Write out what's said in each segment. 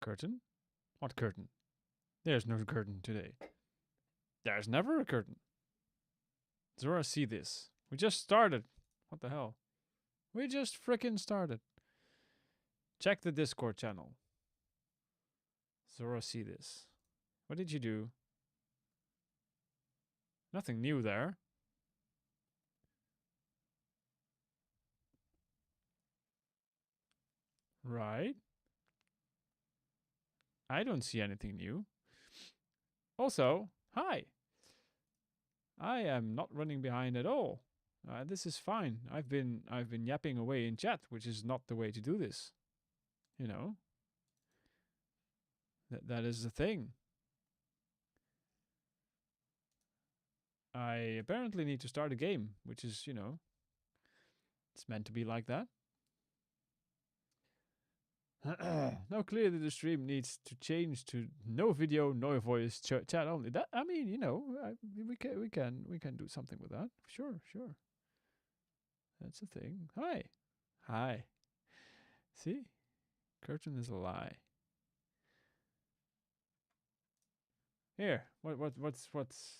Curtain? What curtain? There's no curtain today. There's never a curtain. Zora, see this. We just started. What the hell? We just frickin' started. Check the Discord channel. Zora, see this. What did you do? Nothing new there. Right. I don't see anything new. Also, hi. I am not running behind at all. This is fine. I've been yapping away in chat, which is not the way to do this. You know. That is the thing. I apparently need to start a game, which is, you know, it's meant to be like that. Now clearly the stream needs to change to no video, no voice, chat only. That, I mean, you know, we can do something with that. Sure. That's a thing. Hi. See, curtain is a lie. Here, what's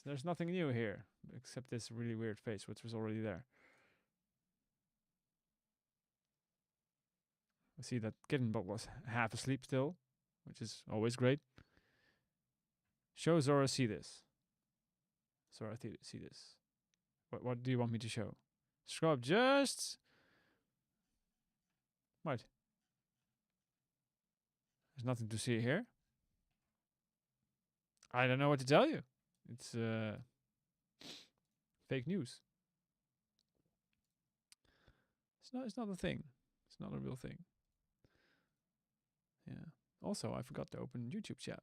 there's nothing new here except this really weird face, which was already there. I see that Kittenbot was half asleep still, which is always great. Show Zora, see this. Zora, see this. What do you want me to show? Scroll up just. What? There's nothing to see here. I don't know what to tell you. It's fake news. It's not a thing. It's not a real thing. Yeah. Also, I forgot to open YouTube chat.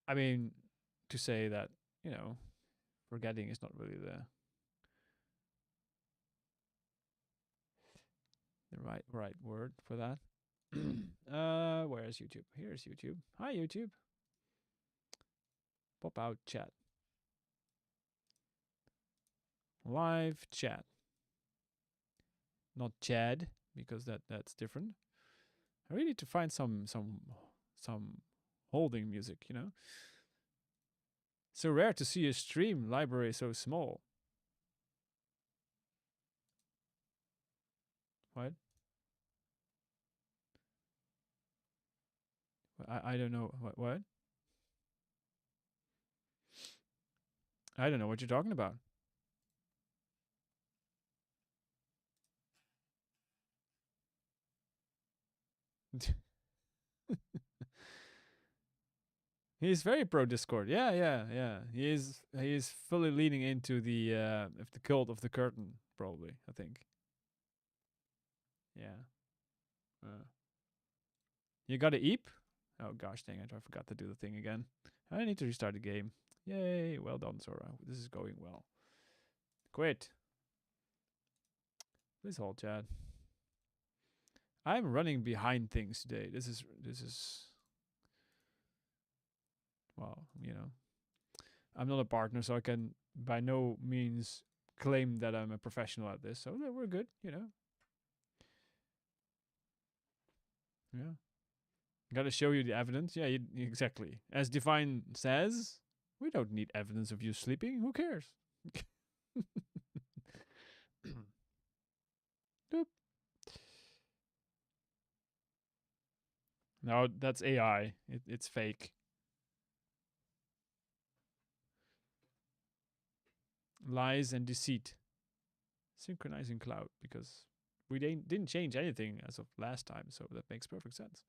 I mean, to say that, you know, forgetting is not really the right word for that. Where is YouTube? Here's YouTube. Hi, YouTube. Pop out chat. Live chat. Not Chad, because that's different. I really need to find some holding music, you know. So rare to see a stream library so small. What? I don't know. What? I don't know what you're talking about. He's very pro Discord. Yeah. He is fully leaning into the cult of the curtain, probably, I think. Yeah. You got a eep? Oh gosh dang it, I forgot to do the thing again. I need to restart the game. Yay, well done, Zora. This is going well. Quit. Please hold, chat. I'm running behind things today. This is well, you know. I'm not a partner, so I can by no means claim that I'm a professional at this. So we're good, you know. Yeah. Gotta show you the evidence. Yeah, exactly. As Divine says, we don't need evidence of you sleeping. Who cares? Doop. No, that's AI. It's fake. Lies and deceit. Synchronizing cloud, because we didn't change anything as of last time, so that makes perfect sense.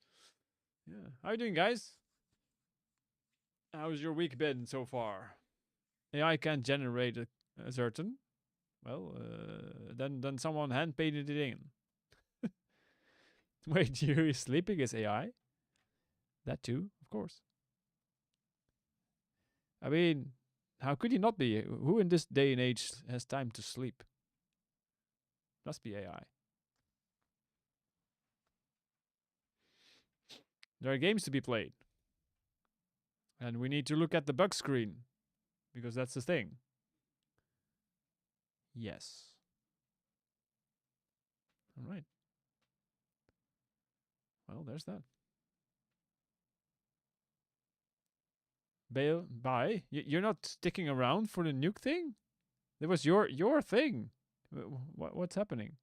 Yeah. How you doing, guys? How's your week been so far? AI can't generate a certain. Well, then someone hand painted it in. Wait, you sleeping is AI? That too, of course. I mean, how could you not be? Who in this day and age has time to sleep? Must be AI. There are games to be played. And we need to look at the bug screen, because that's the thing. Yes. All right. Well, there's that. Bail, bye. You're not sticking around for the nuke thing? It was your thing. What's happening?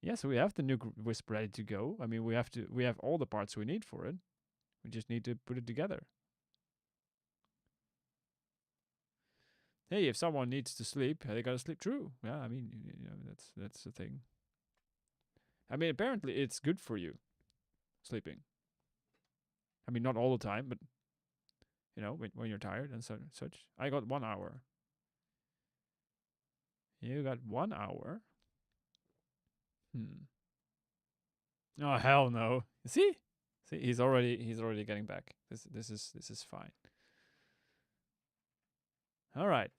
Yeah, so we have the nuke wisp ready to go. I mean, we have all the parts we need for it. We just need to put it together. Hey, if someone needs to sleep, they gotta sleep. True. Yeah, I mean, you know, that's the thing. I mean, apparently it's good for you, sleeping. I mean, not all the time, but you know, when you're tired and such. I got 1 hour. You got 1 hour. Oh hell no! See, he's already getting back. This is fine. All right.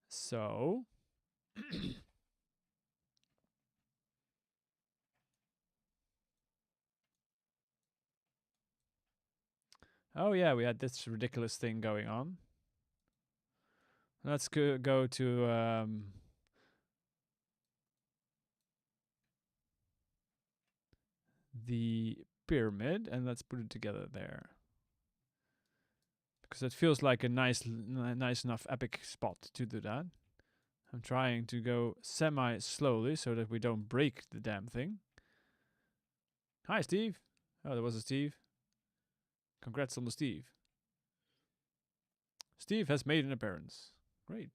So. Oh yeah, we had this ridiculous thing going on. Let's go to the pyramid and let's put it together there. Because it feels like a nice enough epic spot to do that. I'm trying to go semi-slowly so that we don't break the damn thing. Hi, Steve. Oh, there was a Steve. Congrats on the Steve. Steve has made an appearance. Great.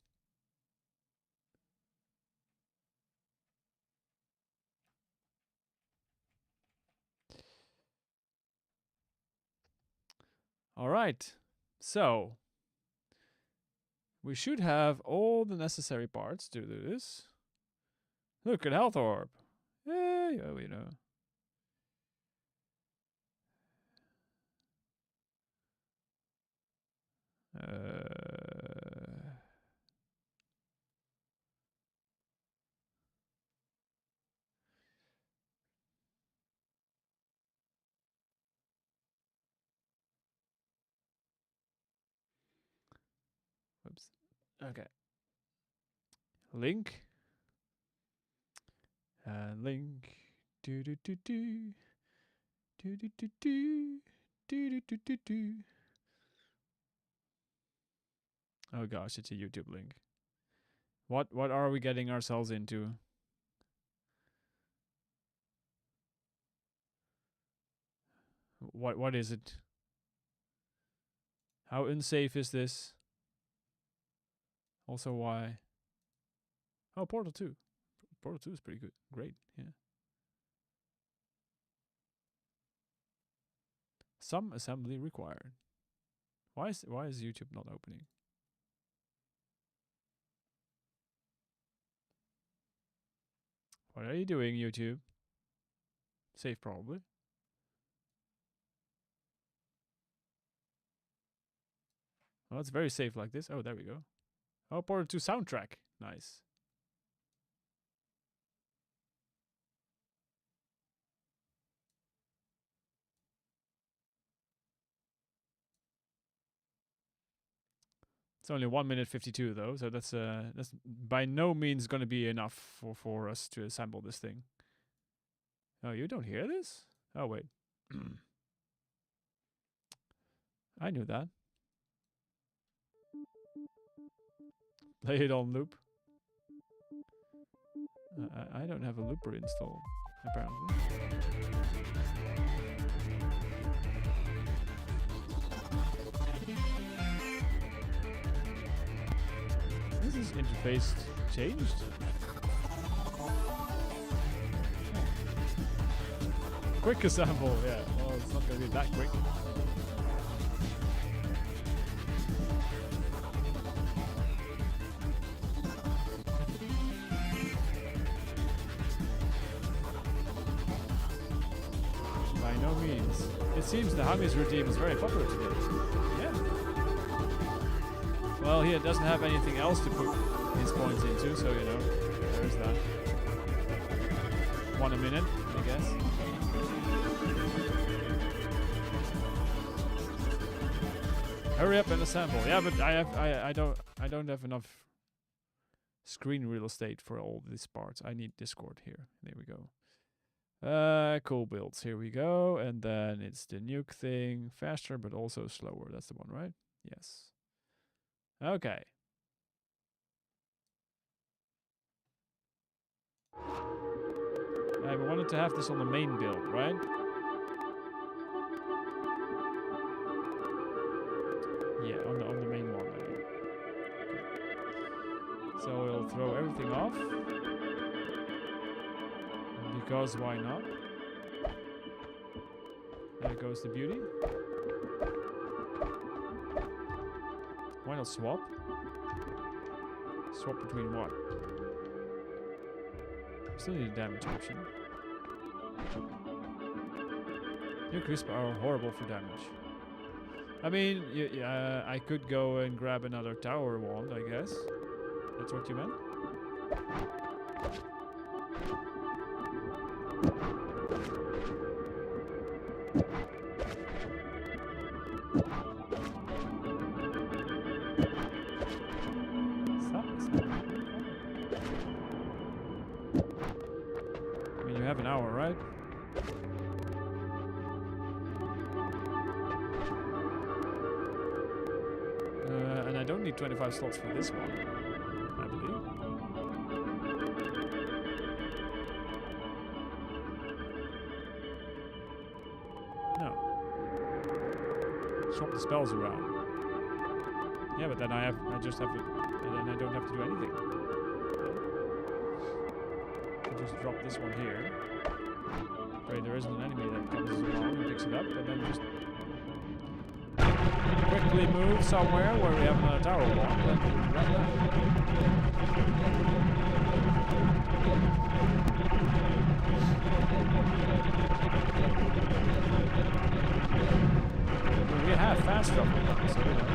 All right. So, we should have all the necessary parts to do this. Look at health orb. Yeah, we know. Whoops. Okay. Link. Link. Do do do do. Do do do do. Do do do do. Oh gosh, it's a YouTube link. What are we getting ourselves into? What is it? How unsafe is this? Also why? Oh, Portal 2. Portal 2 is pretty good. Great, yeah. Some assembly required. Why is YouTube not opening? What are you doing, YouTube? Safe probably. Well, it's very safe like this. Oh, there we go. Oh, Portal 2 soundtrack. Nice. It's only 1 minute 52 though, so that's by no means going to be enough for us to assemble this thing. Oh, you don't hear this? Oh wait. I knew that. Play it on loop. I don't have a looper installed, apparently. This is interface changed. Quick assemble, yeah. Well, it's not going to be that quick. By no means. It seems the Hamis regime is very popular today. Yeah. Well, he doesn't have anything else to put his points into, so you know, there's that. 1 a minute, I guess. Hurry up and assemble. Yeah, but I don't have enough screen real estate for all these parts. I need Discord here. There we go. Cool builds. Here we go. And then it's the nuke thing. Faster, but also slower. That's the one, right? Yes. Okay. I wanted to have this on the main build, right? Yeah, on the main one, I mean. Okay. So we'll throw everything off. Because why not? There goes the beauty. Why not swap? Swap between what? Still need a damage option. Nuke wisp are horrible for damage. I mean, I could go and grab another tower wand, I guess. That's what you meant? I mean, you have an hour, right? And I don't need 25 slots for this one, I believe. No. Swap the spells around. Yeah, but then I just have to, and then I don't have to do anything. I just drop this one here. Pray there isn't an enemy that comes along and picks it up, and then just quickly move somewhere where we have another tower wall and grab that. We have fast travel now, so you know.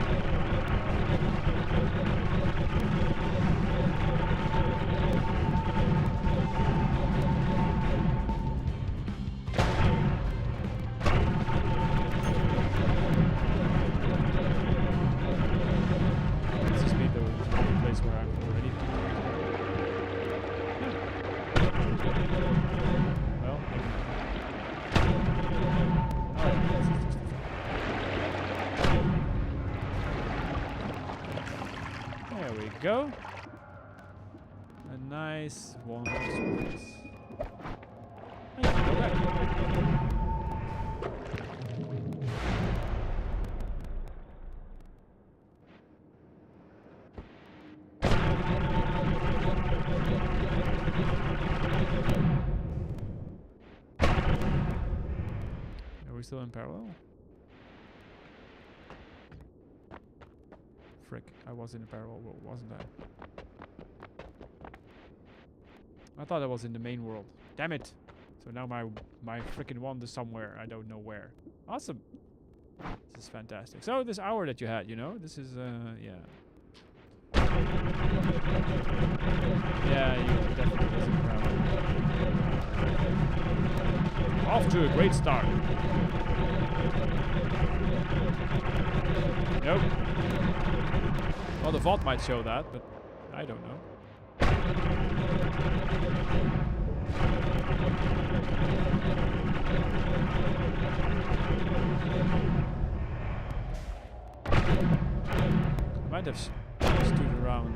Go. A nice one surface. And you can go back. Are we still in parallel? Frick, I was in a parallel world, wasn't I? I thought I was in the main world. Damn it! So now my frickin' wand is somewhere. I don't know where. Awesome! This is fantastic. So this hour that you had, you know, this is, yeah. Yeah, you definitely wasn't around. Off to a great start. Nope. Well, the vault might show that, but I don't know. Might have stood around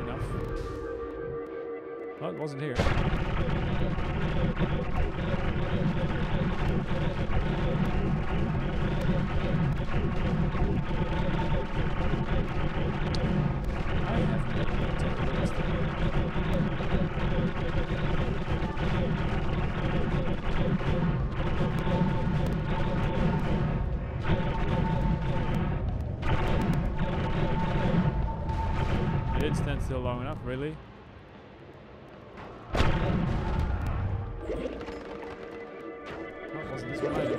enough. Well, it wasn't here. I have to take a look at It didn't stand still long enough, really. Wasn't this one either?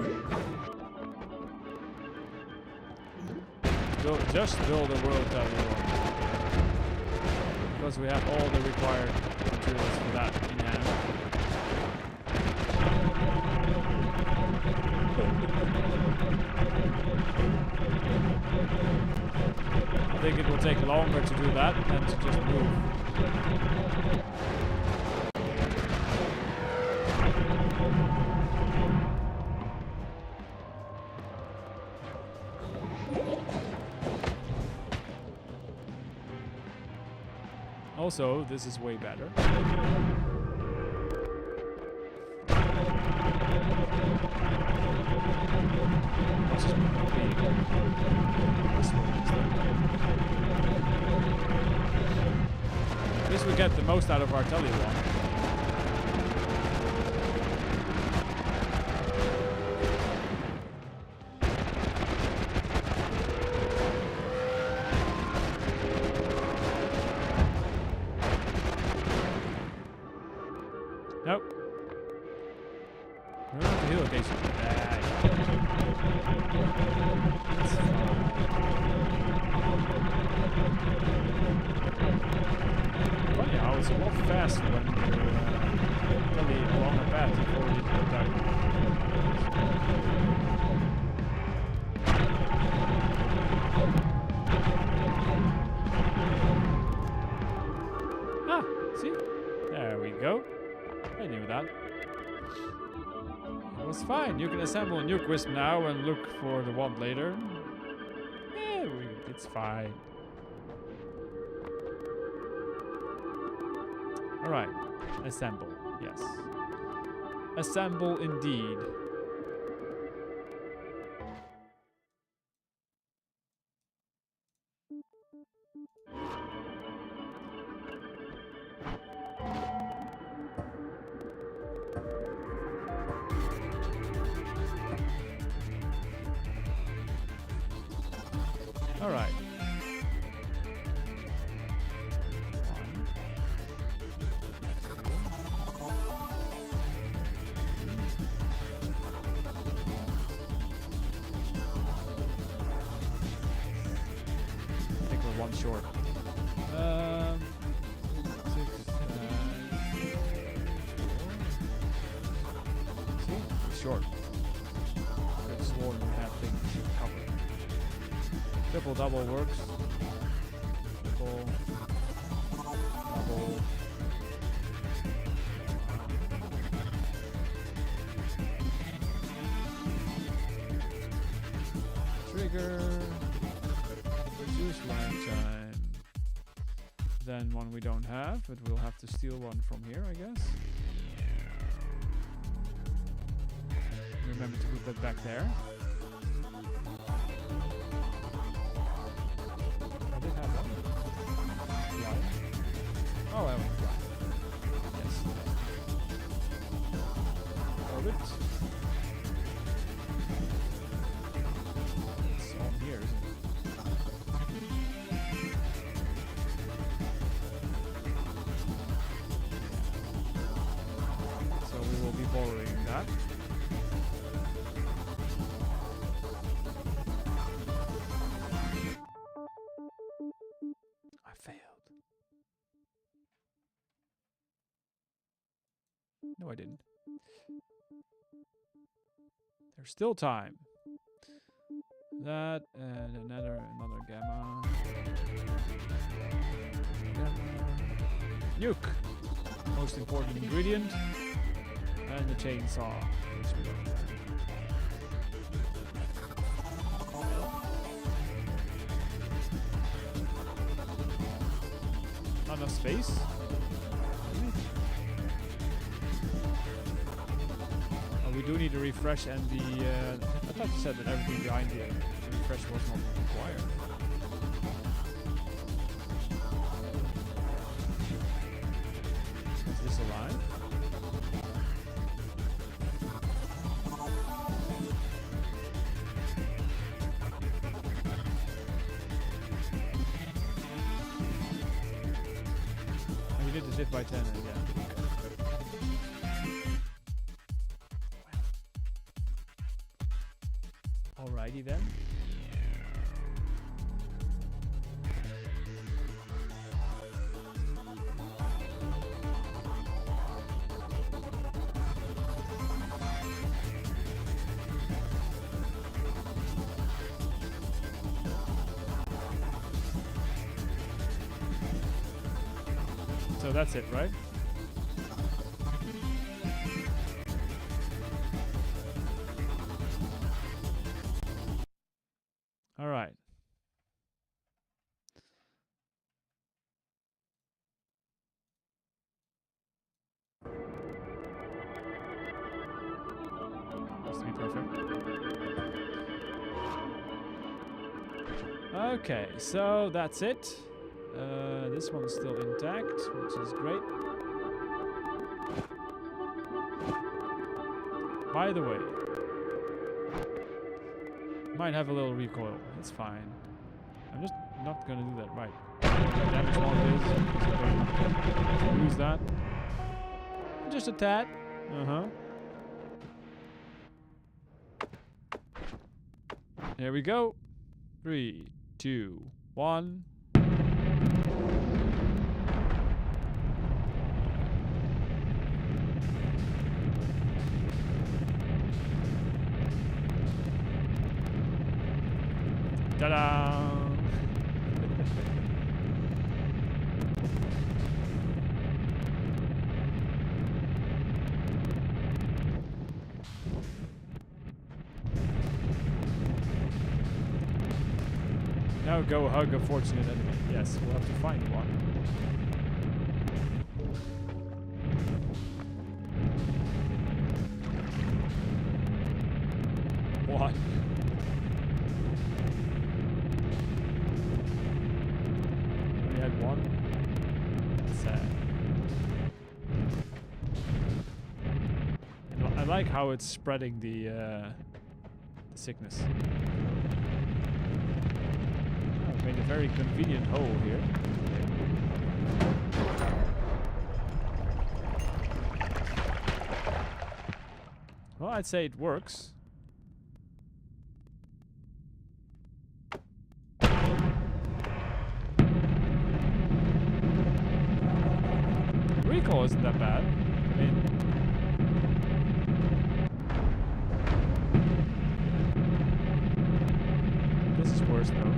Just build a world tower because we have all the required materials for that in hand. I think think it will take longer to do that than to just move. Also, this is way better. At least we get the most out of our telly one. Nope. We're not the heal location. That's fine. Funny how it's a lot faster when you tell along a path before you go down. Ah, see? There we go. I knew that. It was fine. You can assemble a Nuke wisp now and look for the wand later. Yeah, it's fine. Alright. Assemble. Yes. Assemble indeed. All right. I think we're one short. See, we're short. Could have sworn we had things covered. Triple double works. Triple double. Trigger. Reduce lifetime. Then one we don't have, but we'll have to steal one from here, I guess. Remember to put that back there. Oh, I went fly. Yes. Orbit. It's on here, isn't it? So we will be borrowing that. I failed. No, I didn't. There's still time. That and another gamma. Nuke. Most important ingredient. And the chainsaw, which we don't have. Not enough space. We do need a refresh, and the I thought you said that everything behind the refresh was not required. Is this alive? Oh, you did the zip by 10 again. Alrighty then. So that's it, right? All right. Has to be perfect. Okay, so that's it. This one's still intact, which is great. By the way, might have a little recoil. That's fine. I'm just not gonna do that right. Damage all it is. Lose that. Just a tad. There we go. 3, 2, 1. Ta-da! Now go hug a fortunate enemy. Yes, we'll have to find one. One. We had one. That's sad. I like how it's spreading the sickness. Made a very convenient hole here. Well, I'd say it works. Recoil isn't that bad. I mean, this is worse though.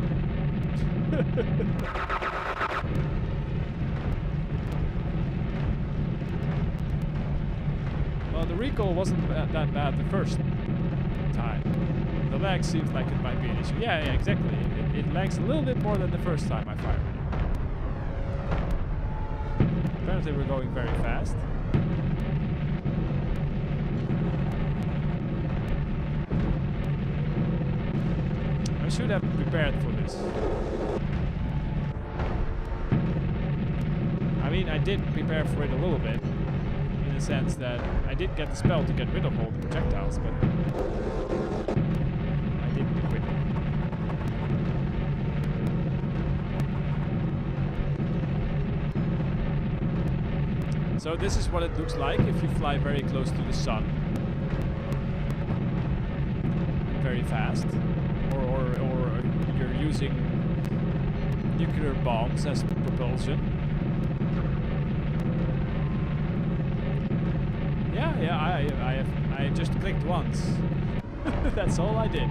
Well, the recoil wasn't that bad the first time. The lag seems like it might be an issue. Yeah, exactly. It lags a little bit more than the first time I fired it. Apparently we're going very fast. I should have prepared for this. I mean, I did prepare for it a little bit, in the sense that I did get the spell to get rid of all the projectiles, but I didn't equip it. So this is what it looks like if you fly very close to the sun. Very fast. Or you're using nuclear bombs as propulsion. Yeah, I just clicked once. That's all I did.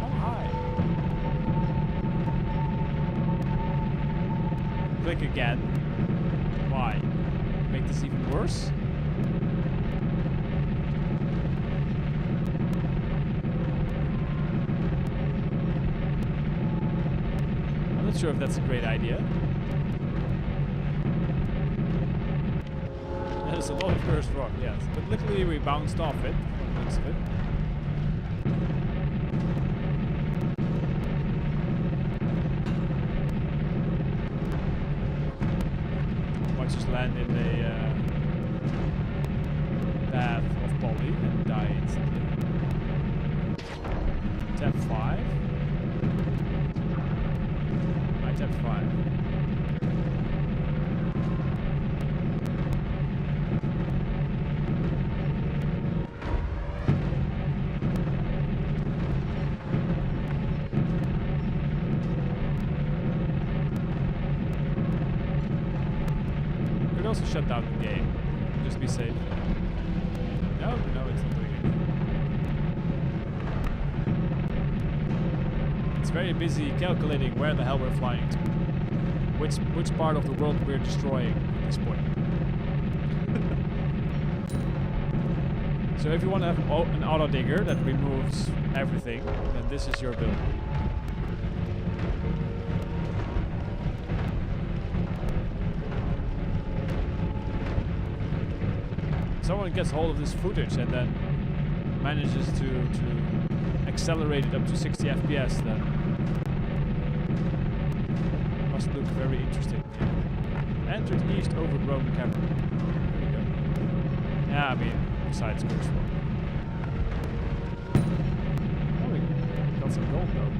Oh, hi. Click again. Why? Make this even worse? I'm not sure if that's a great idea. There's a lot of cursed rock, yes. But luckily we bounced off it, from the looks of it. Might just land in a path of poly and die instantly. Tap 5. I tap 5. Also shut down the game. Just be safe. No, it's not doing it. It's very busy calculating where the hell we're flying to. Which part of the world we're destroying at this point. So if you want to have an auto digger that removes everything, then this is your build. Someone gets hold of this footage and then manages to accelerate it up to 60 FPS, then must look very interesting. Entered east overgrown camera. There we go. Yeah, I mean, besides course one. Oh, we got some gold though.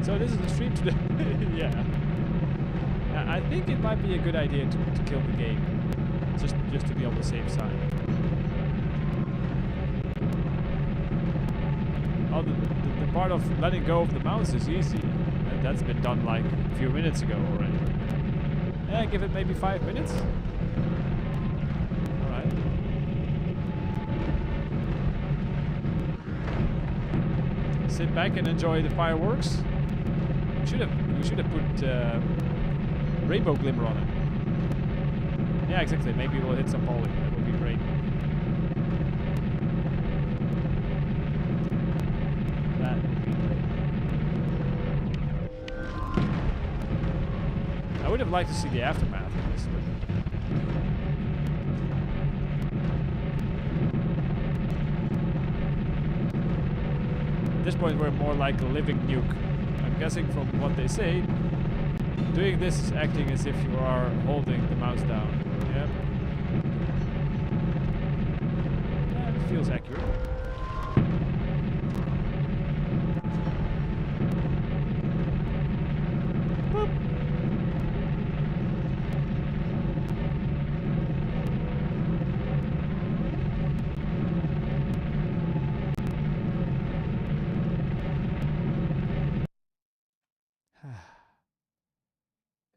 So this is the stream today. Yeah. I think it might be a good idea to kill the game, just to be on the safe side. Oh, the part of letting go of the mouse is easy. That's been done like a few minutes ago already. Yeah, give it maybe 5 minutes. All right. Sit back and enjoy the fireworks. We should have put rainbow glimmer on it. Yeah, exactly. Maybe we'll hit some poly. That would be great. That would be great. I would have liked to see the aftermath of this. At this point, we're more like a living nuke. I'm guessing from what they say, doing this is acting as if you are holding the mouse down. Yep. Yeah, it feels accurate. Boop.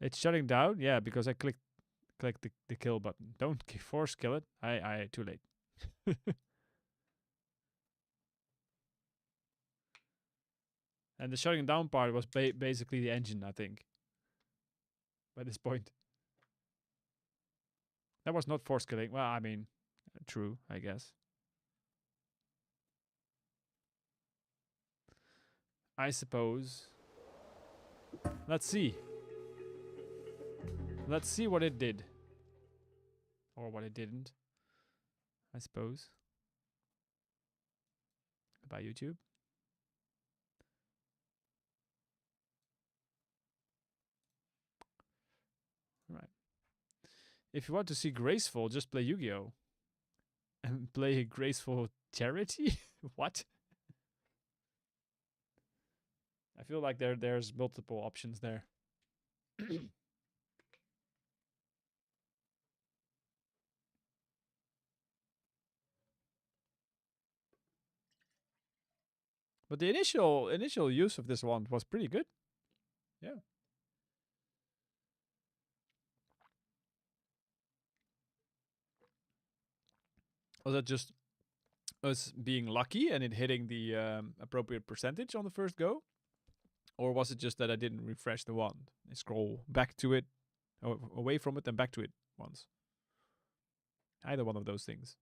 It's shutting down? Yeah, because I clicked the kill button. Don't force kill it. I too late. And the shutting down part was basically the engine, I think. By this point. That was not force killing. Well, I mean, true, I guess. I suppose. Let's see. Let's see what it did. Or what it didn't. I suppose. Goodbye, YouTube. Right. If you want to see graceful, just play Yu-Gi-Oh! And play graceful charity? What? I feel like there's multiple options there. But the initial use of this one was pretty good. Yeah. Was that just us being lucky and it hitting the appropriate percentage on the first go? Or was it just that I didn't refresh the wand? I scroll back to it, away from it and back to it once. Either one of those things.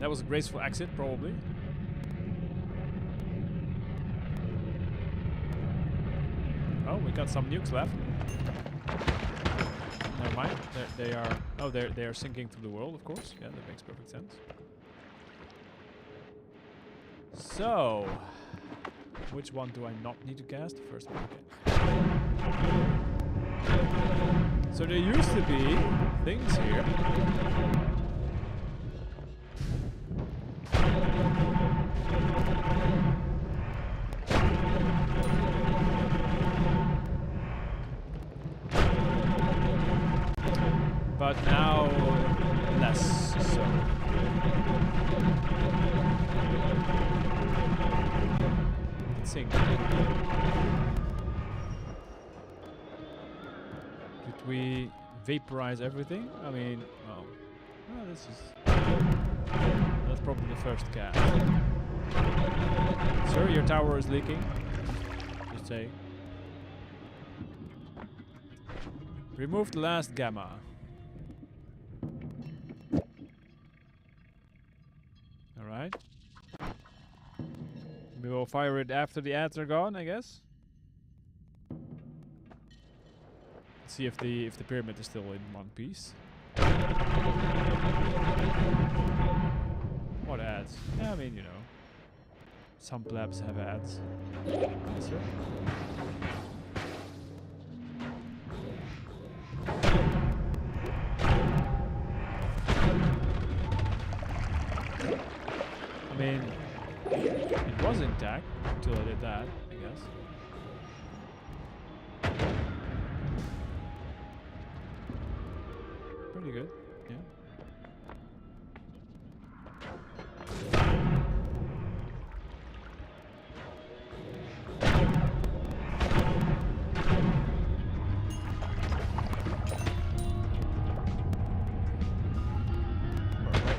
That was a graceful exit, probably. Oh, we got some nukes left. Never mind. They are. Oh, they are sinking through the world, of course. Yeah, that makes perfect sense. So, which one do I not need to cast? The first one. Okay. So there used to be things here. But now, less so. dancing. Did we vaporize everything? I mean, oh, this is... That's probably the first gas. Sir, your tower is leaking. Just say. Remove the last gamma. Alright. We will fire it after the ads are gone, I guess. See if the pyramid is still in one piece. What ads? Yeah, I mean, you know. Some plebs have ads. Yes, sir. I mean, it was intact until I did that, I guess. Pretty good, yeah.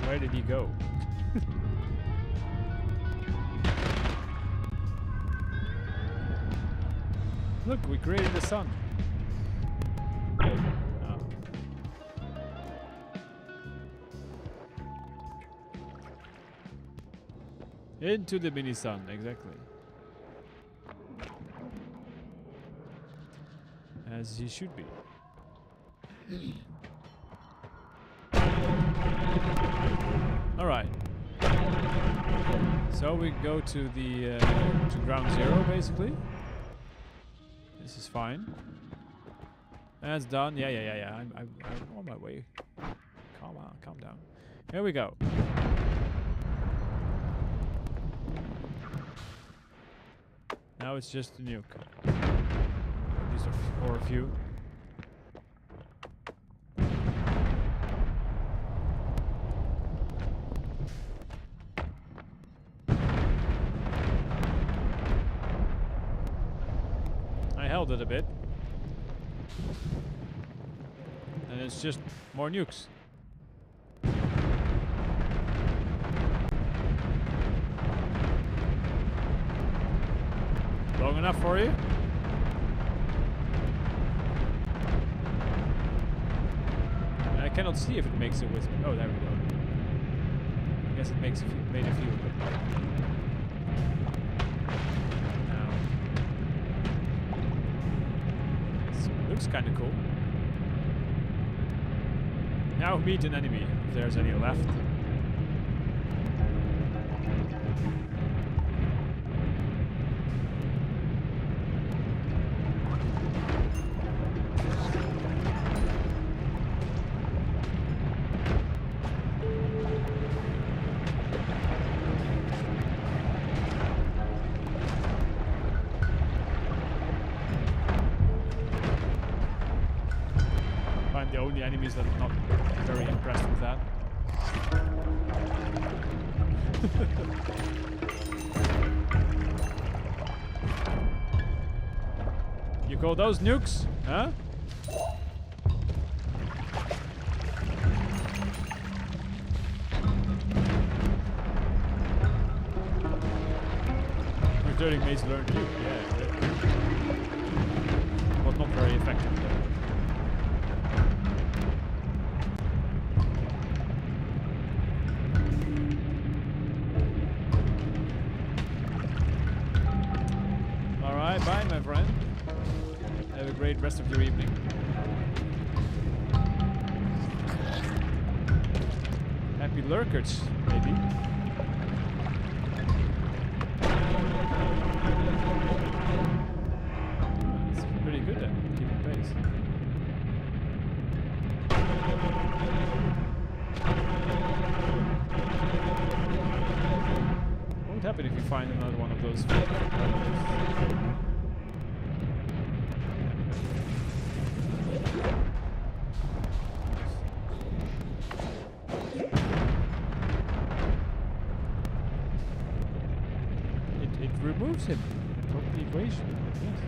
Where did he go? Look, we created the sun. Oh. Into the mini sun, exactly. As he should be. Alright. So we go to the to ground zero, basically. This is fine. That's done. Yeah. I'm on my way. Calm down. Here we go. Now it's just a nuke. These are for a few. It a bit, and it's just more nukes. Long enough for you? I cannot see if it makes a wisp. Oh, there we go. I guess it makes made a few of them. Looks kind of cool. Now meet an enemy, if there's any left. The only enemies that are not very impressed with that. You call those nukes? Huh? Returning mates learned nuke, yeah. But not very effective though. Bye, my friend. Have a great rest of your evening. Happy lurkers, maybe. It's pretty good at keeping pace. What would happen if you find another one of those? It removes him. equation. Yes.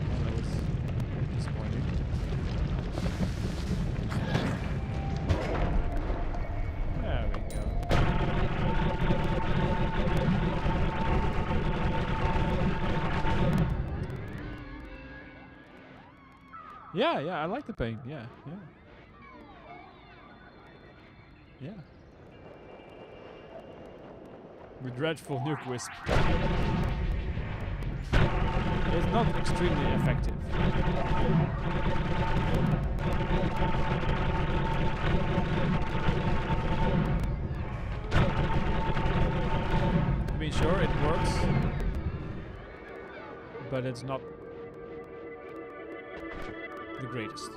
That was disappointing. There we go. Yeah, I like the paint. Yeah. The dreadful Nuke wisp. It's not extremely effective. I mean, sure, it works, but it's not the greatest.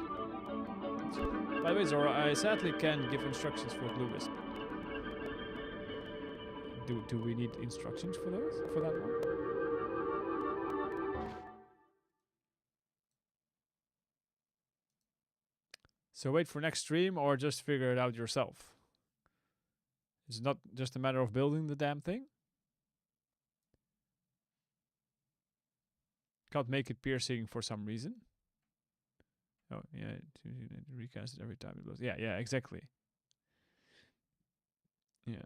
By the way, Zora, I sadly can't give instructions for glue wisp. Do we need instructions for those? For that one? So wait for next stream or just figure it out yourself? It's not just a matter of building the damn thing? Can't make it piercing for some reason. Oh, yeah, recast it every time it blows. Yeah, exactly. Yeah.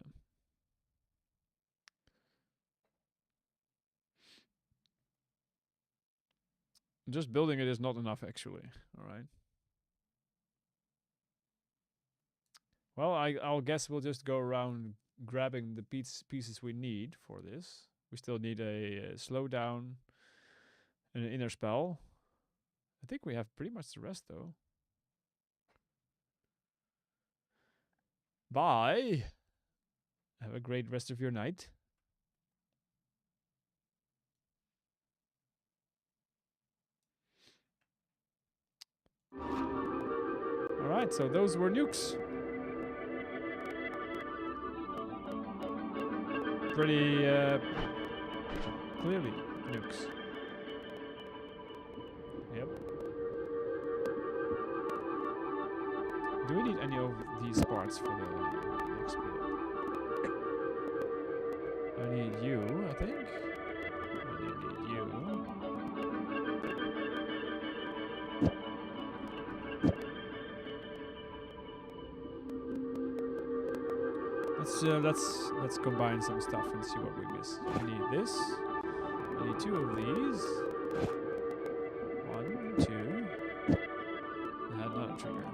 Just building it is not enough, actually. All right. Well, I'll guess we'll just go around grabbing the pieces we need for this. We still need a slowdown and an inner spell. I think we have pretty much the rest, though. Bye. Have a great rest of your night. Alright, so those were nukes. Pretty clearly nukes. Yep. Do we need any of these parts for the next build? I need you, I think. I need you. Let's combine some stuff and see what we miss. I need this. I need 2 of these. 1, 2. I had another trigger.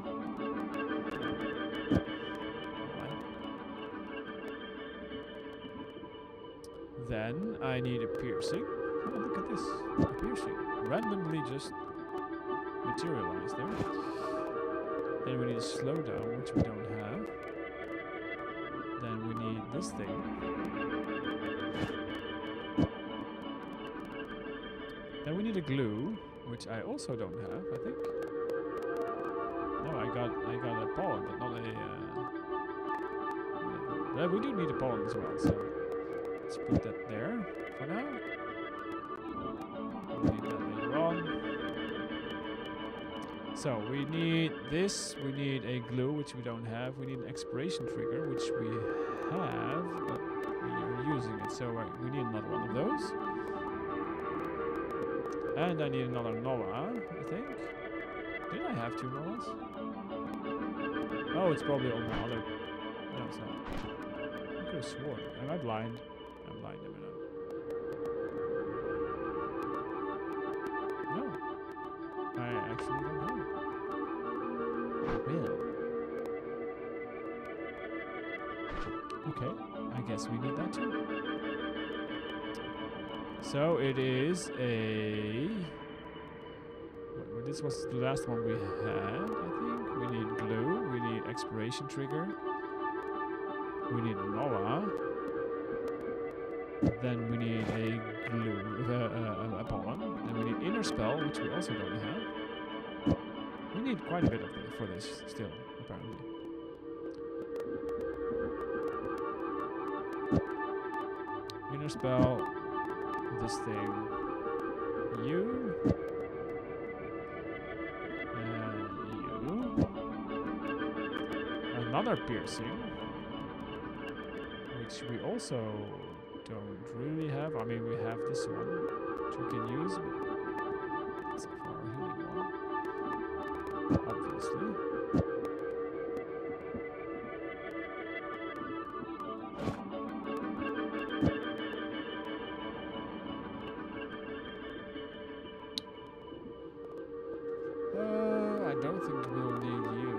Then I need a piercing. Oh, look at this. A piercing. Randomly just materialized there. Then we need a slowdown, which we don't have. Then we need this thing. Then we need a glue, which I also don't have, I think. No, I got a pollen, but not a... we do need a pollen as well, so let's put that there for now. We'll need that later on. So we need this, we need a glue, which we don't have. We need an expiration trigger, which we have, but we are using it. So we need another one of those. And I need another Noah, I think. Did I have 2 Noahs? Oh, it's probably on the other... No, it's not. I could have sworn. Am I blind? I'm blind, am I not? No. I actually don't have it. Really? Okay, I guess we need that too. So it is a... This was the last one we had, I think. We need glue, we need expiration trigger, we need Noah, then we need a glue, a pollen, then we need inner spell, which we also don't have. We need quite a bit of it for this still, apparently. Inner spell, this thing, you, another piercing, which we also don't really have. I mean, we have this one, which we can use, but it's for our healing one, obviously. I don't think we'll need you.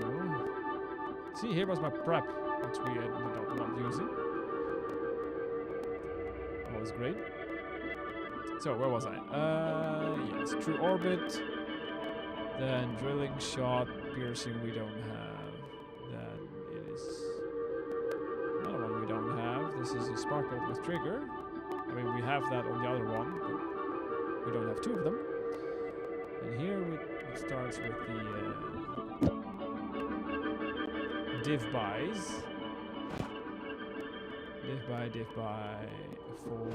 See, here was my prep, which we ended up not using. That was great. So, where was I? Yes, true orbit. Then drilling shot, piercing we don't have. Then it is another one we don't have. This is a spark bolt with trigger. I mean, we have that on the other one, but we don't have two of them. And here it starts with the div buys. Div buy for...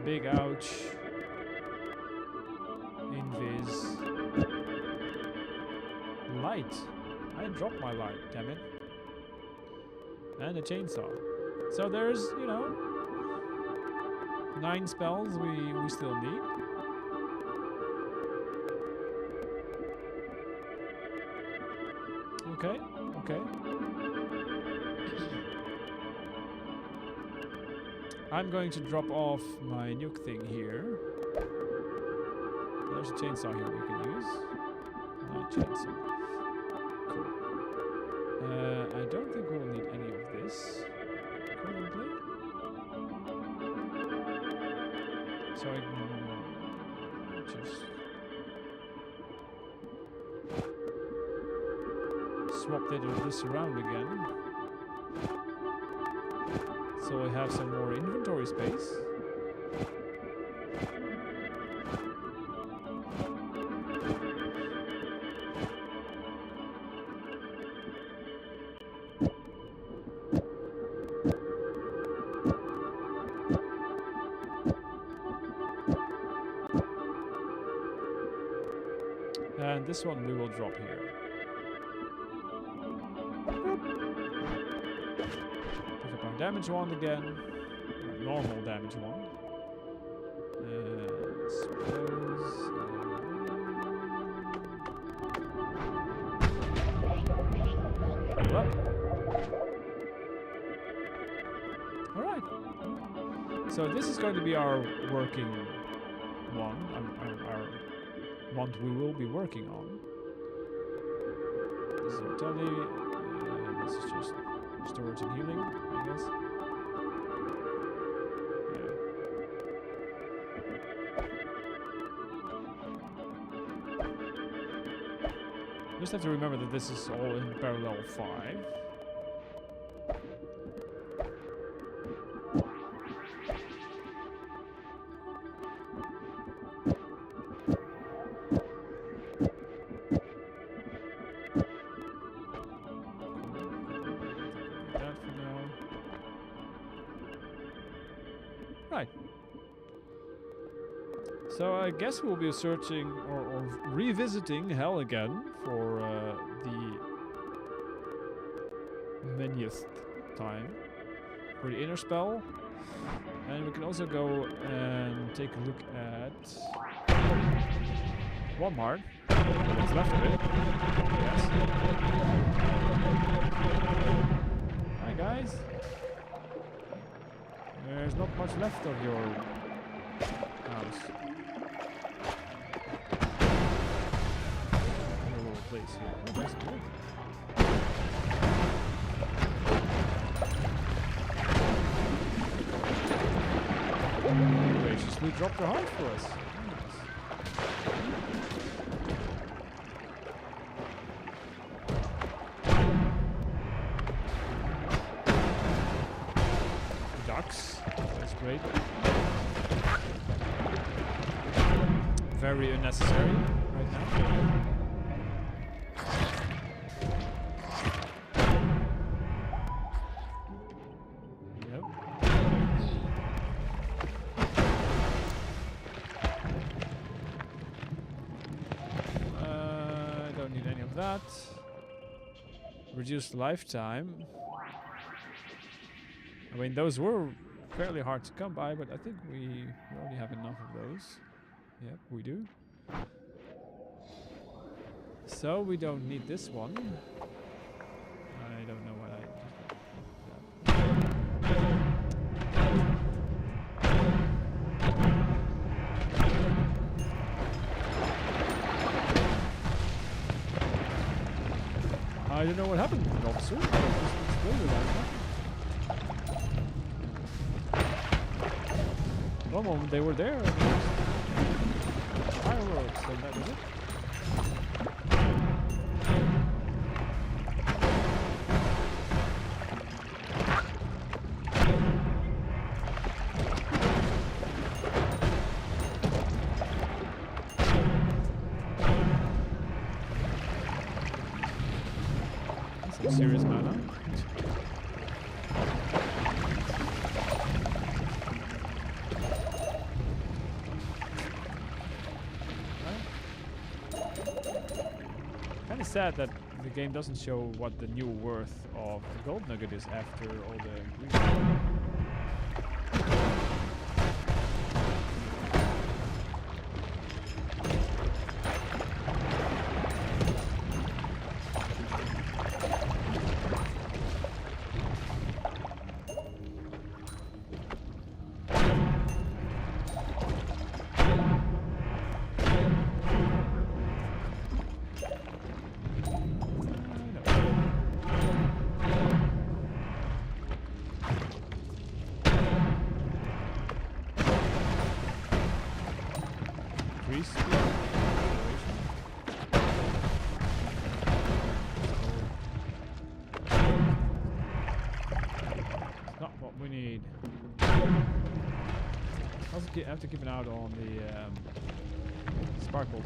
Big ouch. Invis. Light. I dropped my light, damn it. And a chainsaw. So there's, you know, 9 spells we still need. Okay, okay. I'm going to drop off my nuke thing here. There's a chainsaw here we can use. No chainsaw. Cool. I don't think we'll need any of this currently. So I can just swap this around again. So I have some more inventory space. And this one we will drop here. Pick up our damage wand again. Our normal damage wand. Suppose. Up. Alright. So this is going to be our working wand. Our wand we will be working on. This is our telly. This is just storage and healing, I guess. Yeah. Just have to remember that this is all in parallel 5. So I guess we'll be searching or revisiting Hell again for the manyth time for the inner spell, and we can also go and take a look at Walmart. What's left of it? Yes. Hi guys. There's not much left of your house. Place here. Oh, there's a wood. Graciously dropped a heart for us. Nice. Ducks. That's great. Very unnecessary right now. that. Reduced lifetime. I mean, those were fairly hard to come by, but I think we already have enough of those. Yep, we do. So we don't need this one. I don't know what I just... I don't know what happened, officer. I just exploded like that. One moment they were there. Fireworks, and that was it. Serious mana. Kind of sad that the game doesn't show what the new worth of the gold nugget is after all the ingredients. Not what we need. I have to keep an eye out on the sparkle.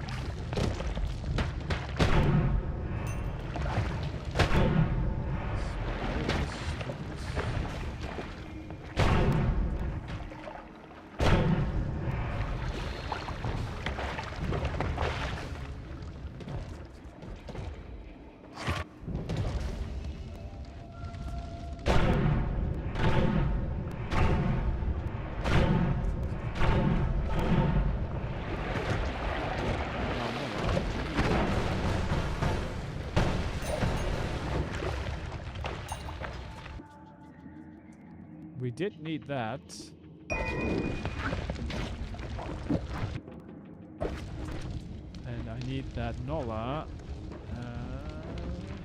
We did need that. And I need that Nola.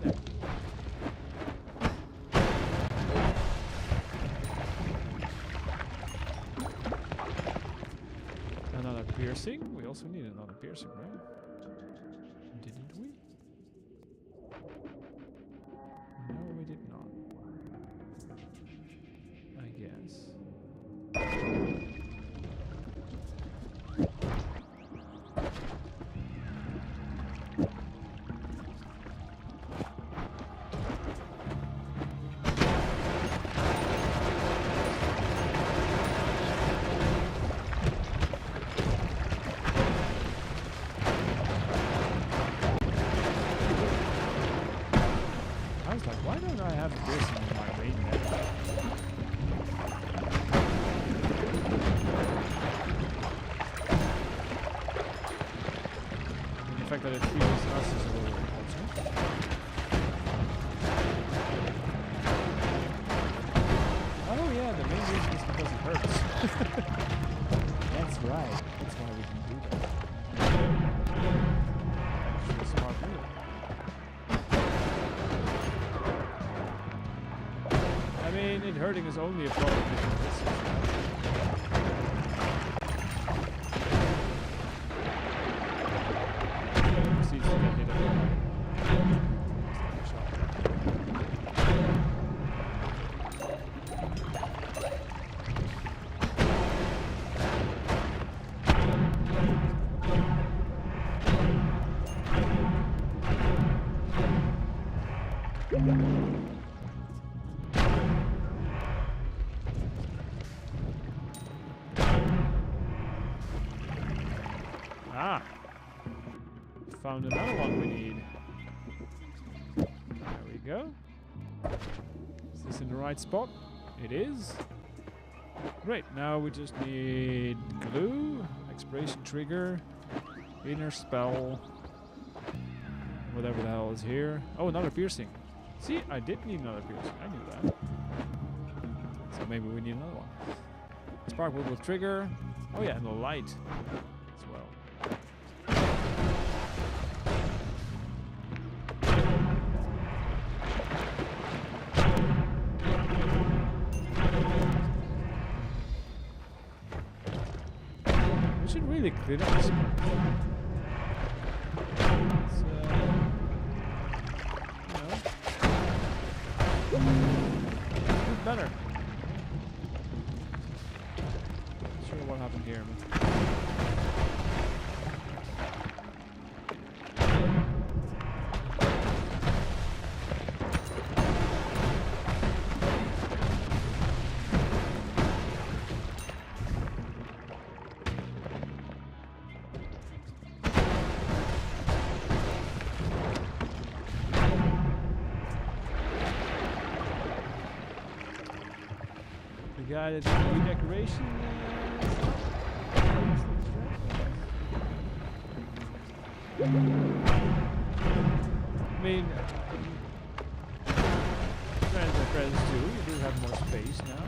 There. Another piercing. We also need another piercing, right? Didn't we? No, we did not. I guess. I was like, why don't I have this in my main map? The fact that it feels us is a little unfortunate. Oh yeah, the main reason is because it hurts. That's right. That's why we can do that. Actually, a smart move. I mean, it hurting is only a problem if it hits us, right? Proceeds to get hit by shot. Ah! Found another one we need. we go. Is this in the right spot? It is. Great, now we just need glue, expiration trigger, inner spell, whatever the hell is here. Oh, another piercing. See, I did need another piercing. I knew that. So maybe we need another one. Spark will trigger. Oh yeah, and the light as well. We should really clean up this one. Better. Not sure what happened here, but the guy that did the redecoration. I mean, friends are friends too. You do have more space now.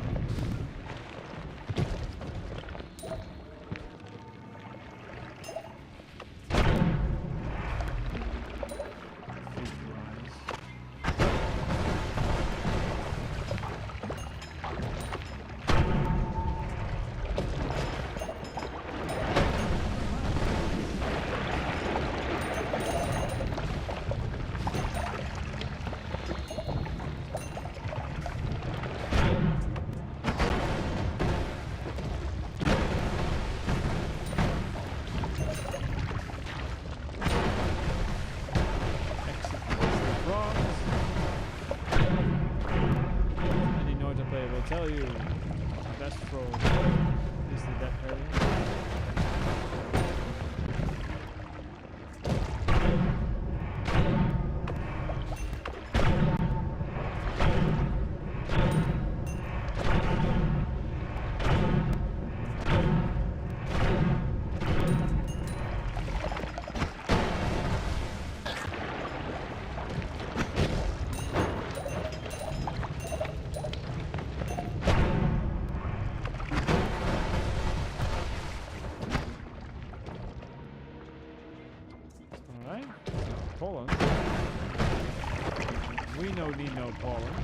Tell you, the best throw is the death area. Pollen. We don't need no pollen.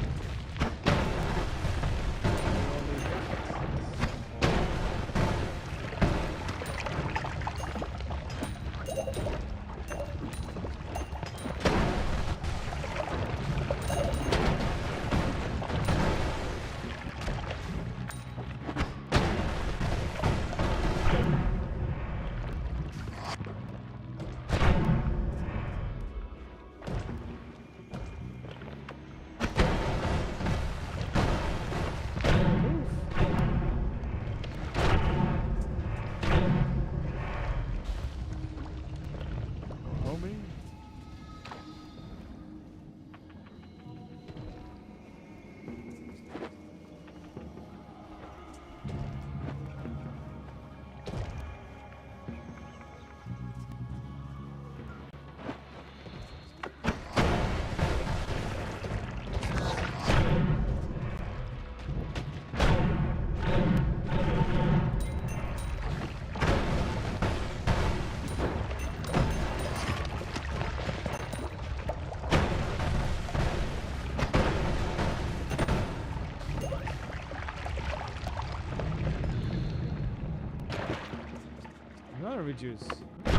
Reduce. At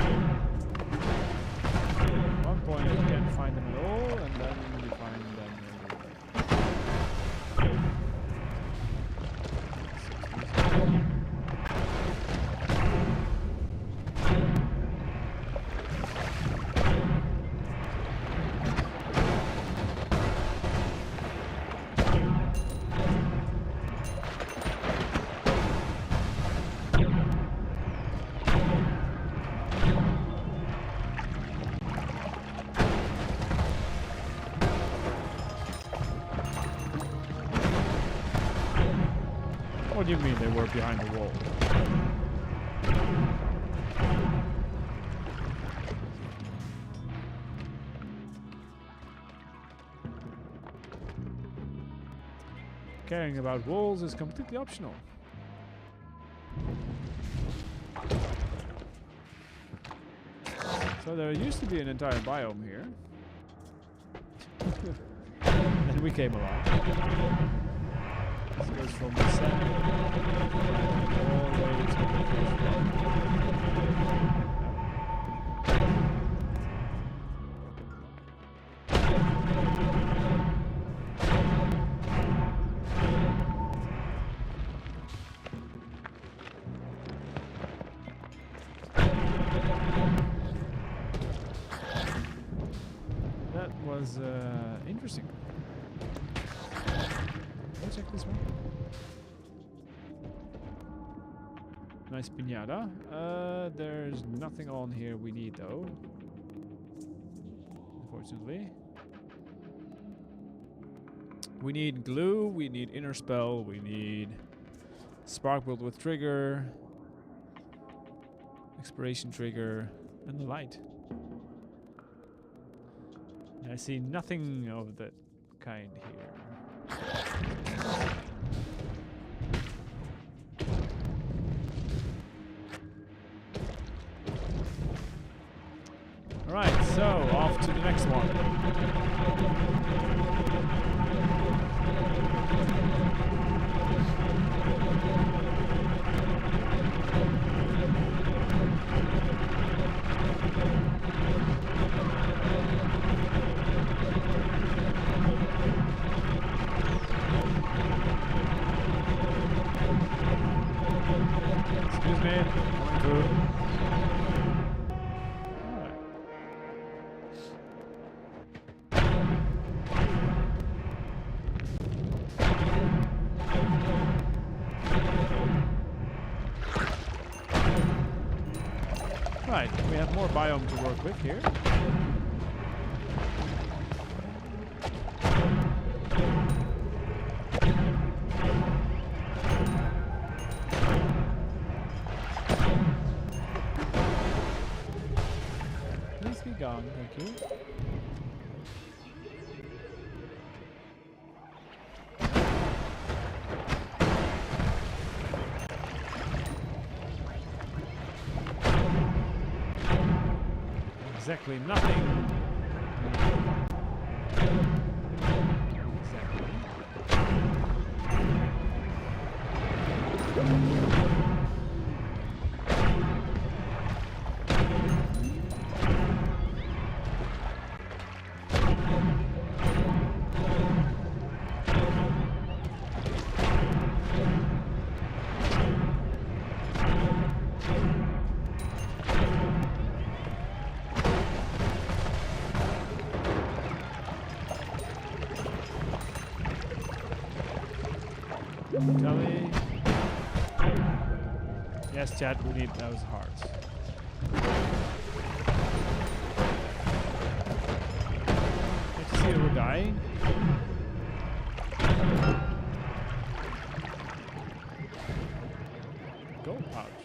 one point you can't find them at all, and then you find them What do you mean they were behind the wall? Caring about walls is completely optional. So there used to be an entire biome here. And we came along. This goes from the center all the way to the first one. That was interesting. Let's check this one. Nice piñata. There's nothing on here we need though. Unfortunately. We need glue, we need inner spell, we need spark build with trigger, expiration trigger, and the light. I see nothing of that kind here. Alright, so off to the next one. Excuse me, going through. Alright. Right, we have more biome to work with here. Please be gone, thank you. Exactly nothing. Tell me. Yes, chat, we need those hearts. Good to see that we're dying. Gold pouch.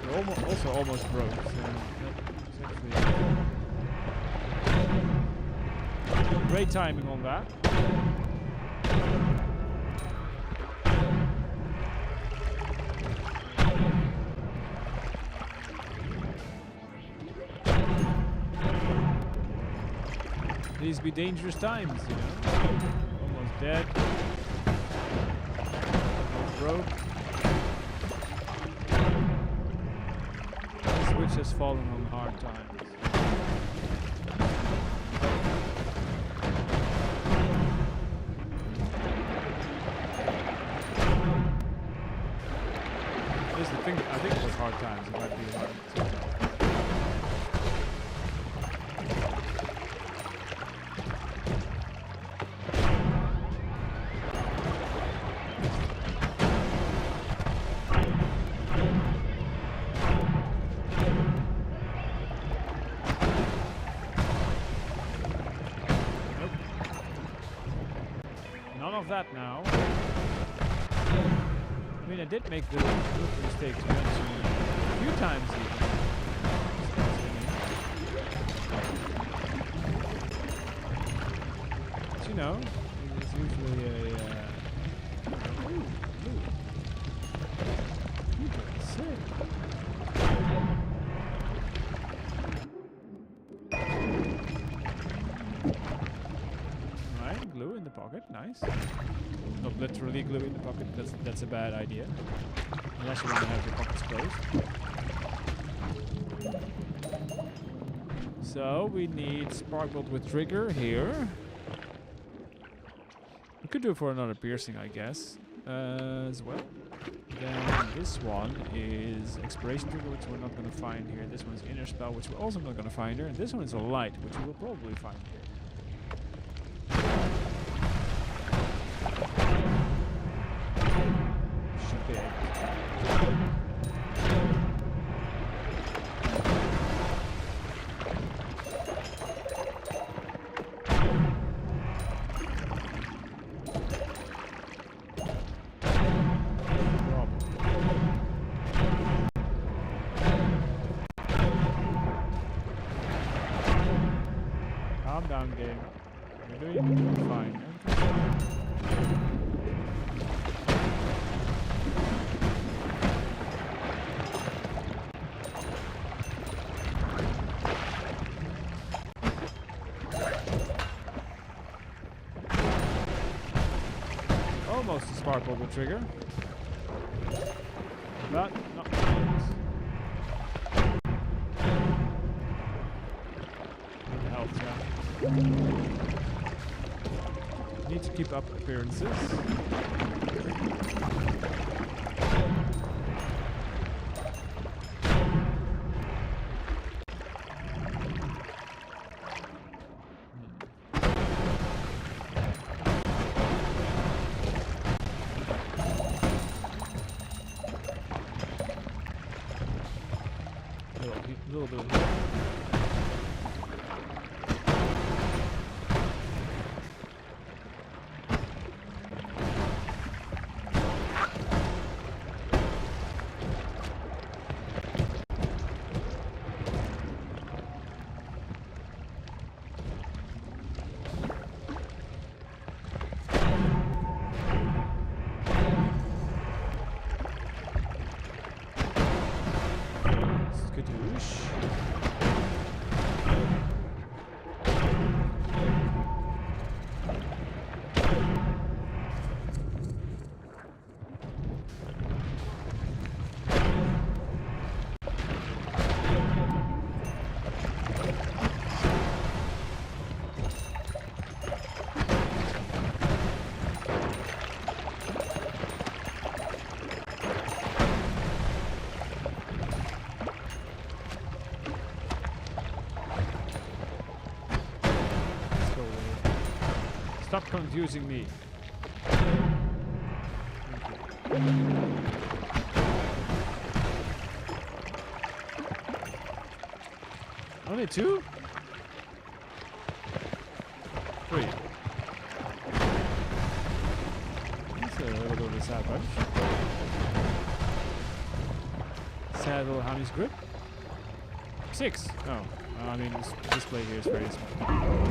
We're also almost broke, so that's actually great timing on that. These be dangerous times, you know. Almost dead. Almost broke. This witch has fallen on hard times. I think it was hard times. It might be hard. Nope. of that now. I mean, I did make the mistake to mention a few times even. But you know, it's usually a... Alright, glue in the pocket, nice. Not literally glue in the pocket, that's a bad idea. Unless you want to have your pockets closed. So we need spark bolt with trigger here. We could do it for another piercing, I guess, as well. Then this one is Exploration Trigger, which we're not going to find here. This one is Inner Spell, which we're also not going to find here. And this one is a Light, which we will probably find here. Should be able to. Down game. You're doing fine. Almost a spark bubble trigger. But not quite. Health, yeah. Need to keep up appearances. Little bit of Stop confusing me. Only 2? 3. That's a little bit of a sad bunch. Sad little honey's grip. 6. Oh, I mean, this display here is very small.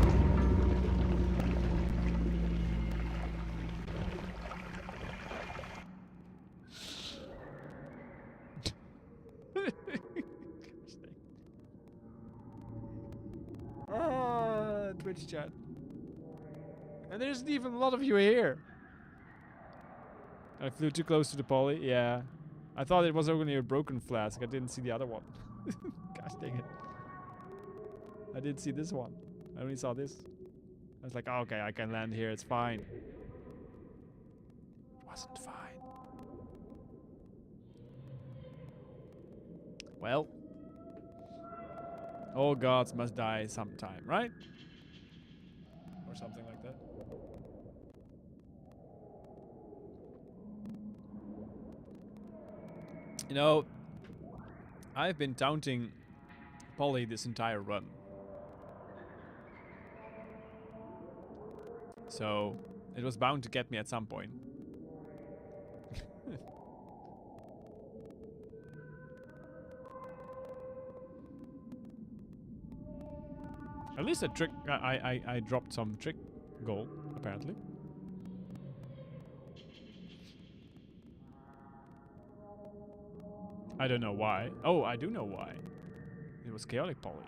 Twitch chat. And there isn't even a lot of you here. I flew too close to the poly. Yeah. I thought it was only a broken flask. I didn't see the other one. Gosh dang it. I didn't see this one. I only saw this. I was like, oh, okay, I can land here. It's fine. It wasn't fine. Well. All gods must die sometime, right? Or something like that. You know, I've been taunting Polly this entire run. So, It was bound to get me at some point. At least a trick. I dropped some trick gold, apparently. I don't know why. Oh, I do know why. It was chaotic poly.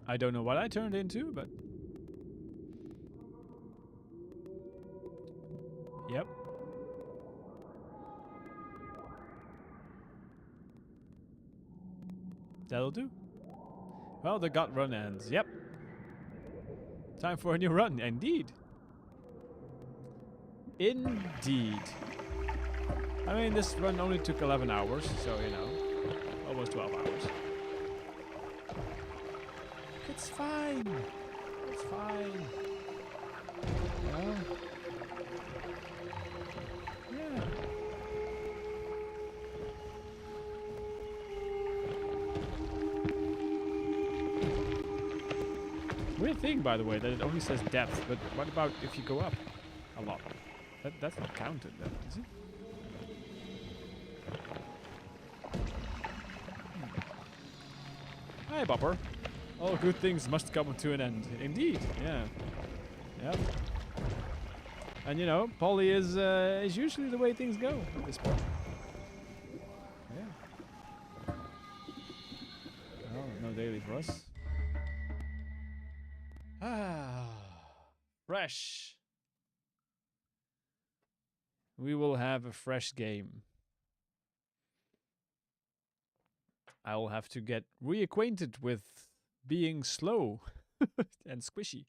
I don't know what I turned into, but... Yep. That'll do. Well, the gut run ends. Yep. Time for a new run, indeed. Indeed. I mean, this run only took 11 hours, so, you know, almost 12 hours. It's fine. It's fine. Yeah. Yeah. Weird thing, by the way, that it only says depth, but what about if you go up a lot? That's not counted then, is it? Hi, Bopper. All good things must come to an end. Indeed, yeah. Yep. And you know, poly is usually the way things go at this point. Yeah. Oh, no daily for us. Ah, fresh. We will have a fresh game. I will have to get reacquainted with being slow and squishy.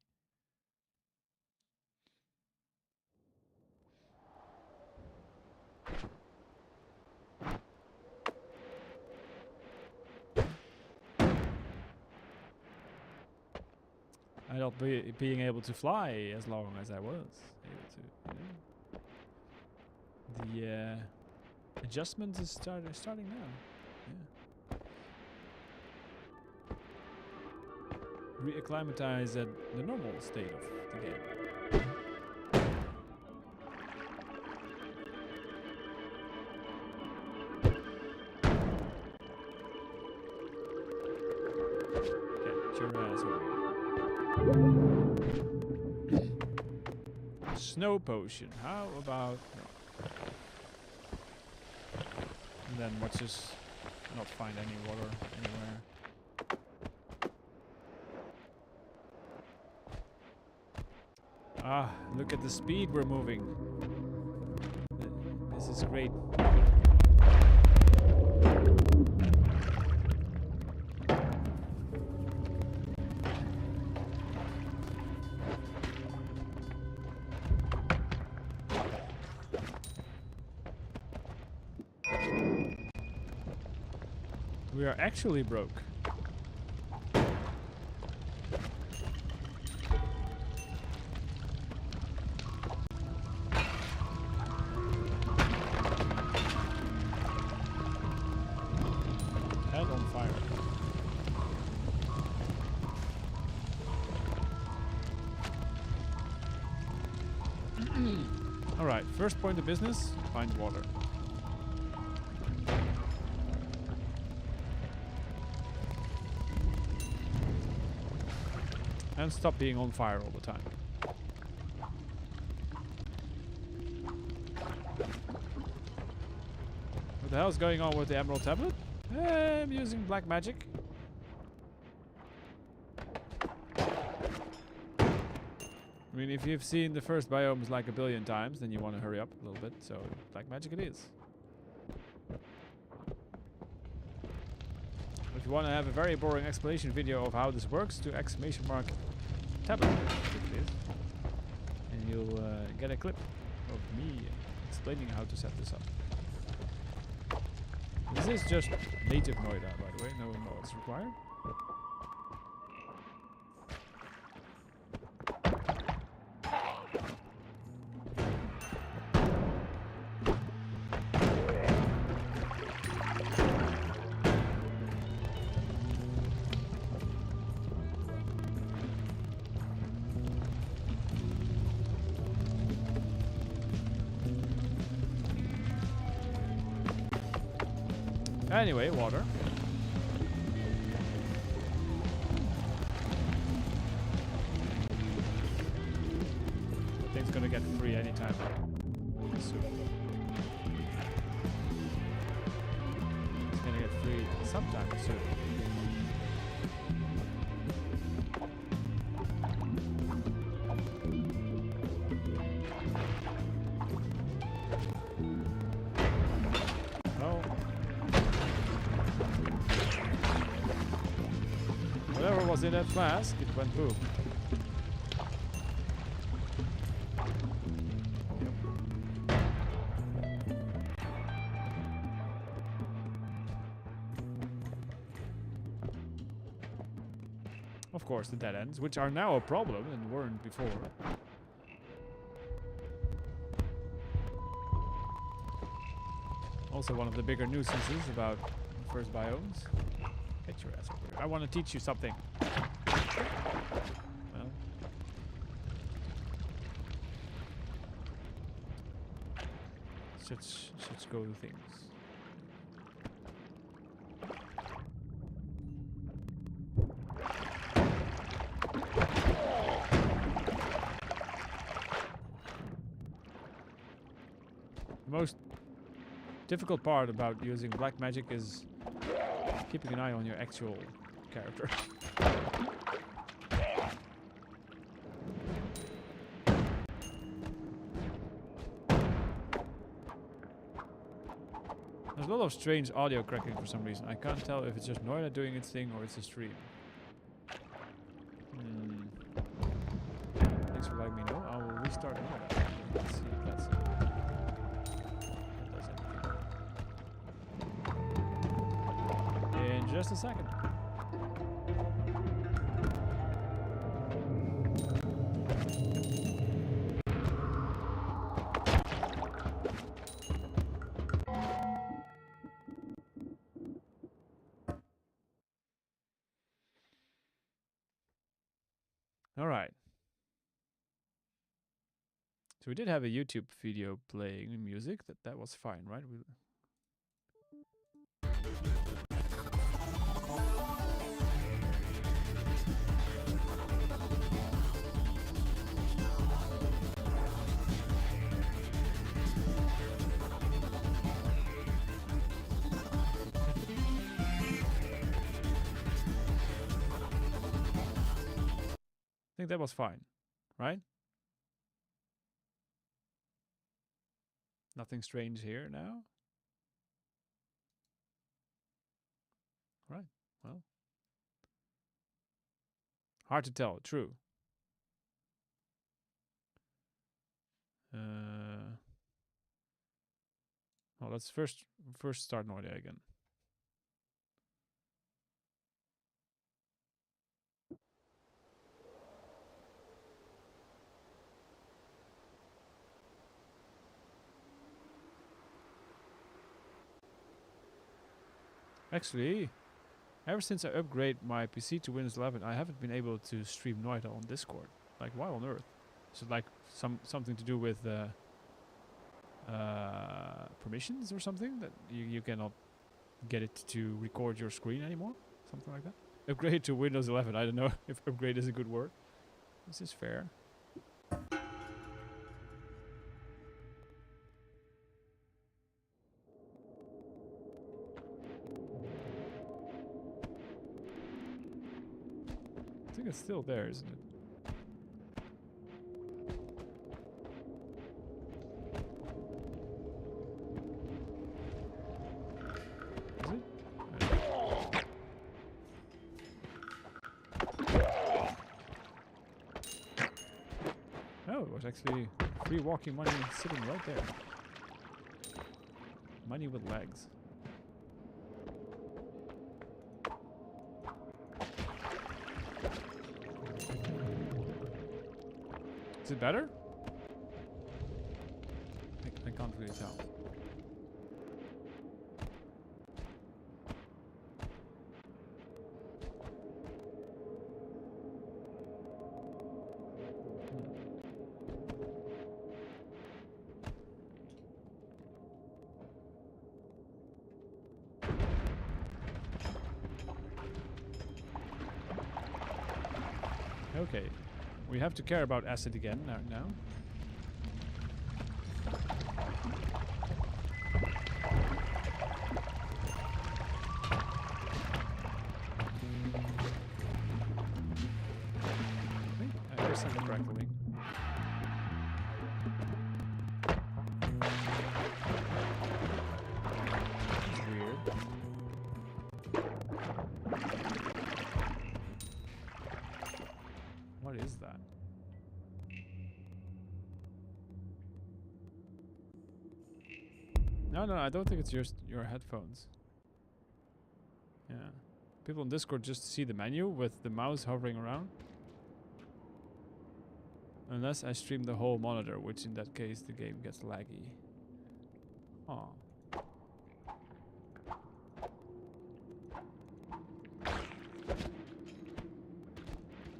I not being able to fly as long as I was able to. You know? The adjustment is starting now. Yeah. Reacclimatize at the normal state of the game. Get your ass over here. Snow potion. How about no? And then watch us not find any water anywhere. Ah, look at the speed we're moving. This is great. We are actually broke. Head on fire. Alright, first point of business, find water. And stop being on fire all the time. What the hell's going on with the emerald tablet? I'm using black magic. I mean, if you've seen the first biomes like a billion times, then you want to hurry up a little bit. So black magic it is. If you want to have a very boring explanation video of how this works, to tablet, and you'll get a clip of me explaining how to set this up. This is just native Noita, by the way, no mods required. Anyway, water. I think it's gonna get free anytime soon. It's gonna get free sometime soon. No. Whatever was in that flask, it went boom. Of course, the dead ends, which are now a problem and weren't before. Also one of the bigger nuisances about first biomes. Get your ass over here. I want to teach you something. Well. Such go things. The most difficult part about using black magic is keeping an eye on your actual character. There's a lot of strange audio cracking for some reason. I can't tell if it's just Noita doing its thing or it's a stream. Thanks for letting me know. I will restart Noita. Let's see if that does anything. In just a second. All right. So we did have a YouTube video playing music. That was fine, right? I think that was fine, right? Nothing strange here now. Right, well. Hard to tell, true. Well, let's first start Noita again. Actually, ever since I upgrade my PC to Windows 11, I haven't been able to stream Noita on Discord. Like, why on earth? Is it like something to do with permissions or something that you cannot get it to record your screen anymore? Something like that. Upgrade to Windows 11. I don't know if upgrade is a good word. This is fair. I think it's still there, isn't it? Is it? Oh, it was actually free walking money sitting right there. Money with legs. Is it better? I can't really tell. Okay. We have to care about acid again now. I hear something crackling. It's weird. What is that? No, I don't think it's your headphones. Yeah. People on Discord just see the menu with the mouse hovering around. Unless I stream the whole monitor, which in that case the game gets laggy. Oh.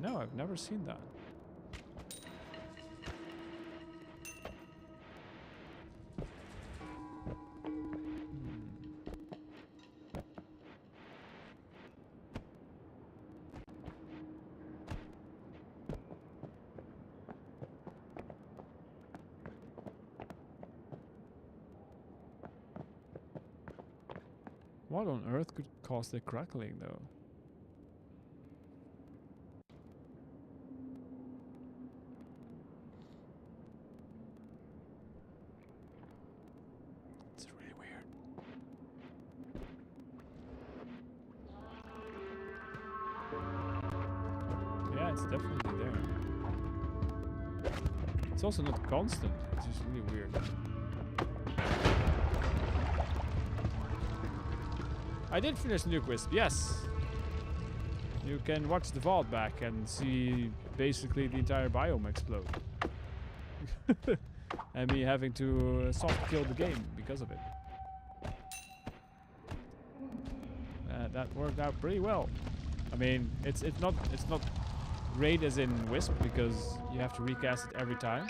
No, I've never seen that. What on earth could cause the crackling, though? It's really weird. Yeah, it's definitely there. It's also not constant. It's just really weird. I did finish Nuke Wisp, yes! You can watch the vault back and see basically the entire biome explode. And me having to soft kill the game because of it. That worked out pretty well. I mean, it's not great as in Wisp because you have to recast it every time.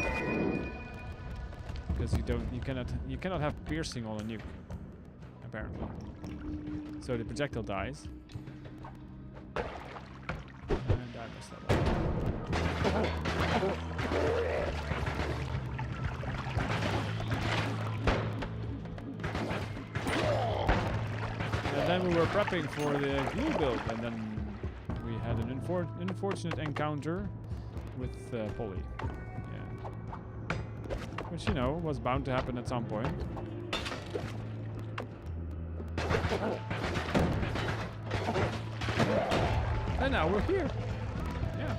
Because you cannot have piercing on a nuke, apparently. So the projectile dies. And I messed that up. And then we were prepping for the glue build, and then we had an unfortunate encounter with Polly. Yeah. Which, you know, was bound to happen at some point. And now we're here. Yeah.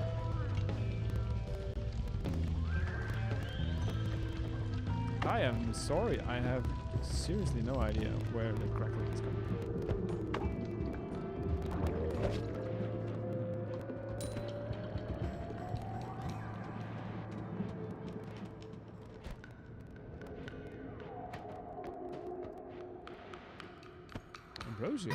I am sorry. I have seriously no idea where the crackling is coming from. Ambrosia.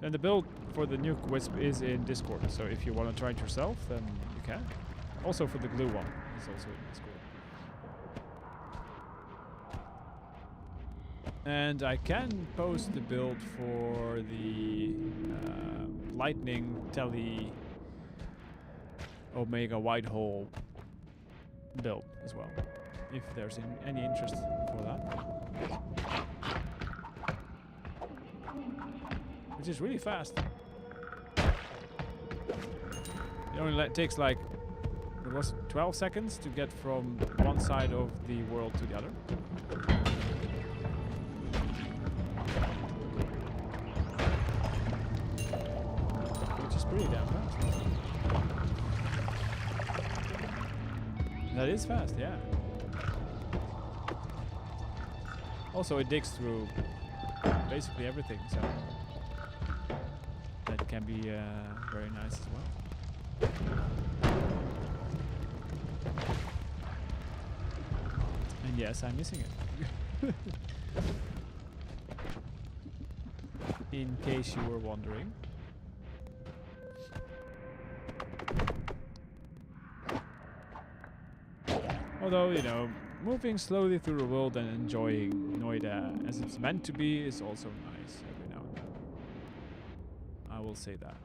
And the build for the Nuke Wisp is in Discord, so if you want to try it yourself, then you can. Also for the glue one, it's also in Discord. And I can post the build for the Lightning Tele Omega White Hole build as well, if there's any interest for that. Which is really fast. It only takes like, it was 12 seconds to get from one side of the world to the other. Which is pretty damn fast. That is fast, yeah. Also, it digs through basically everything, so that can be very nice as well. And yes, I'm missing it. in case you were wondering. Although, you know, moving slowly through the world and enjoying Noita as it's meant to be is also nice every now and then. I will say that.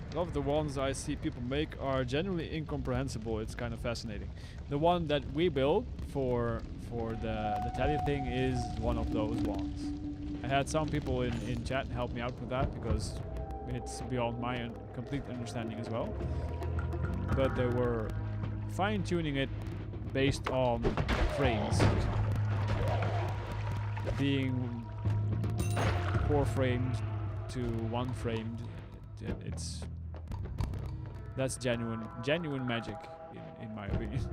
A lot of the ones I see people make are generally incomprehensible. It's kind of fascinating. The one that we built for the tally thing is one of those ones. I had some people in chat help me out with that because it's beyond my complete understanding as well. But they were fine-tuning it based on frames. Being 4 framed to 1 framed, that's genuine magic in my opinion.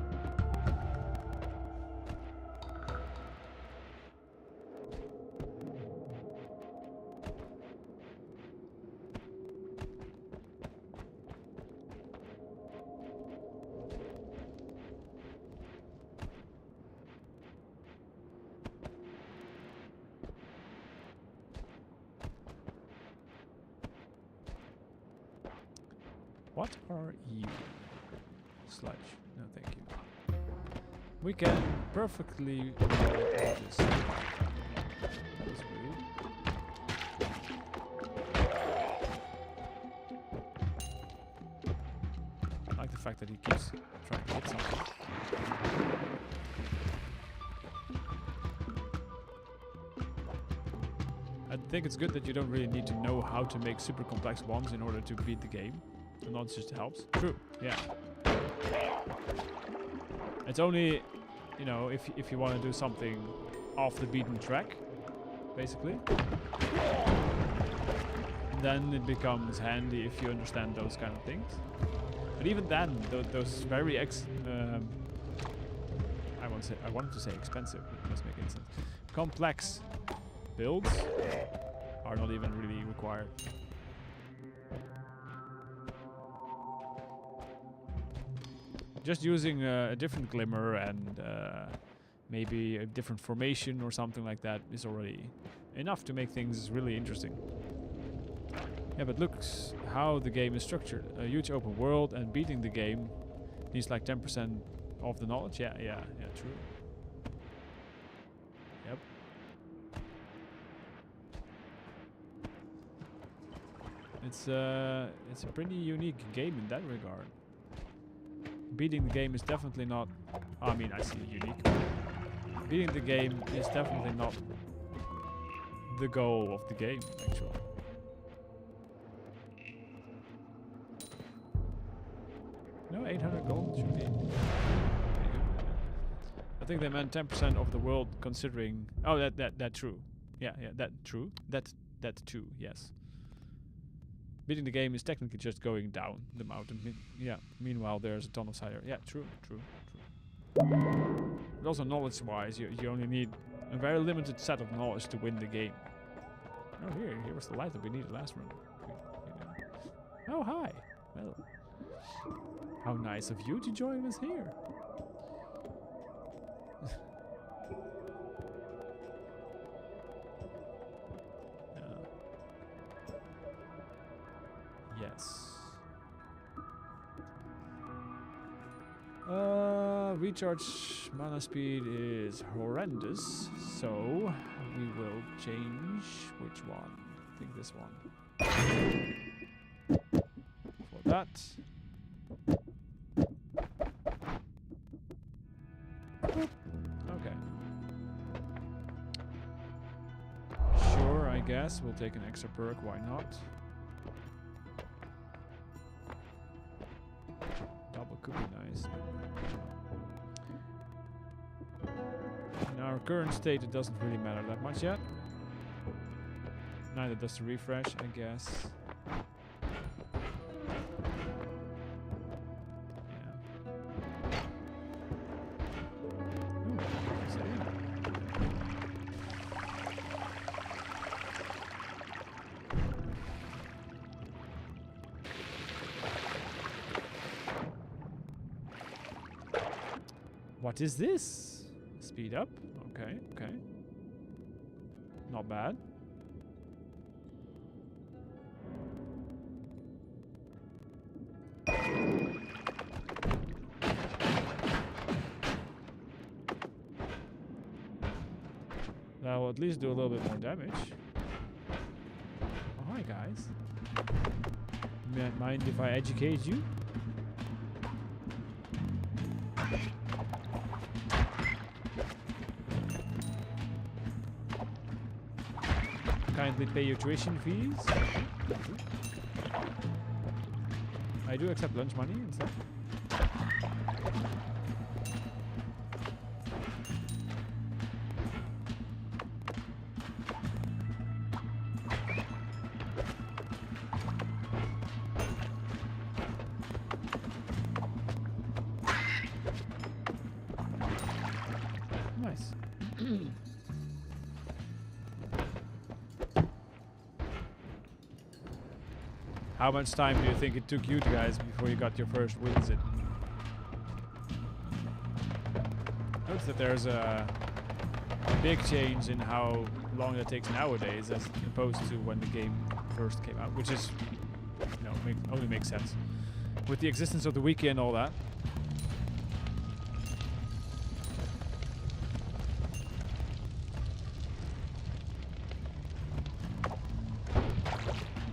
What are you? Sludge. No, thank you. We can perfectly roll this. That was rude. I like the fact that he keeps trying to hit something. I think it's good that you don't really need to know how to make super complex bombs in order to beat the game. The knowledge just helps. True, yeah. It's only, you know, if you want to do something off the beaten track, basically. Then it becomes handy if you understand those kind of things. But even then, those very I wanted to say expensive, but it doesn't make any sense. Complex builds are not even really required. Just using a different glimmer and maybe a different formation or something like that is already enough to make things really interesting. Yeah, but look how the game is structured. A huge open world, and beating the game needs like 10% of the knowledge. Yeah, true. Yep. It's a pretty unique game in that regard. Beating the game is definitely not... I mean, I see unique. Beating the game is definitely not the goal of the game, actually. No, 800 gold should be pretty good. I think they meant 10% of the world considering... Oh, that true. Yeah, that true. That too, yes. Beating the game is technically just going down the mountain. Yeah. Meanwhile, there's a ton of cider. Yeah, true. But also knowledge-wise, you only need a very limited set of knowledge to win the game. Oh, here was the light that we needed last run. Oh, hi. Well, how nice of you to join us here. Yes. Recharge mana speed is horrendous, so we will change which one? I think this one. For that. Okay. Sure, I guess we'll take an extra perk, why not? Double could be nice. In our current state, it doesn't really matter that much yet. Neither does the refresh, I guess. Yeah. Ooh, What is this? Speed up. Okay, okay. Not bad. That will at least do a little bit more damage. Oh, hi guys. Mind if I educate you? Kindly pay your tuition fees. I do accept lunch money and stuff. Nice. How much time do you think it took you guys before you got your first wins in? Notice that there's a big change in how long it takes nowadays as opposed to when the game first came out, which is, you know, only makes sense. With the existence of the wiki and all that.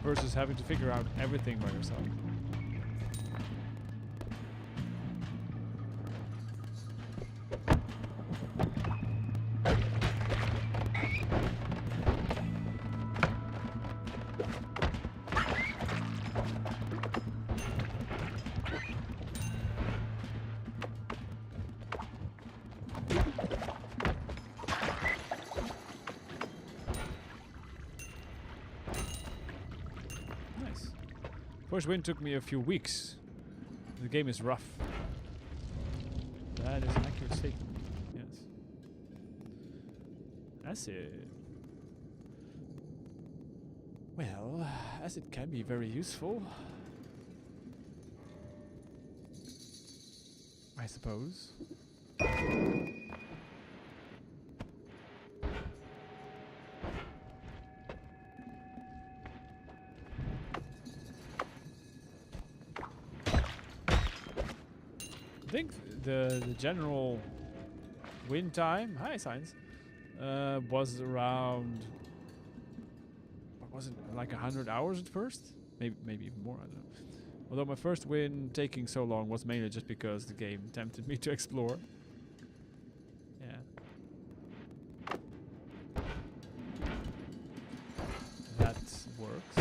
Versus having to figure out everything by yourself. First win took me a few weeks. The game is rough. That is an accurate statement. Yes. Acid. Well, acid can be very useful. I suppose. I think the general win time, hi science, was around, what was it, like 100 hours at first? Maybe even more, I don't know. Although my first win taking so long was mainly just because the game tempted me to explore. Yeah. That works.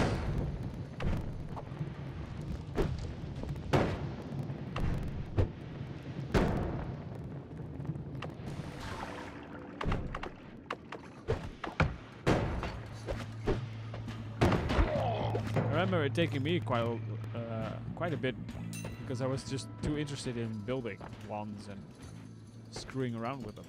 I remember it taking me quite a bit because I was just too interested in building wands and screwing around with them.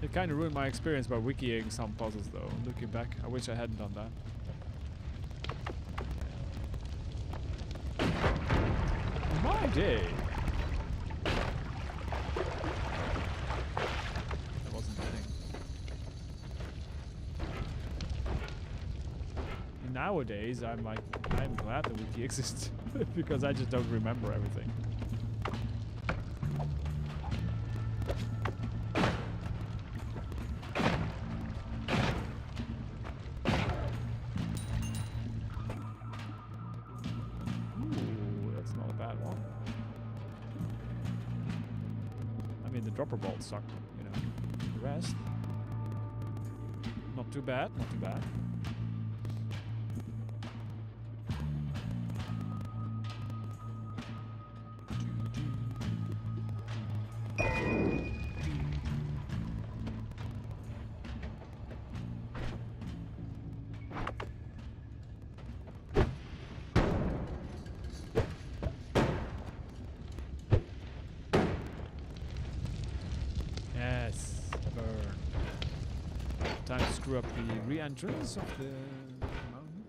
It kind of ruined my experience by wikiing some puzzles though. Looking back, I wish I hadn't done that. My day. That wasn't the thing. And nowadays, I'm glad the wiki exists because I just don't remember everything. Dropper bolts suck, you know. The rest, not too bad, not too bad. screw up the re-entrance of the mountain.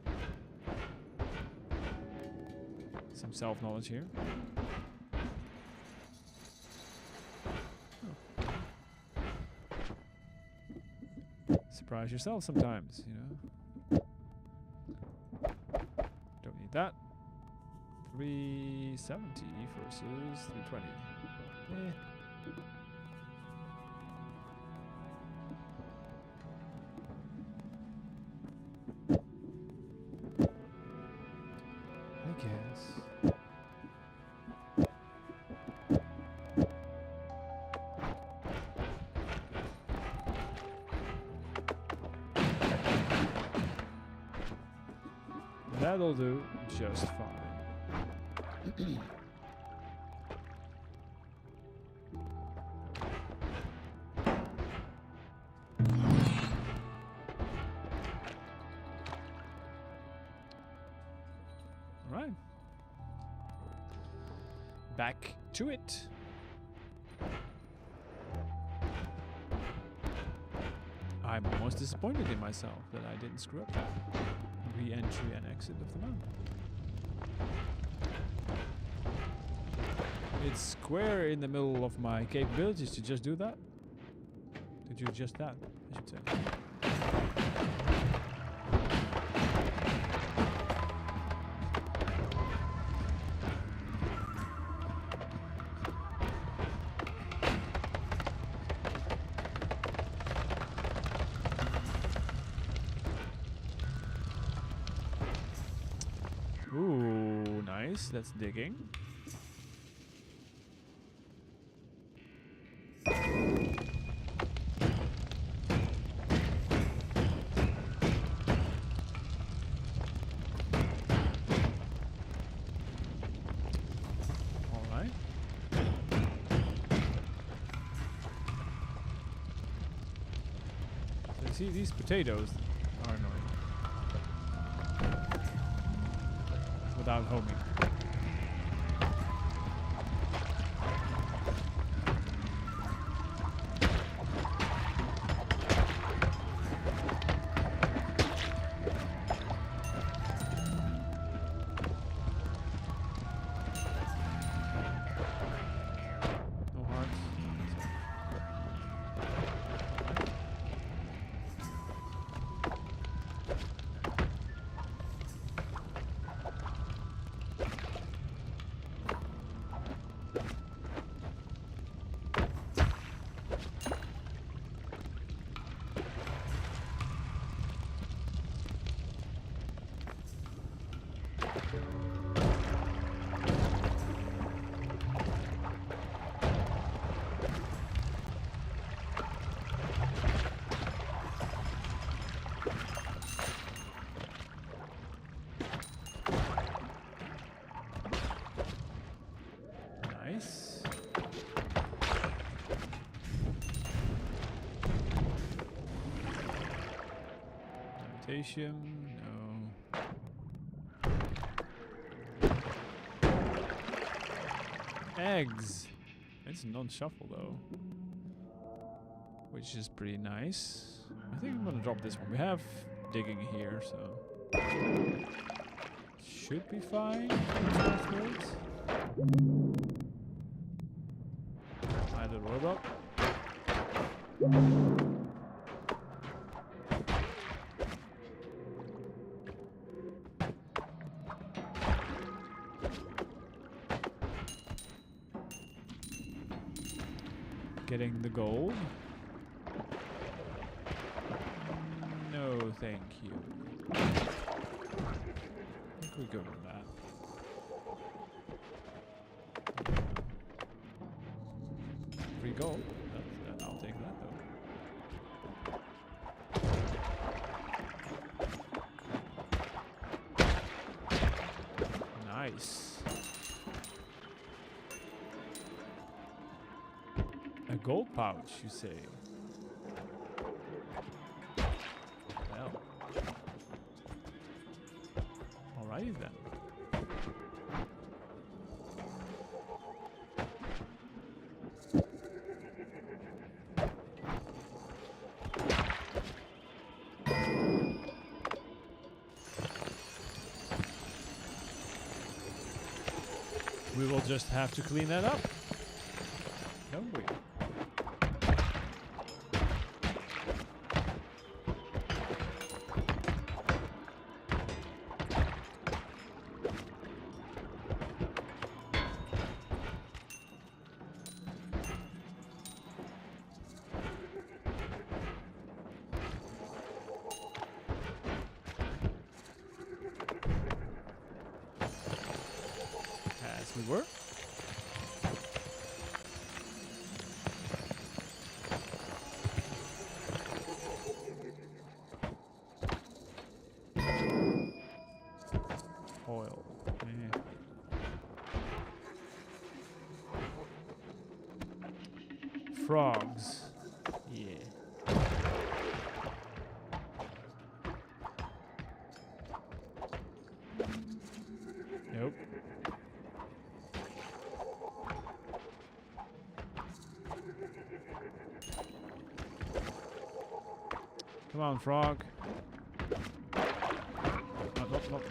Some self-knowledge here. Oh. Surprise yourself sometimes, you know. Don't need that. 370 versus 320. Eh. I guess. That'll do just fine. Alright. Back to it. I'm almost disappointed in myself that I didn't screw up that re-entry and exit of the mountain. It's square in the middle of my capabilities to just do that. To do just that, I should say. Ooh, nice. That's digging. Alright. So see, these potatoes are annoying. Without homing. No hearts. Nice. Meditation, no. Eggs. It's non-shuffle though, which is pretty nice. I think I'm gonna drop this one. We have digging here, so should be fine. Either robot. Getting the gold. No, thank you. I think we go with that. Free gold. I'll take that though. Nice. A gold pouch, you say? Well. Alrighty then. We will just have to clean that up, don't we? As we were. Oil. Yeah. Frogs. Yeah. Nope. Come on, frog.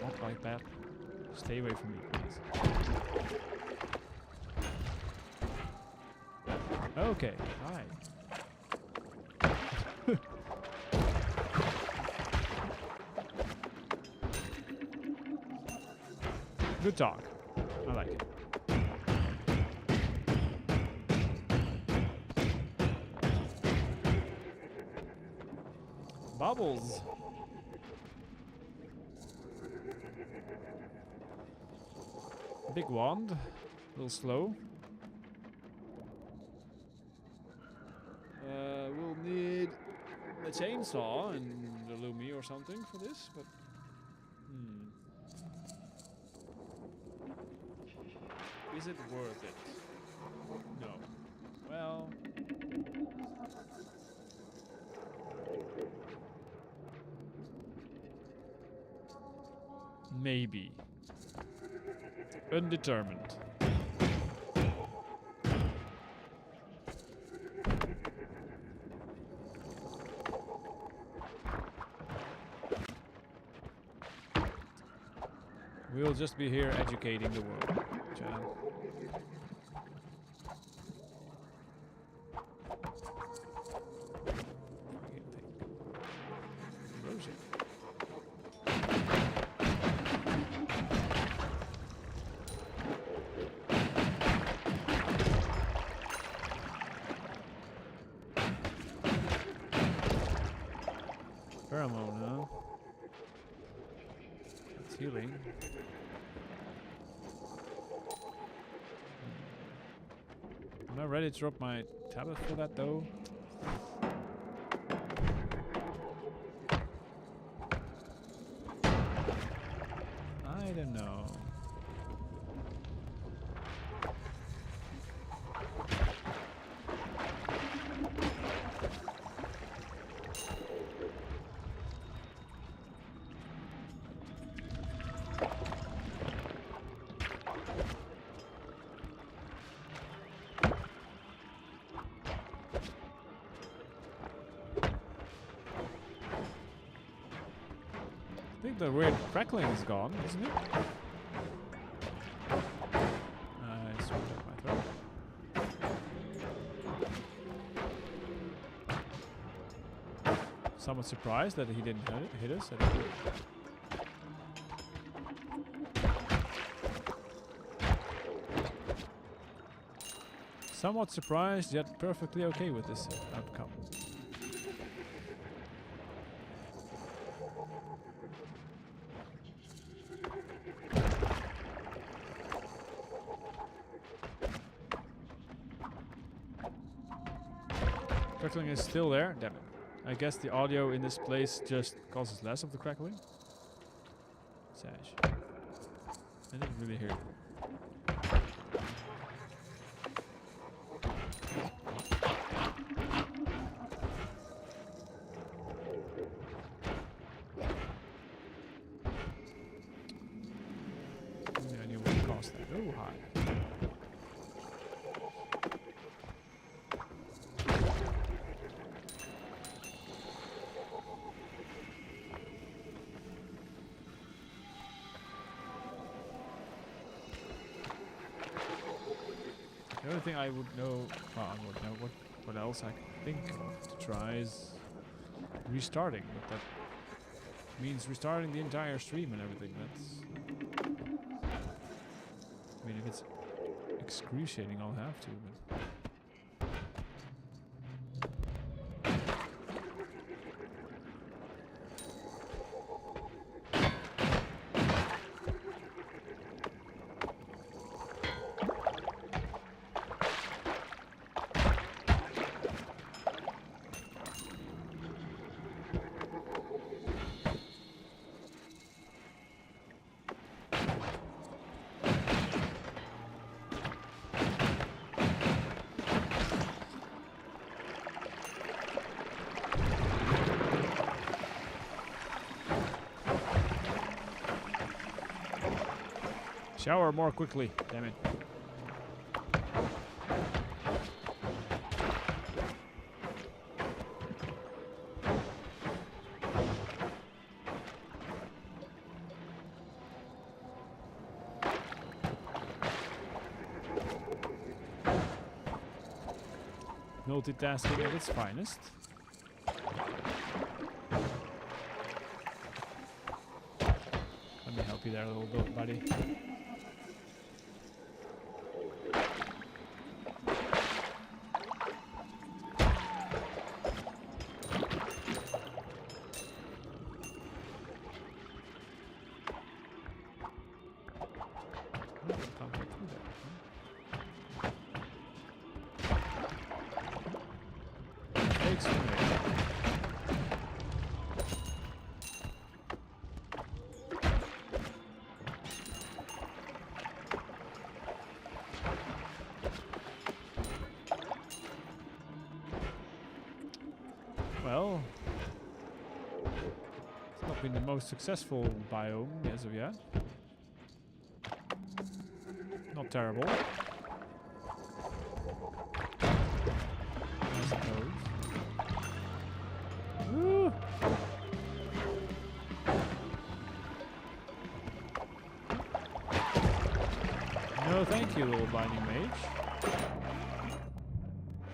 Not like that. Stay away from me, please. Okay, hi. Good talk. I like it. Bubbles. Big wand. A little slow. We'll need a chainsaw and a lumi or something for this, but is it worth it? No. Well, maybe. Undetermined. We'll just be here educating the world, Chad. Pheromone, huh? It's healing. Am I ready to drop my tablet for that though? I don't know. I think the weird crackling is gone, isn't it? I swept up my throat. Somewhat surprised that he didn't hit us. Somewhat surprised, yet perfectly okay with this outcome. Crackling is still there. Damn it. I guess the audio in this place just causes less of the crackling. Sash. I didn't really hear it. I knew what caused that. Oh, hi. The only thing I would know, well, I would know what else I could think of to try is restarting, but that means restarting the entire stream and everything. That's, I mean, if it's excruciating, I'll have to. But shower more quickly, damn it. Multitasking at its finest. Let me help you there, little goat buddy. Well, it's not been the most successful biome as of yet. Not terrible, I suppose. Woo! No, thank you, little binding mage.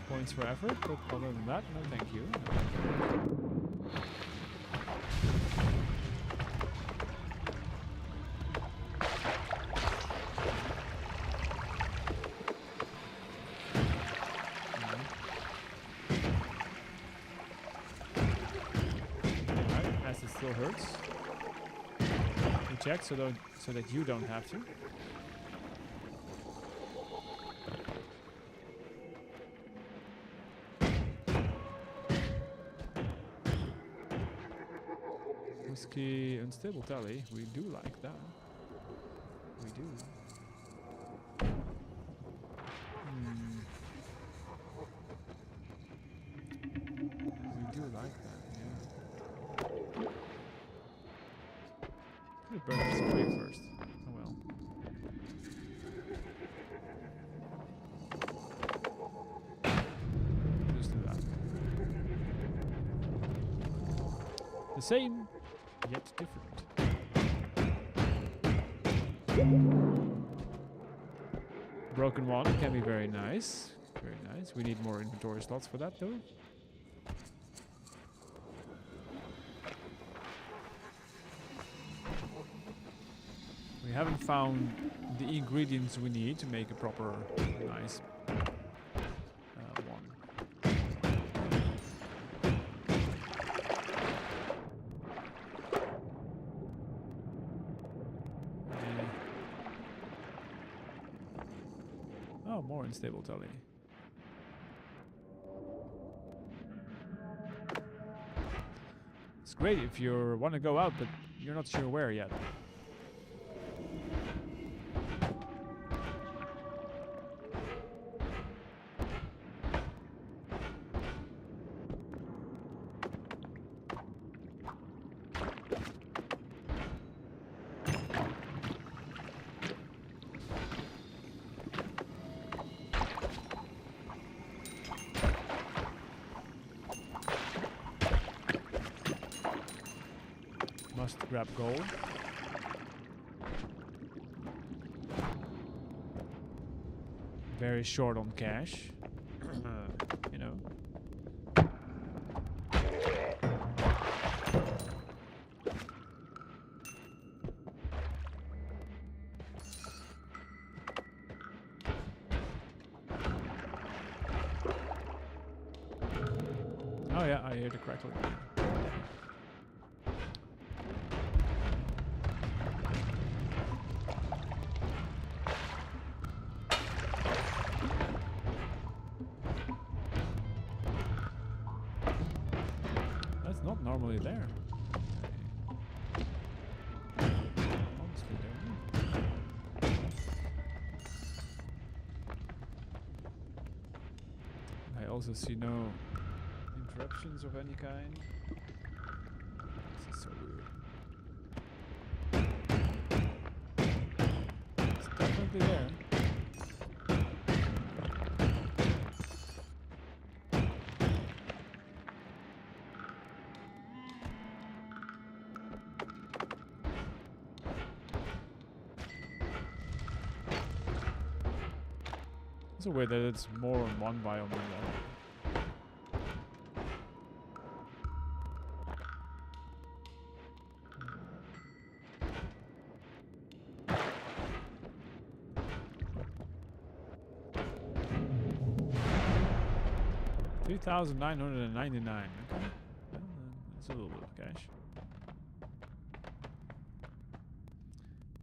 Points for effort, but other than that, no thank you. Alright, as it still hurts. We check so that you don't have to. Whiskey, unstable tally. We do like that. We do. We do like that, yeah. Could have burned this away first. Oh well. Just do that. The same, yet different. Broken one can be very nice. Very nice. We need more inventory slots for that though. We haven't found the ingredients we need to make a proper nice one. Oh, more unstable tally. It's great if you want to go out, but you're not sure where yet. Must grab gold. very short on cash. You know. Oh yeah, I hear the crackling. That's not normally there. Honestly, don't. I also see no interruptions of any kind. This is so weird. It's definitely there. It's a way that it's more on one biome than the other. 3,999. Okay. That's a little bit of cash.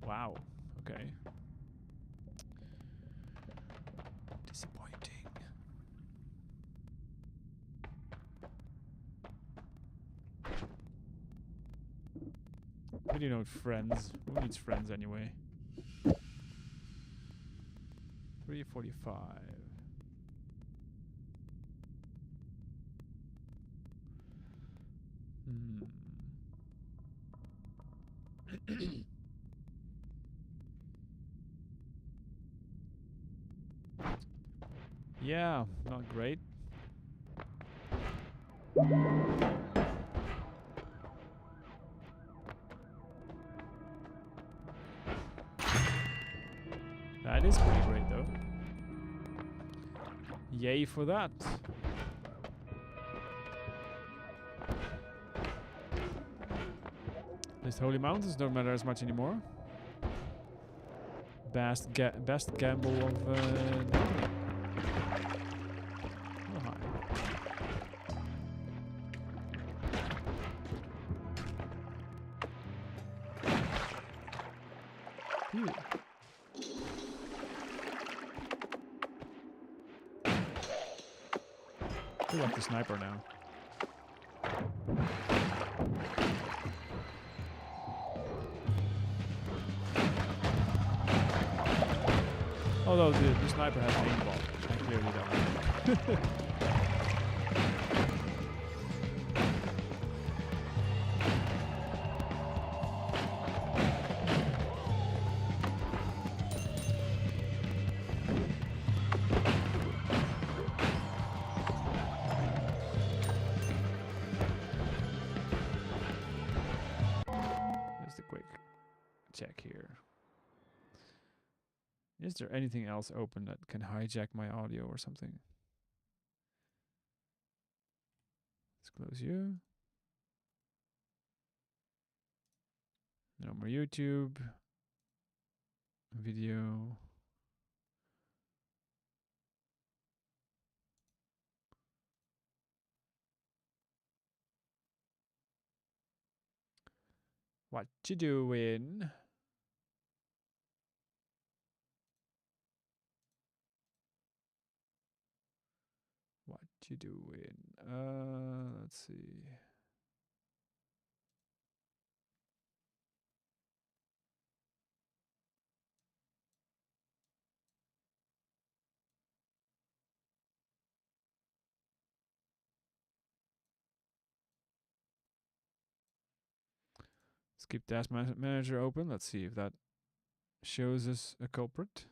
Wow. Okay. Disappointing. Video note friends. Who needs friends anyway? 345. Yeah, not great. That is pretty great though. Yay for that. These holy mountains don't matter as much anymore. Best gamble of oh, hi. Phew. I feel like the sniper now. Although the sniper has an aimbot, I clearly don't. Just a quick check here. Is there anything else open that can hijack my audio or something? Let's close you. No more YouTube. Video. What you doing? What you doing? Let's see. Let's keep Task Manager open. Let's see if that shows us a culprit.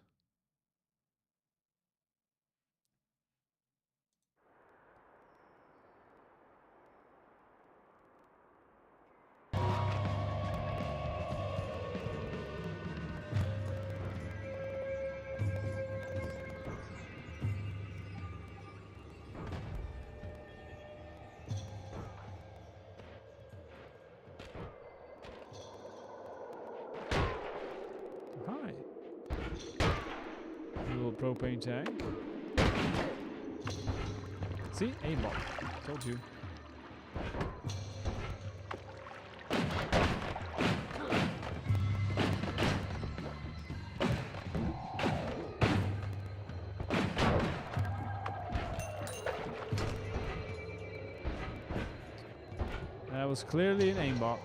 little propane tank. See? Aimbot. Told you. That was clearly an aimbot.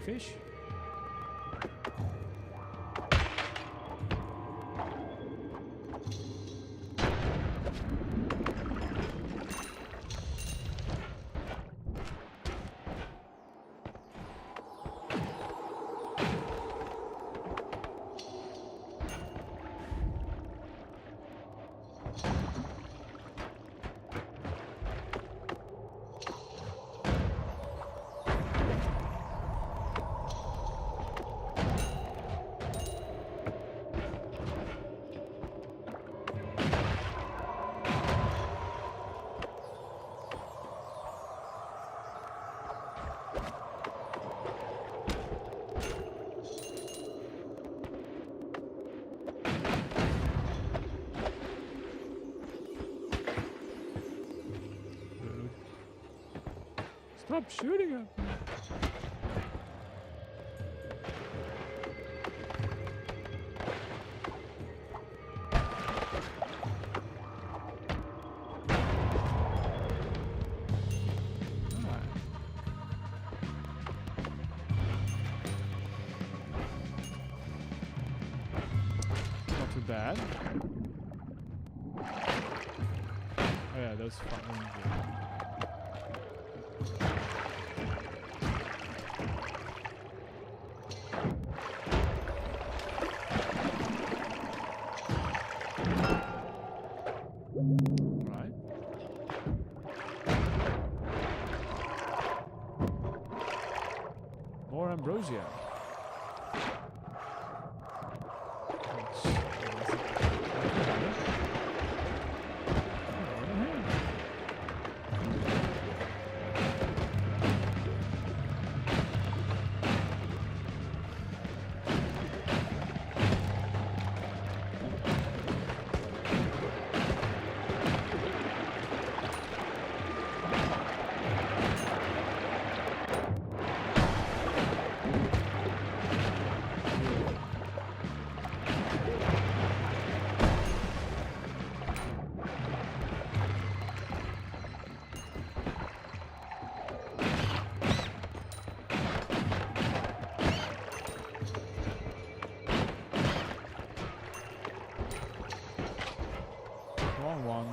Fish. Stop shooting at me. Not too bad. Oh yeah, those fucking. Right. More ambrosia. Wrong one.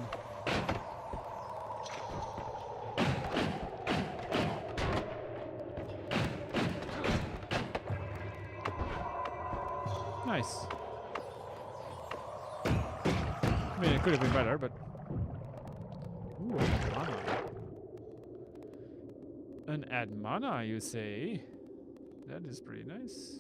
Nice. I mean, it could have been better, but... Ooh, mana. An add mana, you say? That is pretty nice.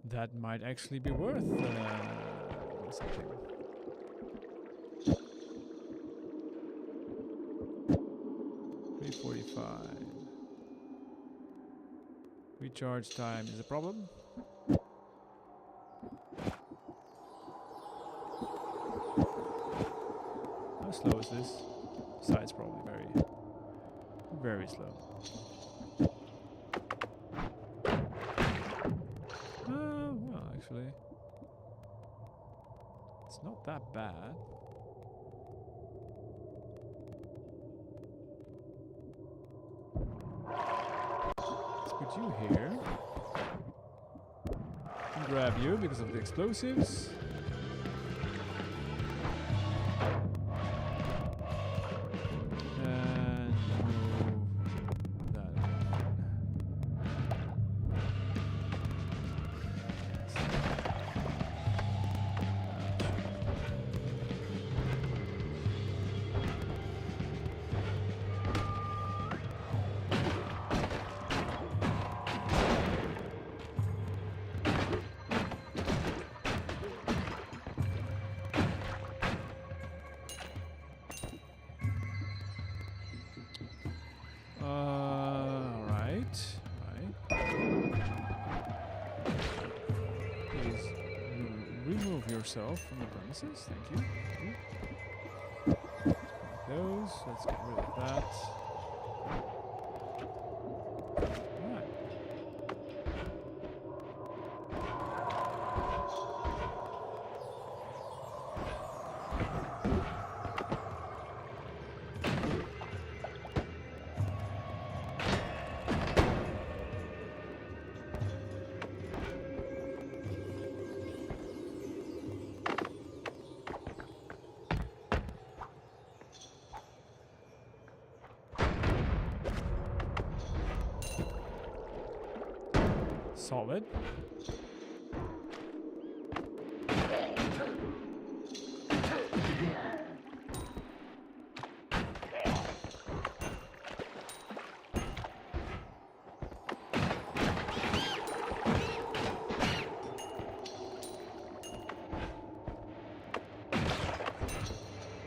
That might actually be worth something. $3.45. Recharge time is a problem. How slow is this? Besides, probably very slow. Well, actually, it's not that bad. Let's put you here. And grab you because of the explosives. remove yourself from the premises. Thank you. Like those. Let's get rid of that. Alright. Solid.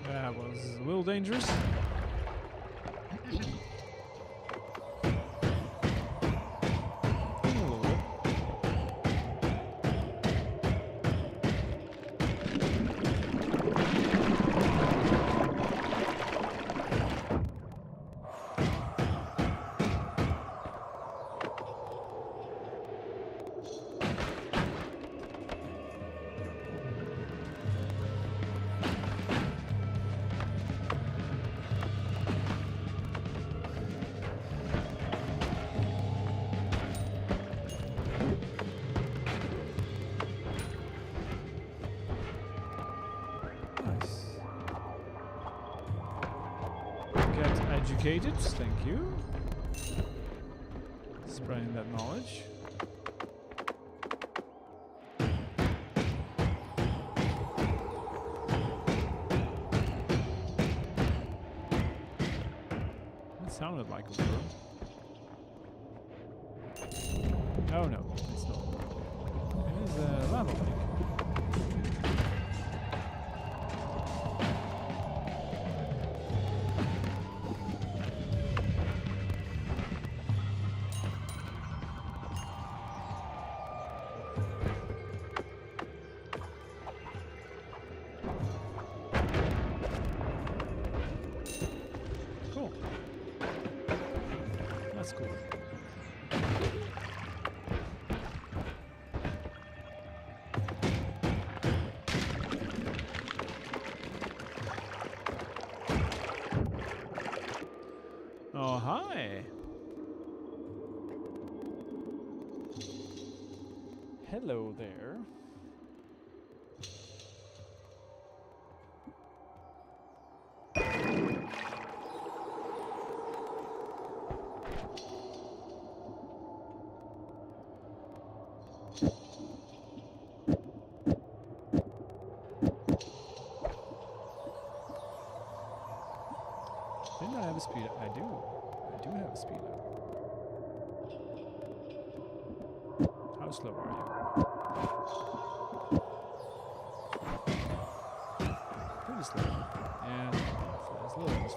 That was a little dangerous. Educated, thank you. Spreading that knowledge. That sounded like a word. Oh no, it's not. It is a lava lake. That's cool. Oh, hi. Hello there. Didn't I have a speed up? I do. I do have a speed up. How slow are you? Pretty slow. And it's a little on the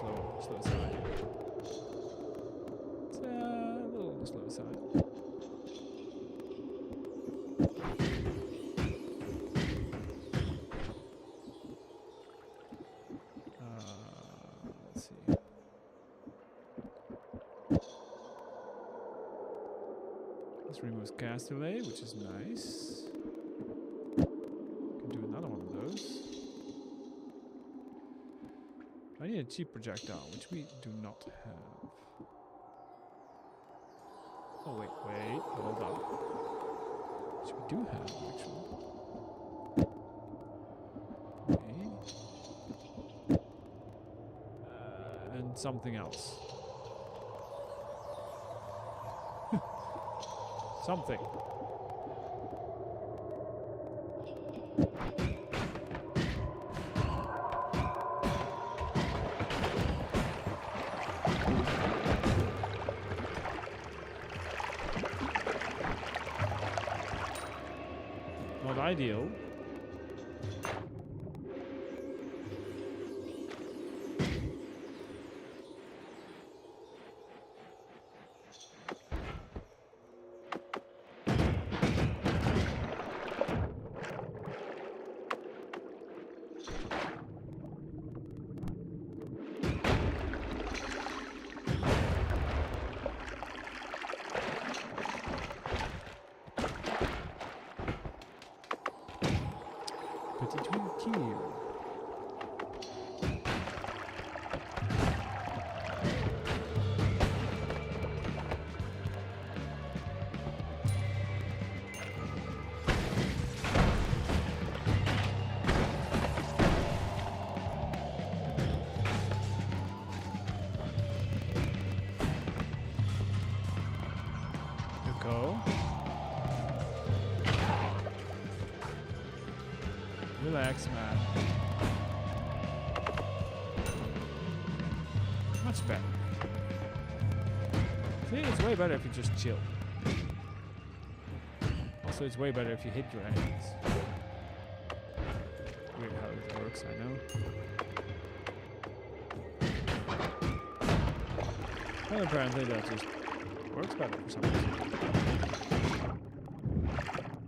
slow side. It's a little on the slow side. Let's see. This removes cast delay, which is nice. Can do another one of those. I need a cheap projectile, which we do not have. Oh wait, hold up. Which we do have, actually. Okay. And something else. Something. Not ideal. 2022. Go. Relax, man. Much better. See, it's way better if you just chill. Also, it's way better if you hit your enemies. Weird how it works, I know. Well, apparently that just works better for some reason.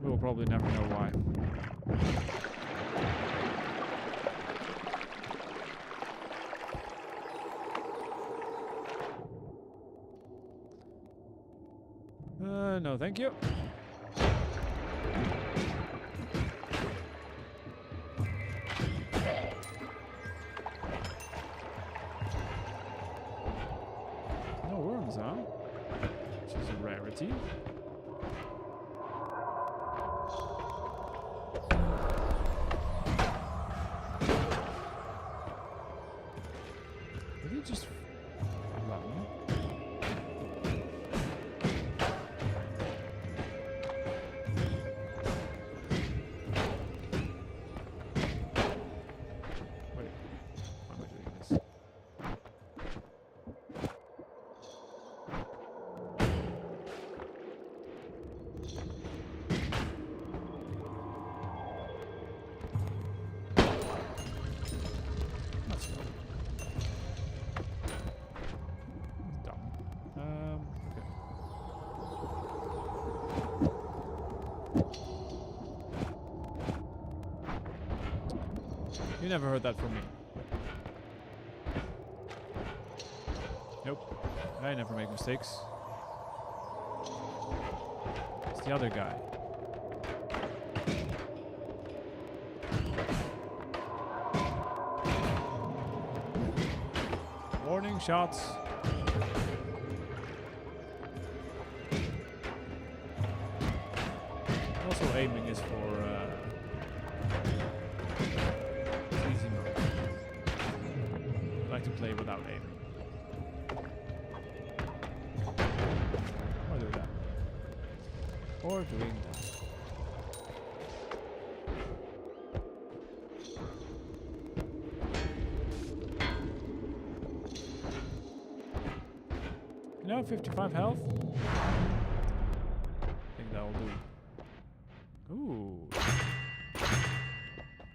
We will probably never know why. No, thank you. No worms, huh? Which is a rarity. Did he just run? Wait, why am I doing this? That's good. Dumb. Okay. You never heard that from me. Nope. I never make mistakes. It's the other guy. Warning shots. Also, aiming is for easy mode. I like to play without aiming. Or do that. Or doing that. You know, 55 health? I think that'll do. Ooh.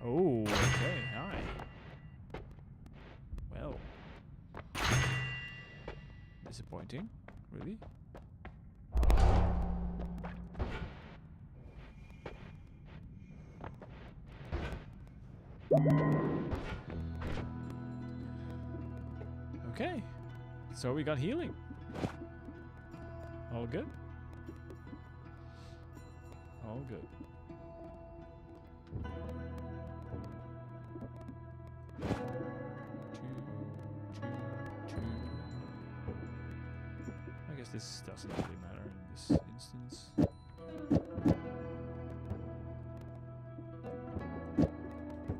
Oh, okay, hi. Well. Disappointing, really? Okay, so we got healing. All good? All good. I guess this doesn't really matter in this instance.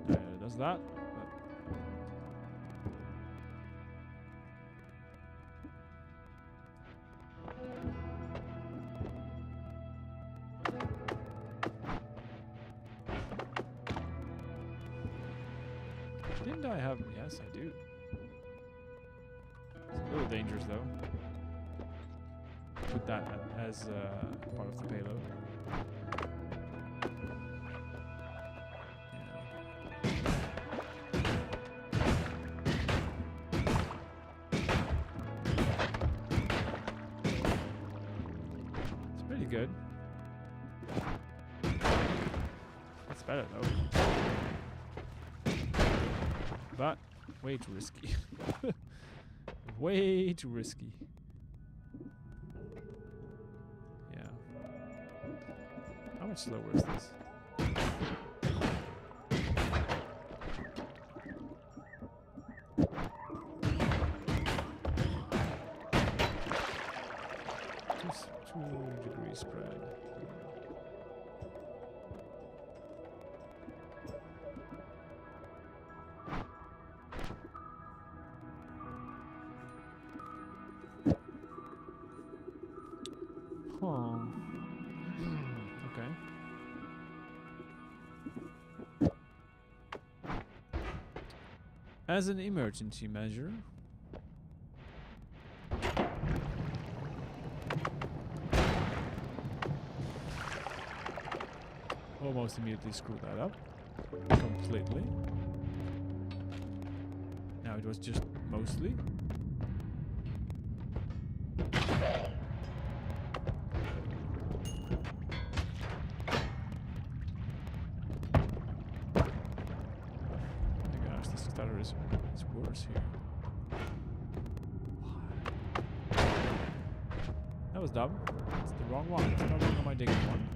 It does that. Didn't I have... Yes, I do. It's a little dangerous, though. Put that as part of the payload. It's pretty good. It's better, though. But way too risky. Way too risky. Yeah. How much slower is this? energy spread. Huh. Okay. As an emergency measure, almost immediately screw that up completely. Now it was just mostly. It's worse here. That was dumb. It's the wrong one. It's no longer my digging one.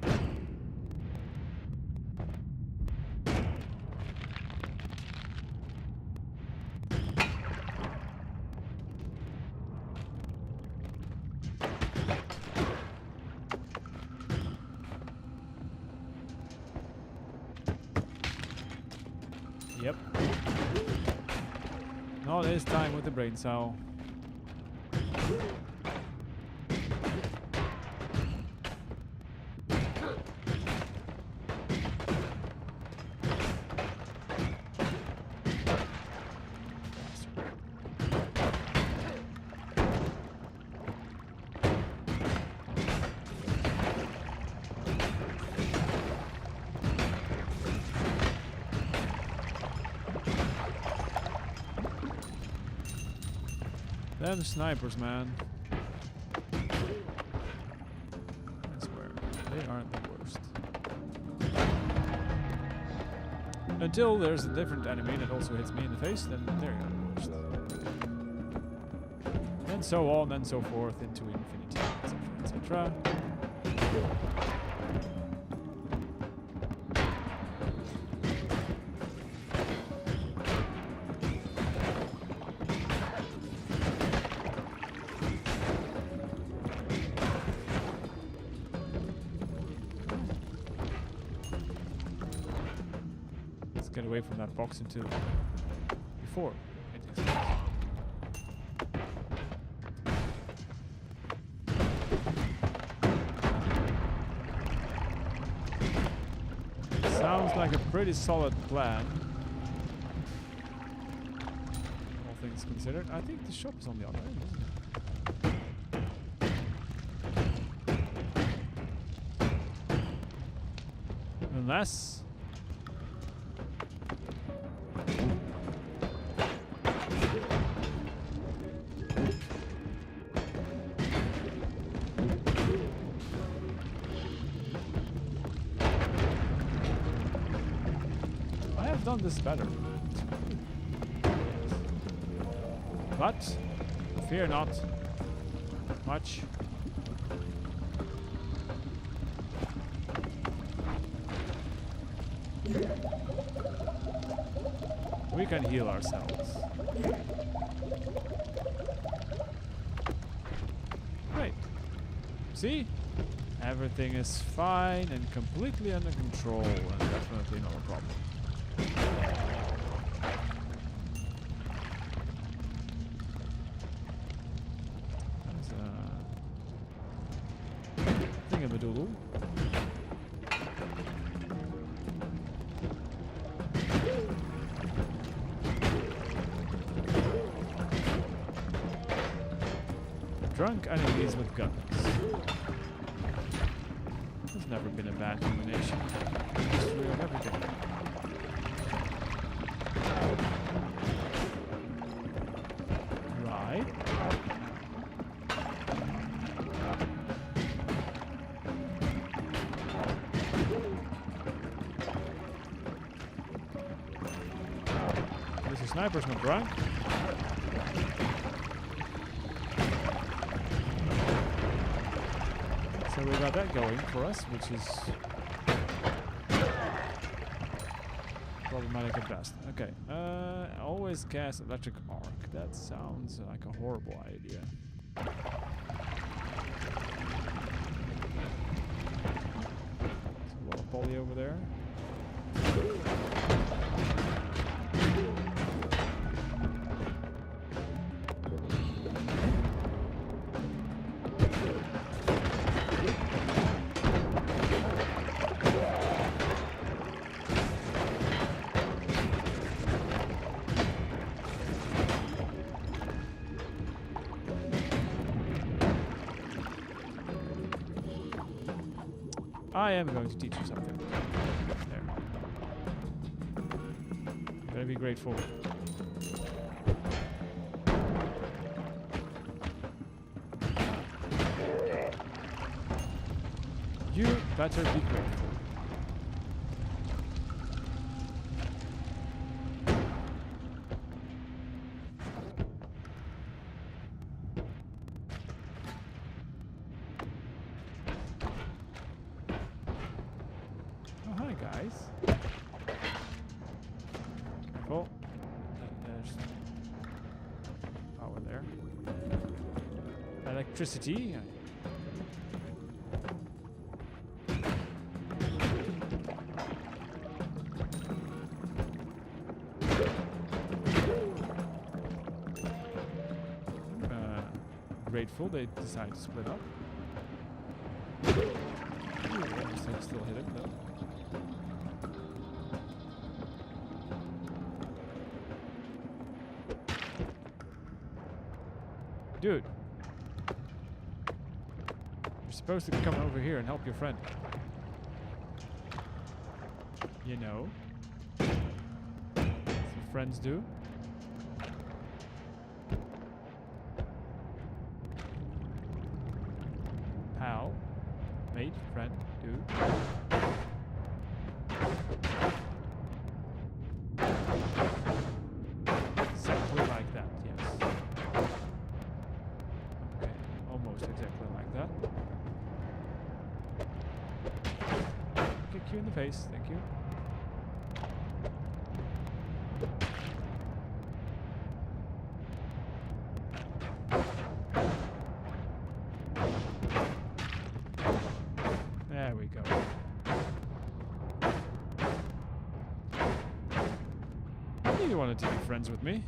Yep. Not this time with the brain cell. Them snipers, man. I swear, they aren't the worst. Until there's a different enemy that also hits me in the face, then they're the worst. And so on and so forth into infinity, etc., etc. Get away from that box until before it explodes. Sounds like a pretty solid plan, all things considered. I think the shop is on the other end, isn't it? Unless... done this better. But fear not much. We can heal ourselves. Right. See? Everything is fine and completely under control and definitely not a problem. That's a thingamadoodle. Drunk enemies with guns. There's never been a bad combination in the history of everything. Right. This is sniper's not drunk. So we got that going for us, which is problematic at best. Okay, always cast electric arc. That sounds like a horrible idea. poly over there. I am going to teach you something. There. Better be grateful. You better be grateful. Guys. Careful. There's power there. Electricity. Grateful they decided to split up. I still hit him though. Dude, you're supposed to come over here and help your friend. You know, that's what friends do. Pal, mate, friend, dude. Exactly like that, yes. Almost exactly like that. Kick you in the face, thank you. There we go. You wanted to be friends with me.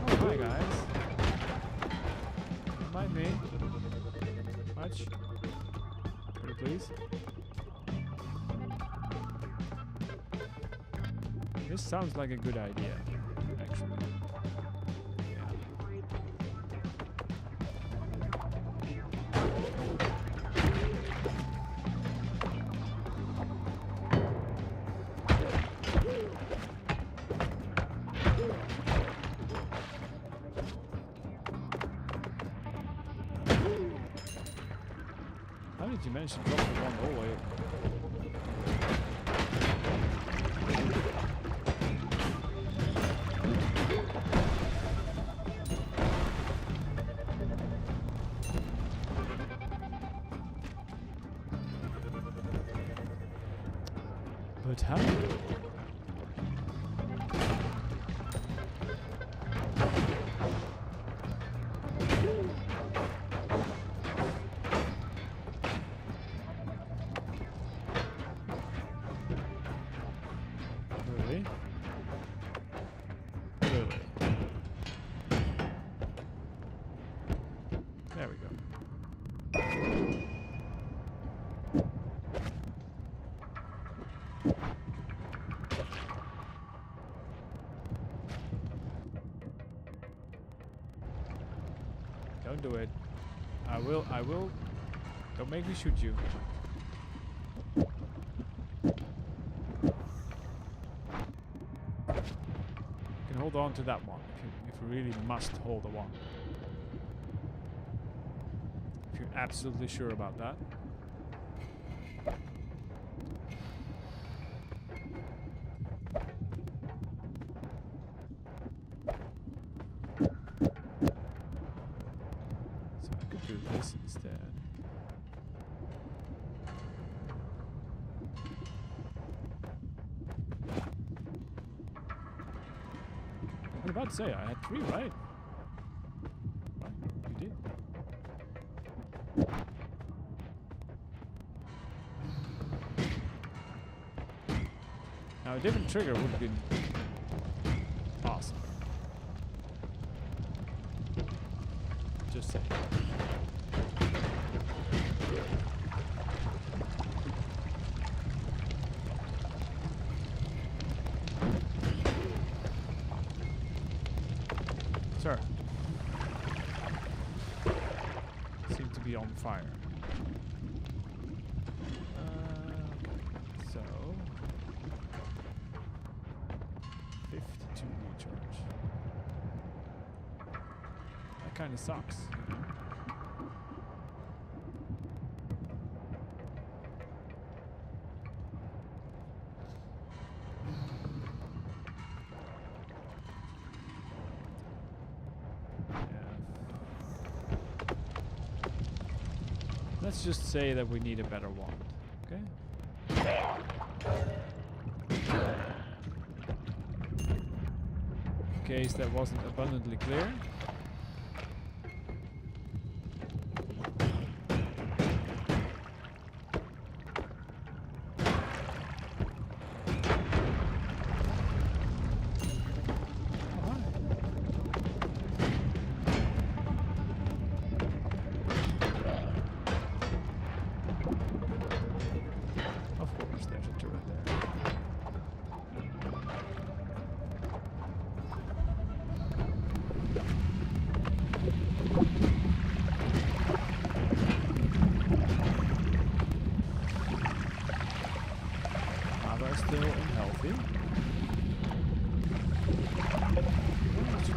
Hi guys. Mind me. Much. Pretty please. This sounds like a good idea, actually. Yeah. How did you manage to drop the one all the way? But how? Really? Really? There we go. Don't do it. I will. Don't make me shoot you. You can hold on to that one if you really must hold the one. If you're absolutely sure about that. So I could about to say, I had 3, right? What? You did? Now, a different trigger would have been awesome. Just saying. Sir. Seem to be on fire. Okay. So 52 recharge. That kind of sucks, you know. Let's just say that we need a better wand, okay? In case that wasn't abundantly clear.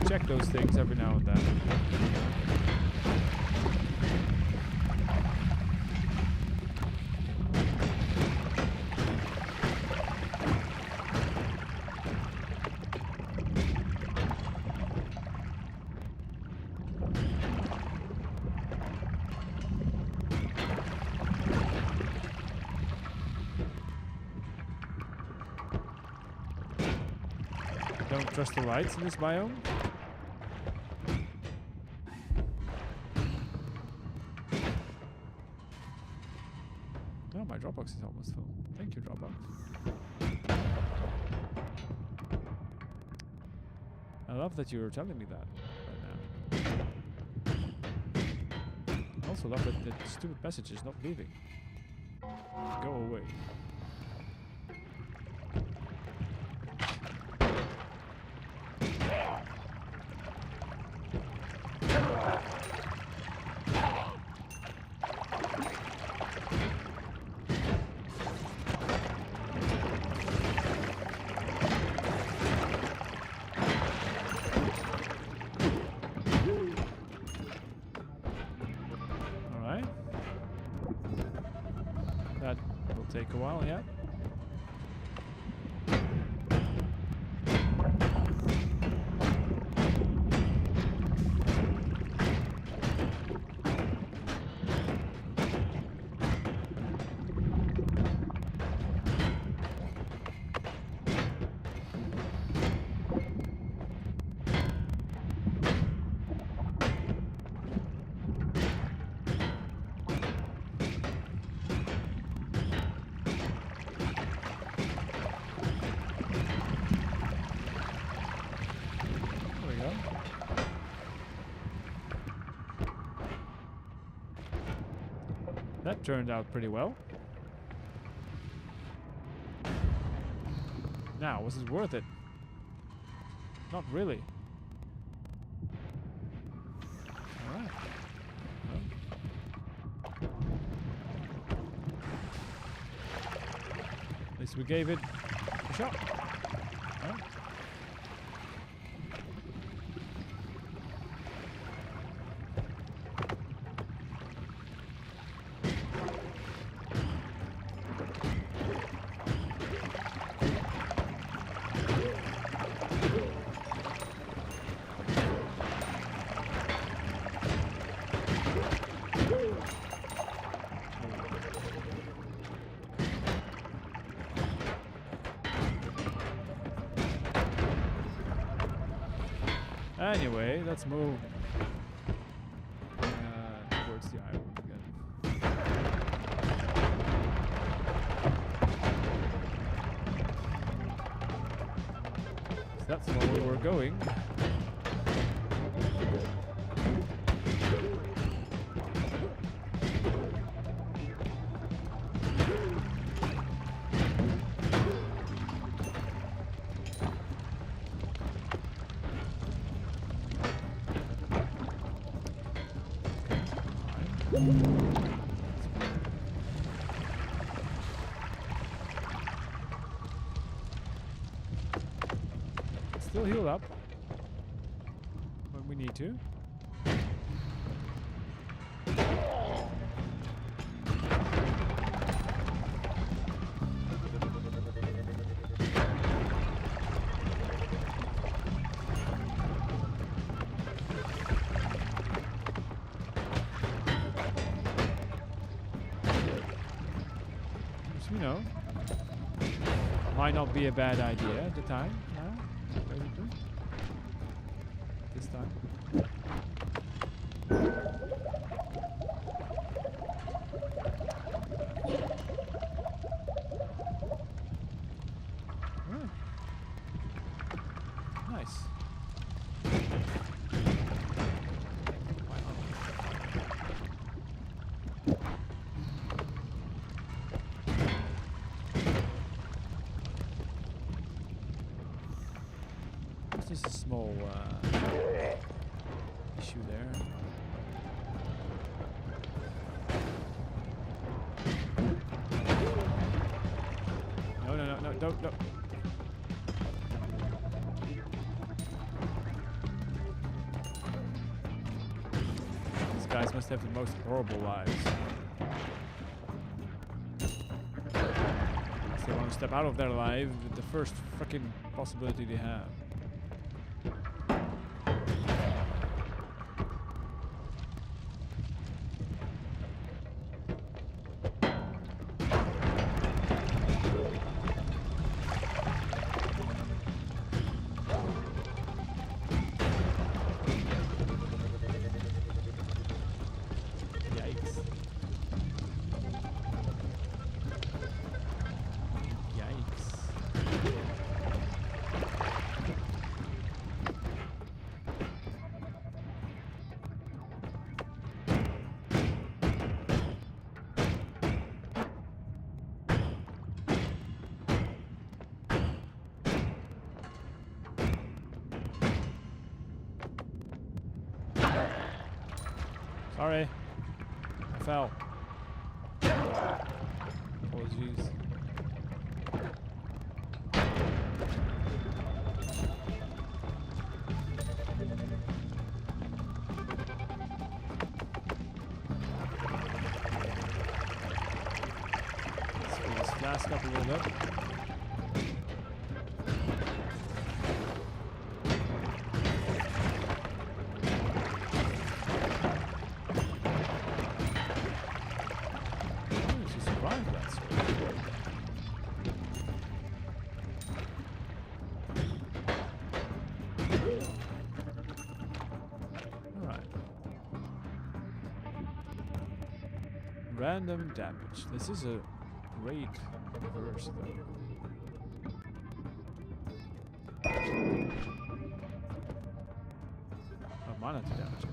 Check those things every now and then. Don't trust the lights in this biome. Oh, my Dropbox is almost full. Thank you, Dropbox. I love that you're telling me that right now. I also love that the stupid message is not leaving. Go away. Take a while, yeah. That turned out pretty well. Now, was it worth it? Not really. Alright. Well. At least we gave it a shot. Right? Anyway, let's move towards the iron again. So that's where we were going. Still heal up when we need to. You know, might not be a bad idea at the time. Basically. This time. Oh. Nice. Just a small issue there. No, don't. These guys must have the most horrible lives. They want to step out of their life with the first freaking possibility they have. Sorry, I fell. Apologies. Let's fill this flask up a little bit. Random damage. This is a great verse though. Oh, mana to damage actually.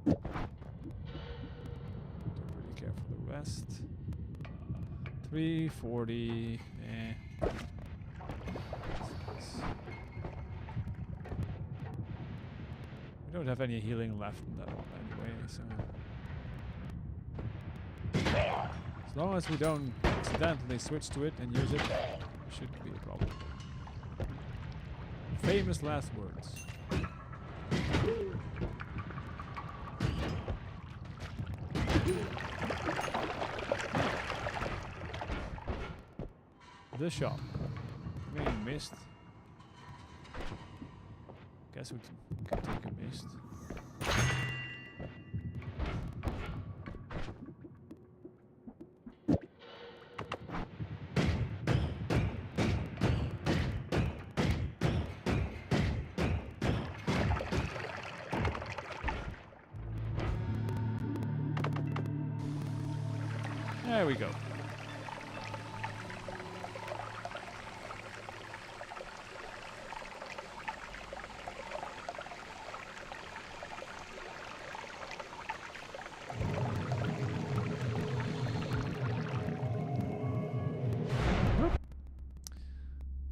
Don't really care for the rest. 340. We don't have any healing left in that one anyway, so as long as we don't accidentally switch to it and use it, shouldn't be a problem. Famous last words. The shop. Maybe missed. Guess we can take a mist. There we go.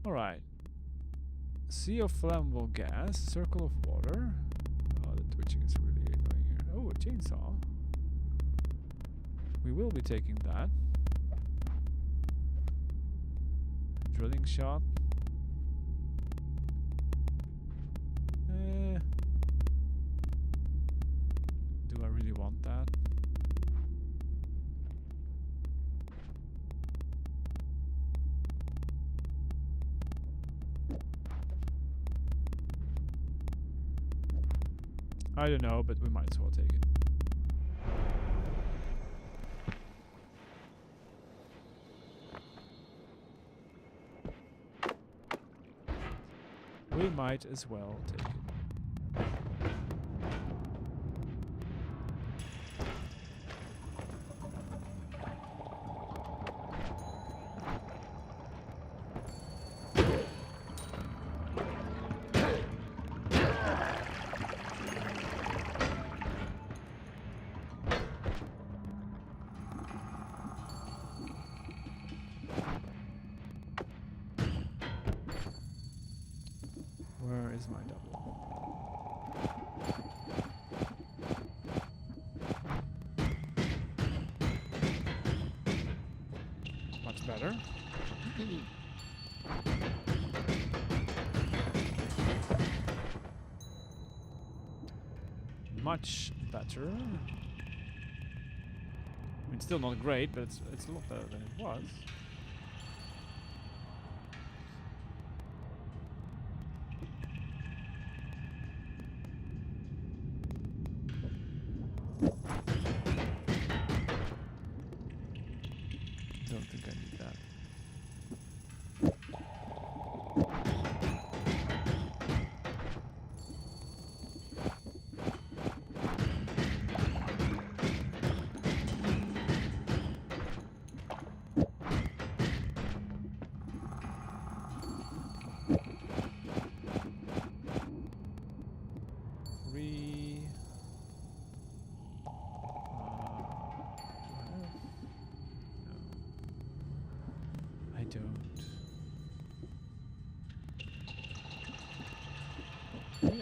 Alright. Sea of flammable gas, circle of water. Oh, the twitching is really annoying here. Oh, a chainsaw. We will be taking that. Drilling shot. Do I really want that? I don't know, but we might as well take it. We might as well take it. Where is my double? Much better. Much better. I mean, still not great, but it's a lot better than it was. Don't think I need that.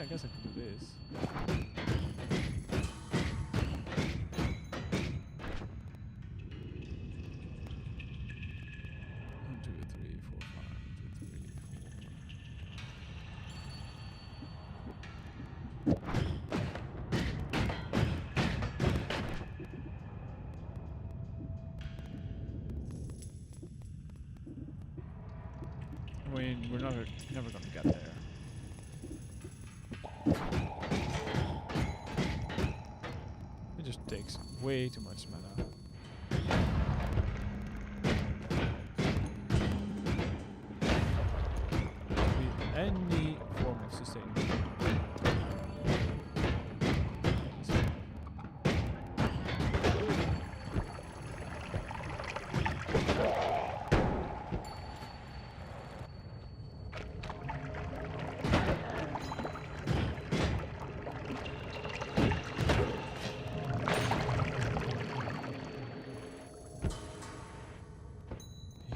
I guess I can do this. 1, 2, 3, 4, 5, 2, 3, 4. I mean, we're never gonna get there. It just takes way too much mana. With any form of sustainability.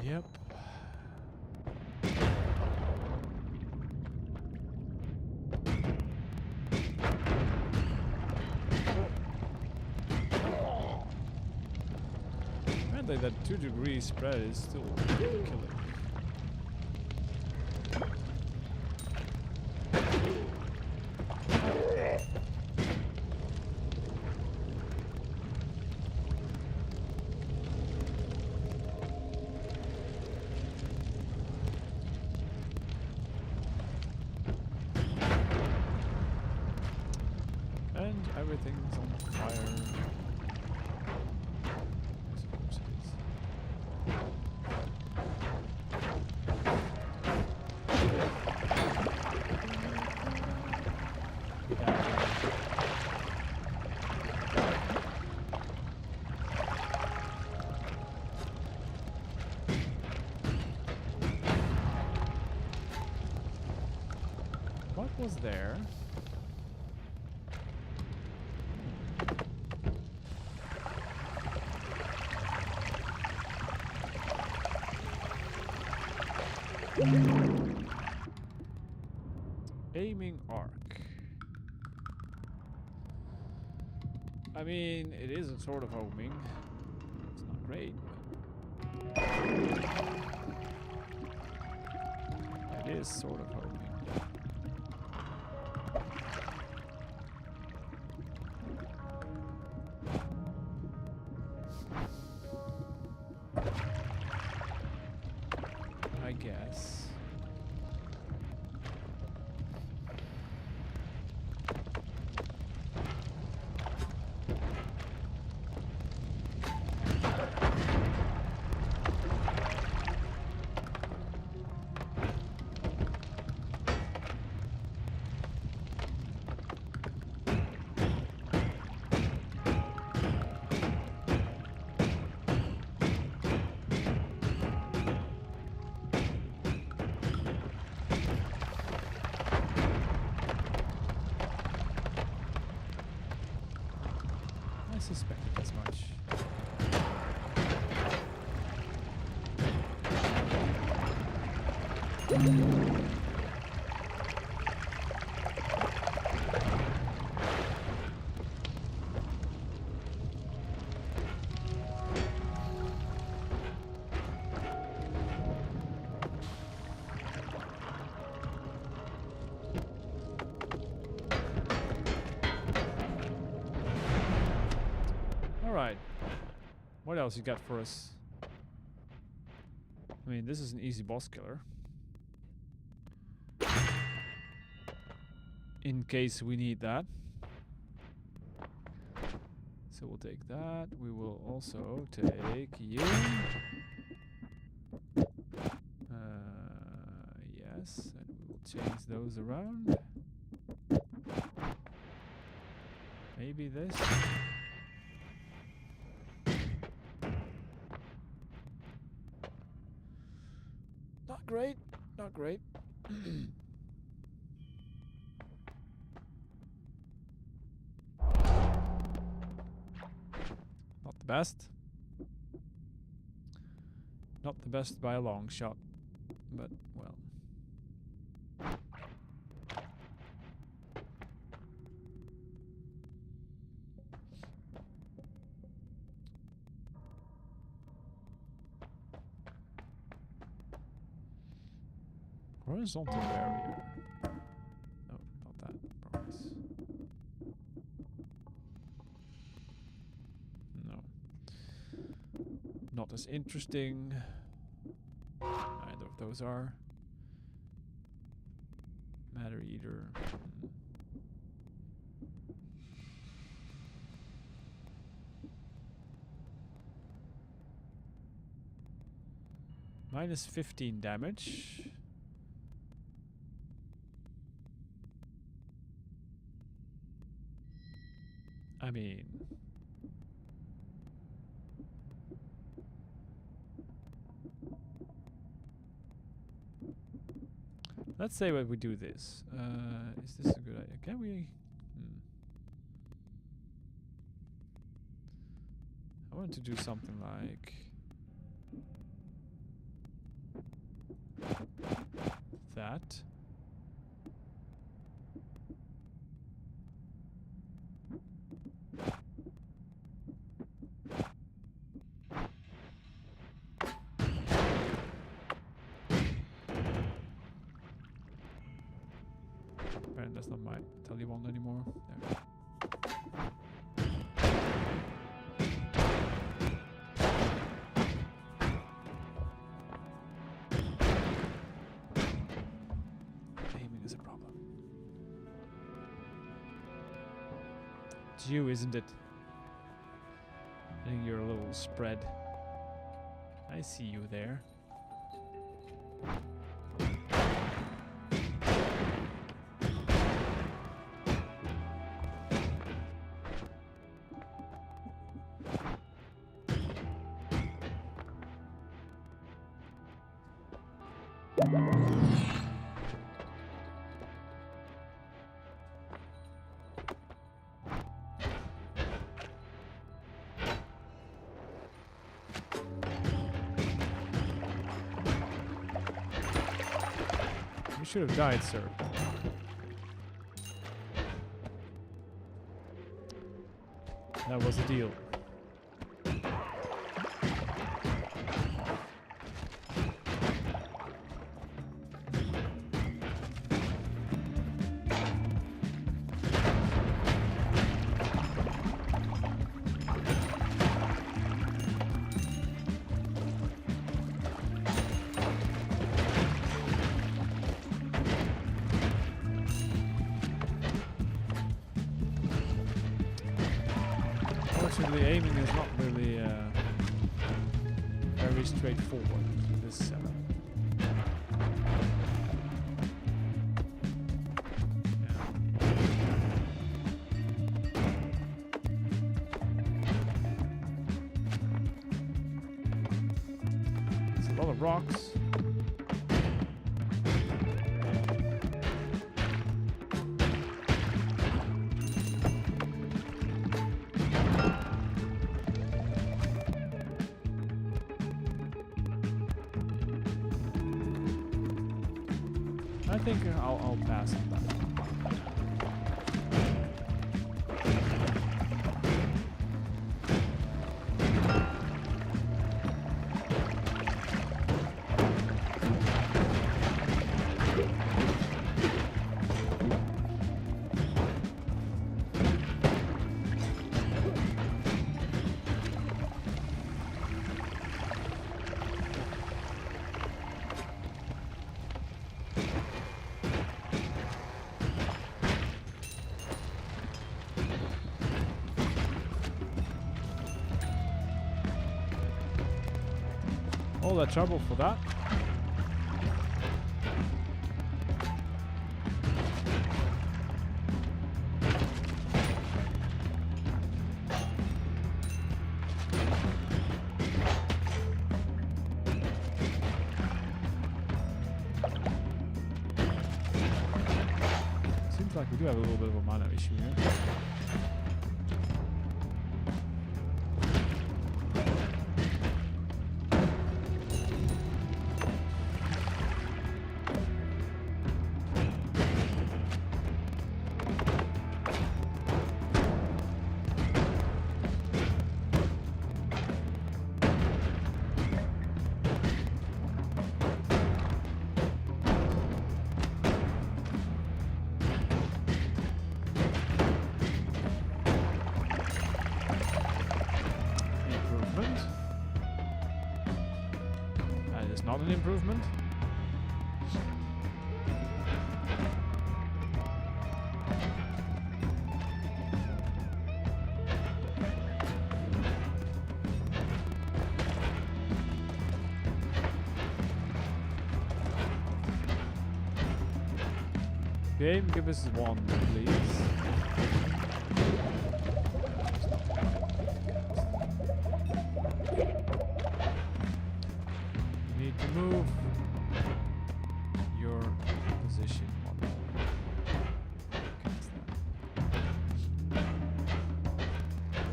Yep. Apparently that 2-degree spread is still killing. And everything's on fire. Yes, of course it is. What was there? Aiming arc. I mean, it is a sort of homing. It's not great, but it is sort of homing. I guess. I suspected as much. Alright. What else you got for us? I mean, this is an easy boss killer. In case we need that. So we'll take that. We will also take you. Yes, and we will change those around. Maybe this. Not great, not great. Not the best. Not the best by a long shot, but well. Horizontal barrier. No, not that. Promise. No. Not as interesting. Neither of those are. Matter Eater. Minus 15 damage. I mean, let's say when we do this. Is this a good idea? Can we? I want to do something like that. Apparently that's not my Taliban anymore. There. Aiming is a problem. It's you, isn't it? I think you're a little spread. I see you there. should have died, sir. That was the deal. Unfortunately, aiming is not really very straightforward in this setup. There's a lot of rocks. I think I'll pass on that. All that trouble for that. Seems like we do have a little bit of a mana issue here. Not an improvement. Game, give us one, please. Move your position on the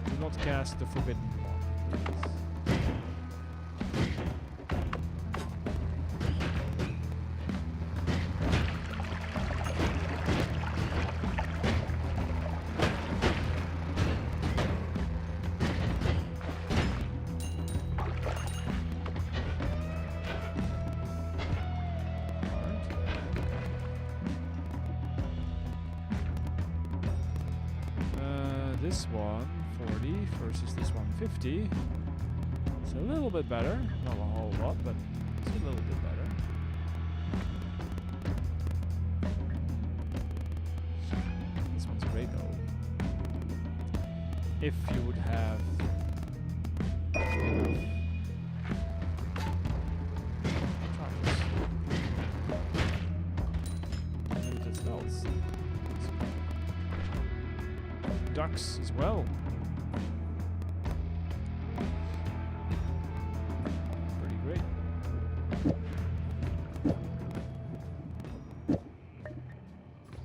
do not cast the forbidden one, please. This one 40 versus this one 50. It's a little bit better, not a whole lot, but it's a little bit better. This one's great though. If you would have enough limited spells. Ducks as well. Pretty great.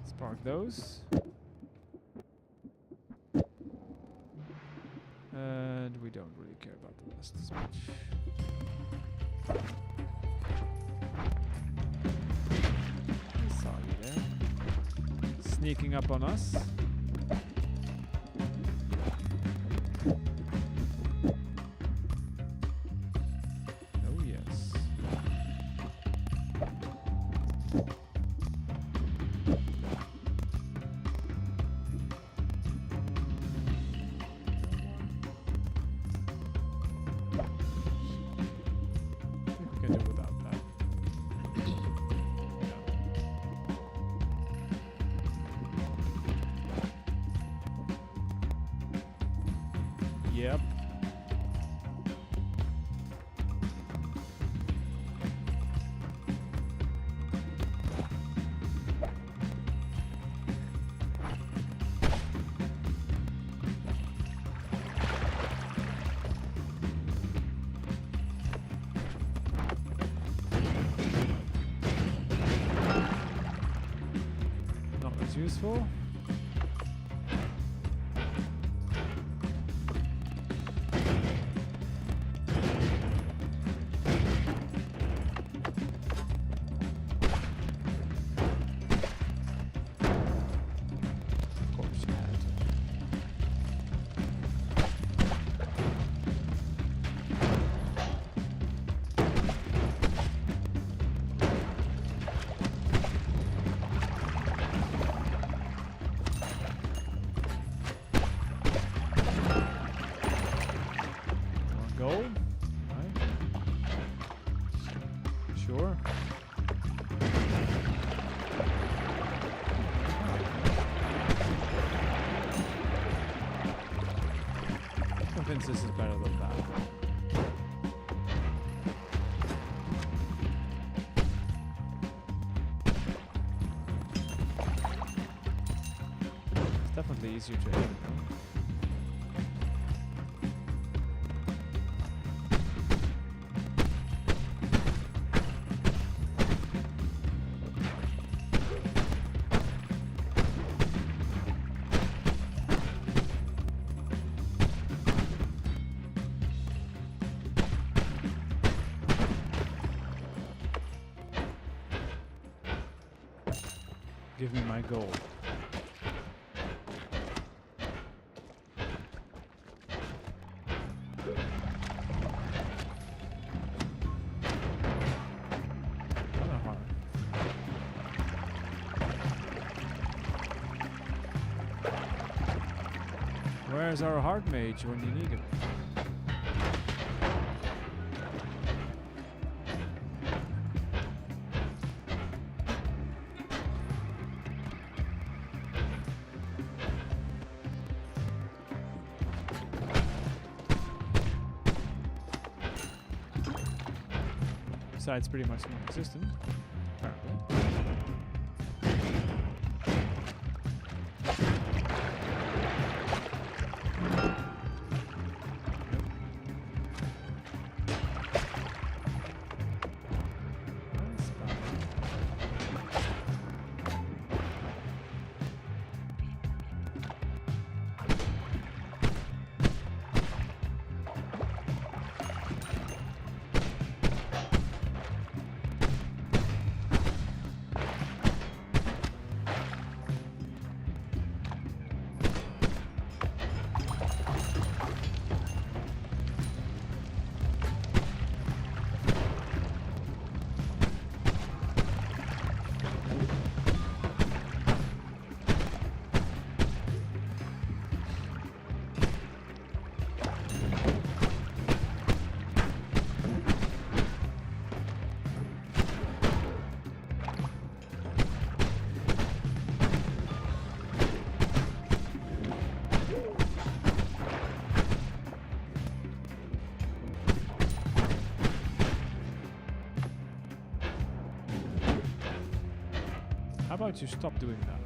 Spark those. And we don't really care about the rest as much. sneaking up on us. Oh yes. I think we can do without that. Yep. Not as useful. Gold? Right. Sure. I'm convinced this is better than that. It's definitely easier to aim, though. Give me my gold. Kinda hard. Where's our hard mage when you need him? Besides, pretty much non-existent, apparently. That's fine. How about you stop doing that?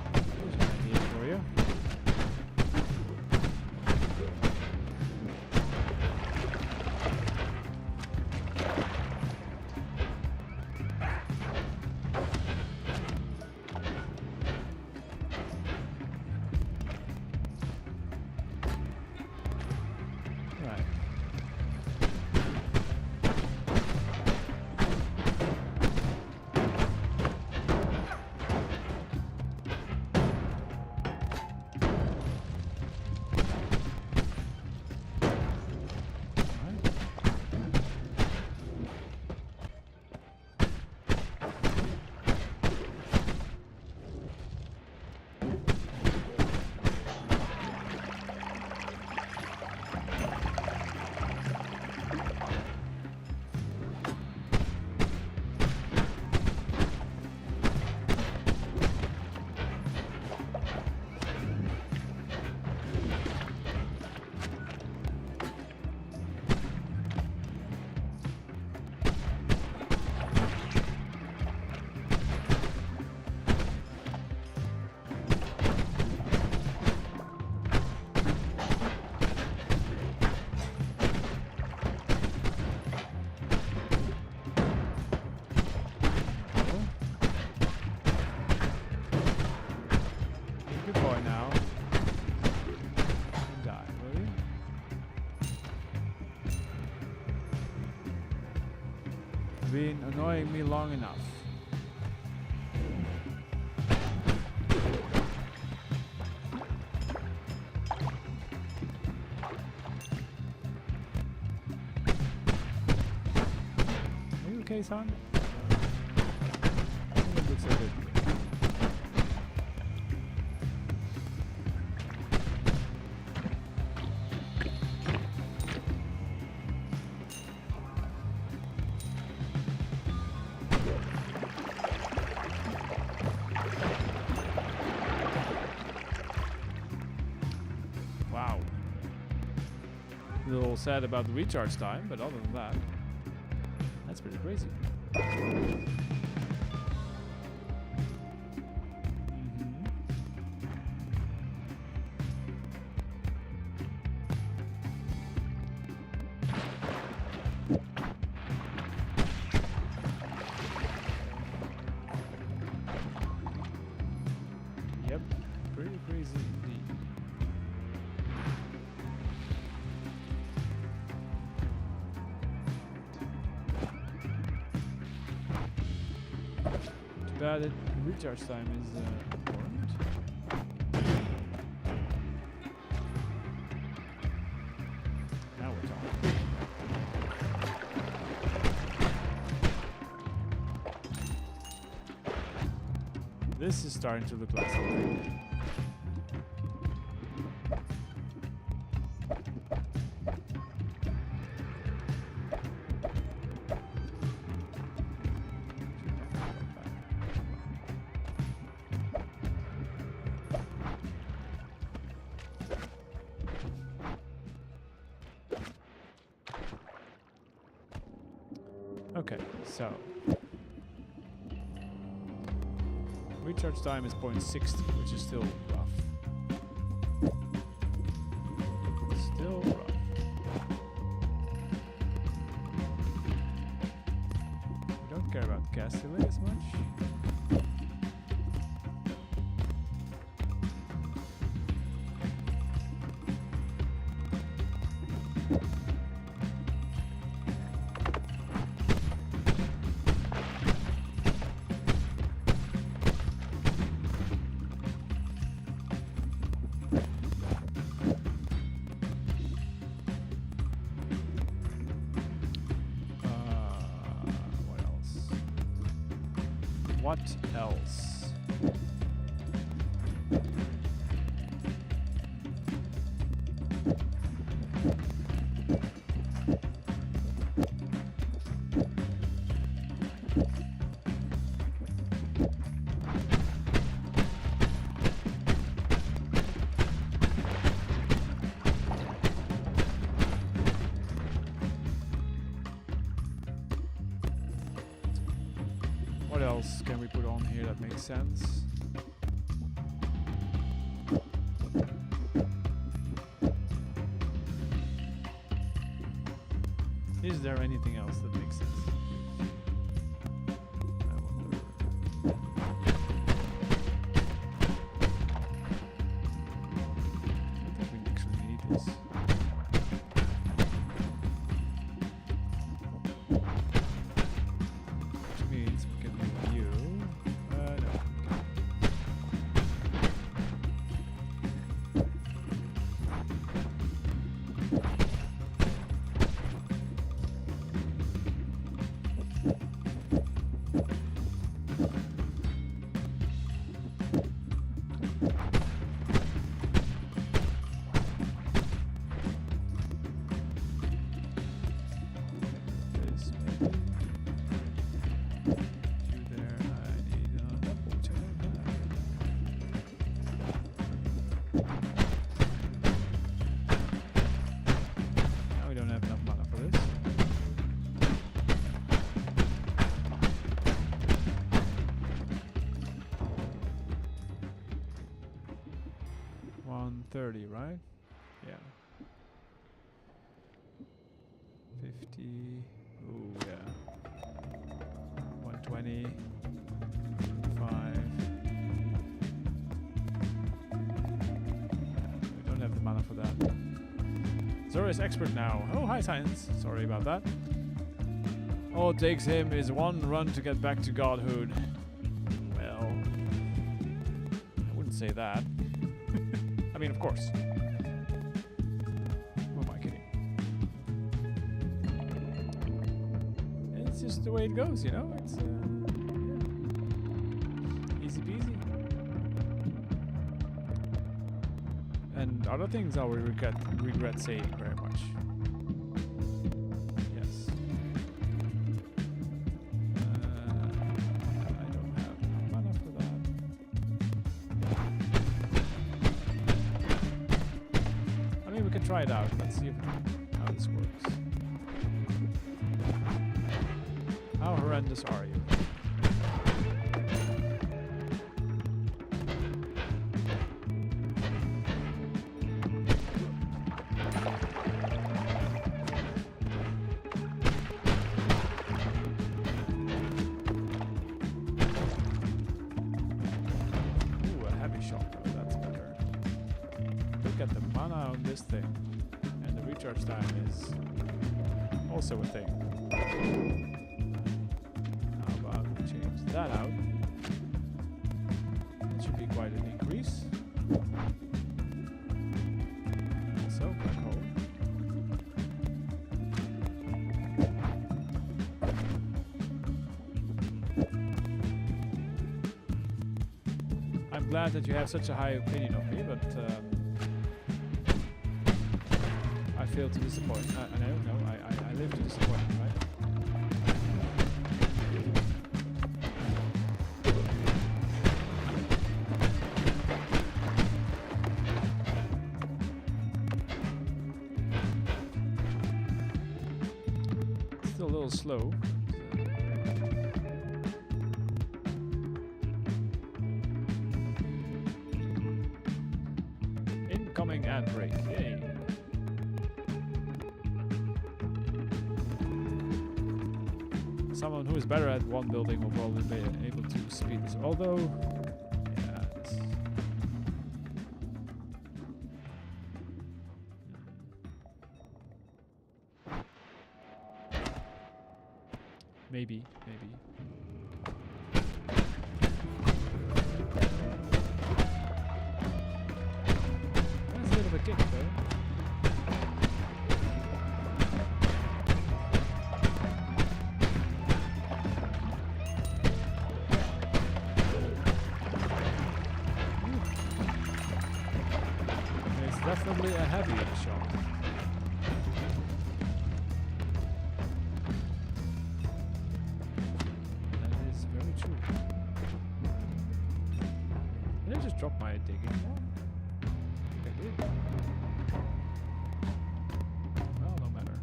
There's an idea for you. been annoying me long enough. Are you okay, son? It looks like it. Wow. A little sad about the recharge time, but other than that, that's pretty crazy. Yep, pretty crazy indeed. Too bad that recharge time is important. Now we're talking. This is starting to look like something. Okay, so recharge time is 0.60, which is still rough. Still rough. We don't care about gas delay as much. What else? What else can we put on here that makes sense? Is there anything else that makes sense? I wonder. I think we actually need this. Which means we can do you. No. This maybe. You there. I need which I don't have. Now we don't have enough mana for this. $130, right? Yeah. 50. Ooh, yeah. 120. 5. We don't have the mana for that. Zora is expert now. Oh, hi, Science. Sorry about that. All it takes him is one run to get back to godhood. Well, I wouldn't say that. I mean, of course. Who am I kidding? It's just the way it goes, you know? It's, yeah. Easy peasy. And other things I will regret saying very much. Yes. I don't have mana for that. I mean, we can try it out. Let's see how this works. How horrendous are you? Thing, and the recharge time is also a thing. How about we change that out? That should be quite an increase. So, black hole. I'm glad that you have such a high opinion of me, but I fail to disappoint. I don't know. I live to disappoint, right? Still a little slow. Incoming ad break. Yay. Someone who is better at one building will probably be able to speed this. Although, yeah, maybe. That's a bit of a kick, though. Definitely a heavy shot. That is very true. Did I just drop my digging wall? I think I did. Well, no matter.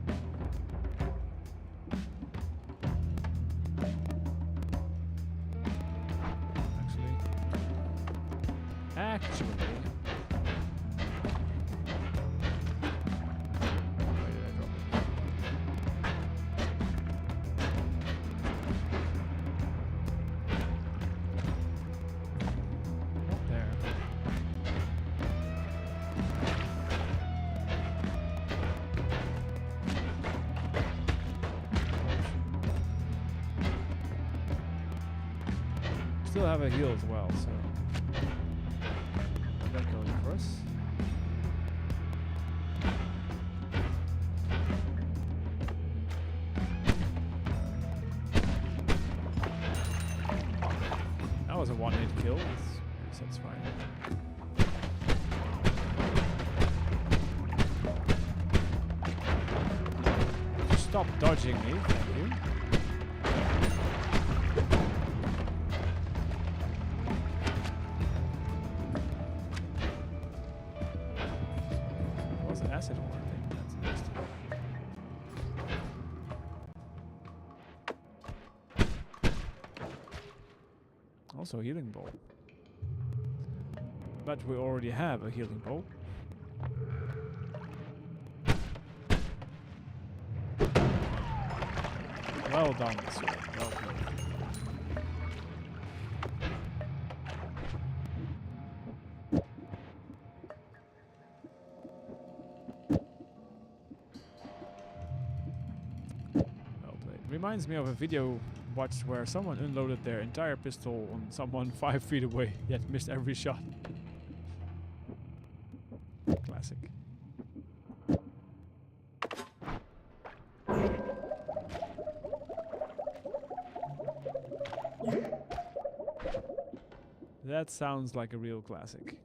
Actually. Still have a heal as well, so that goes for us. That was a one-hit kill. It's satisfying. Just stop dodging me, thank you. Acid ore, I think that's interesting. Also a healing bowl. But we already have a healing bowl. Well done, sir. Well played. reminds me of a video watched where someone unloaded their entire pistol on someone 5 feet away, yet missed every shot. Classic. That sounds like a real classic.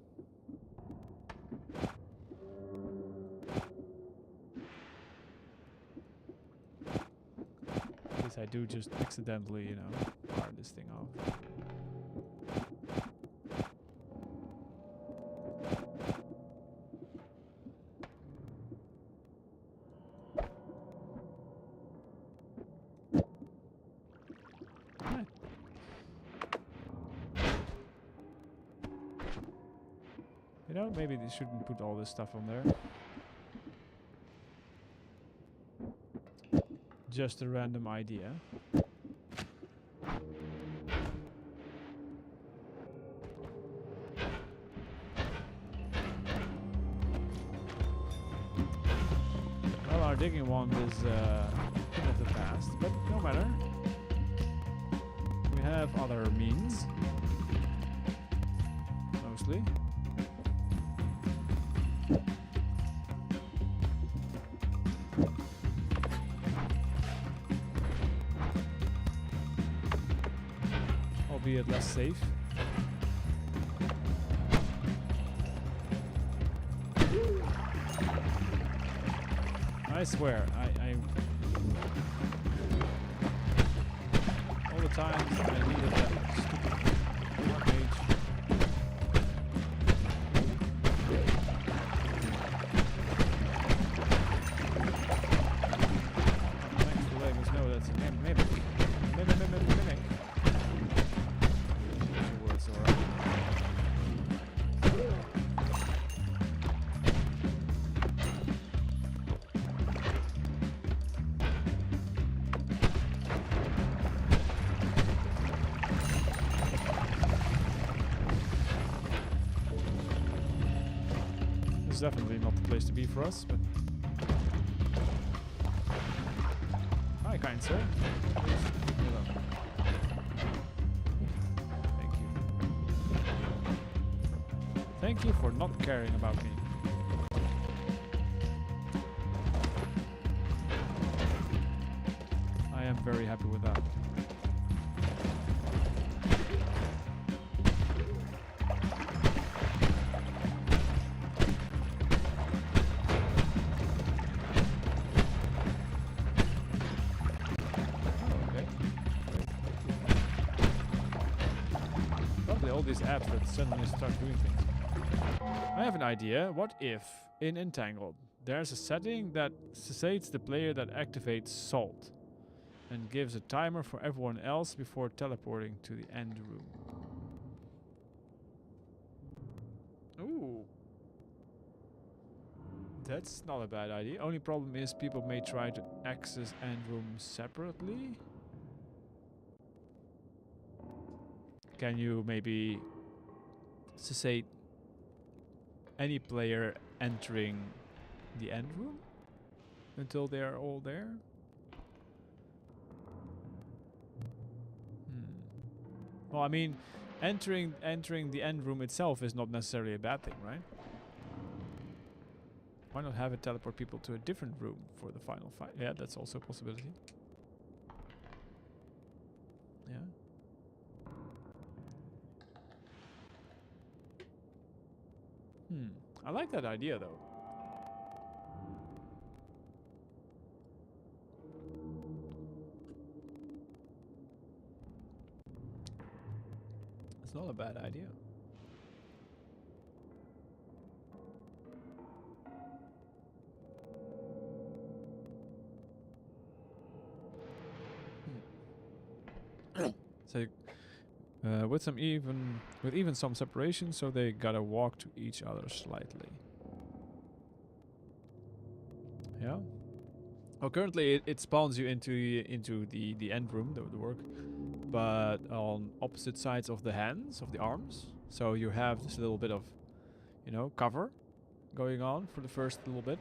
I guess I do just accidentally, you know, fire this thing off. You know, maybe they shouldn't put all this stuff on there. Just a random idea. Well, our digging wand is thing of the past, but no matter. We have other means. Mostly. Albeit less safe. I swear, I all the times I needed that stupid arcade. Thanks for letting us know that's a mimic. Mimic. Words, alright. This is definitely not the place to be for us, but hi, kind sir. Hello. Thank you. Thank you for not caring about me. I am very happy with that. All these apps that suddenly start doing things. I have an idea. What if, in Entangled, there's a setting that states the player that activates Salt and gives a timer for everyone else before teleporting to the end room? Ooh. That's not a bad idea. Only problem is people may try to access end room separately. Can you maybe cessate any player entering the end room until they are all there? Well, I mean, entering the end room itself is not necessarily a bad thing, right? Why not have it teleport people to a different room for the final fight? Yeah, that's also a possibility. Yeah. I like that idea though. It's not a bad idea. So with even some separation, so they gotta walk to each other slightly. Yeah. Well, currently it spawns you into the end room, the work, but on opposite sides of the hands, of the arms. So you have this little bit of, you know, cover going on for the first little bit,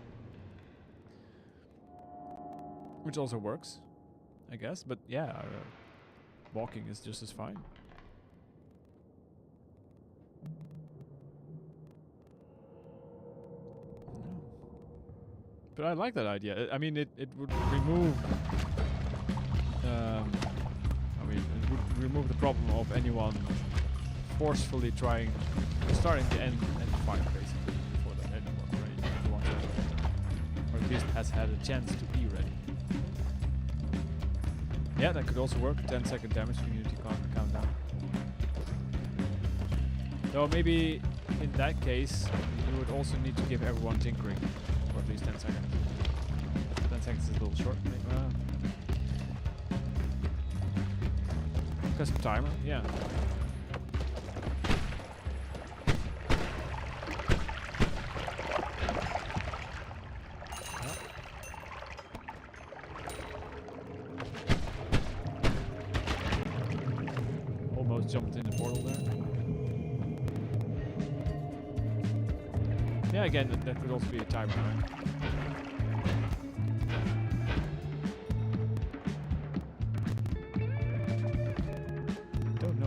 which also works. I guess. But yeah, walking is just as fine. But I like that idea. I mean, it would remove. It would remove the problem of anyone forcefully starting the end fight basically before that anyone ready, or at least has had a chance to be ready. Yeah, that could also work. 10-second damage community countdown. Though maybe in that case you would also need to give everyone tinkering for at least 10 seconds. 10 seconds is a little short. Custom timer, yeah. Almost jumped in the portal there. Yeah, again, that could also be a timer, right?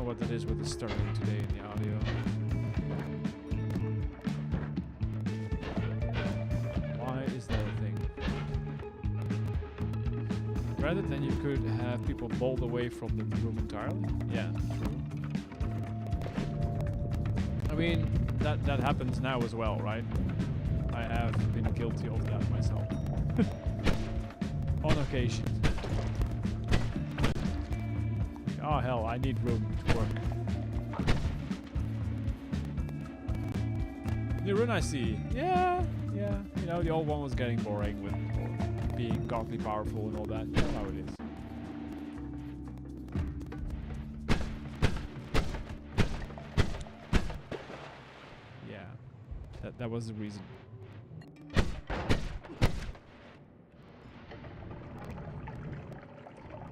What that is with the starting today in the audio. Why is that a thing? Rather than you could have people bowled away from the room entirely. Yeah, true. I mean, that happens now as well, right? I have been guilty of that myself. On occasion. Oh hell, I need room to work. New rune I see. Yeah. You know, the old one was getting boring with being godly powerful and all that. You know how it is. Yeah. That was the reason.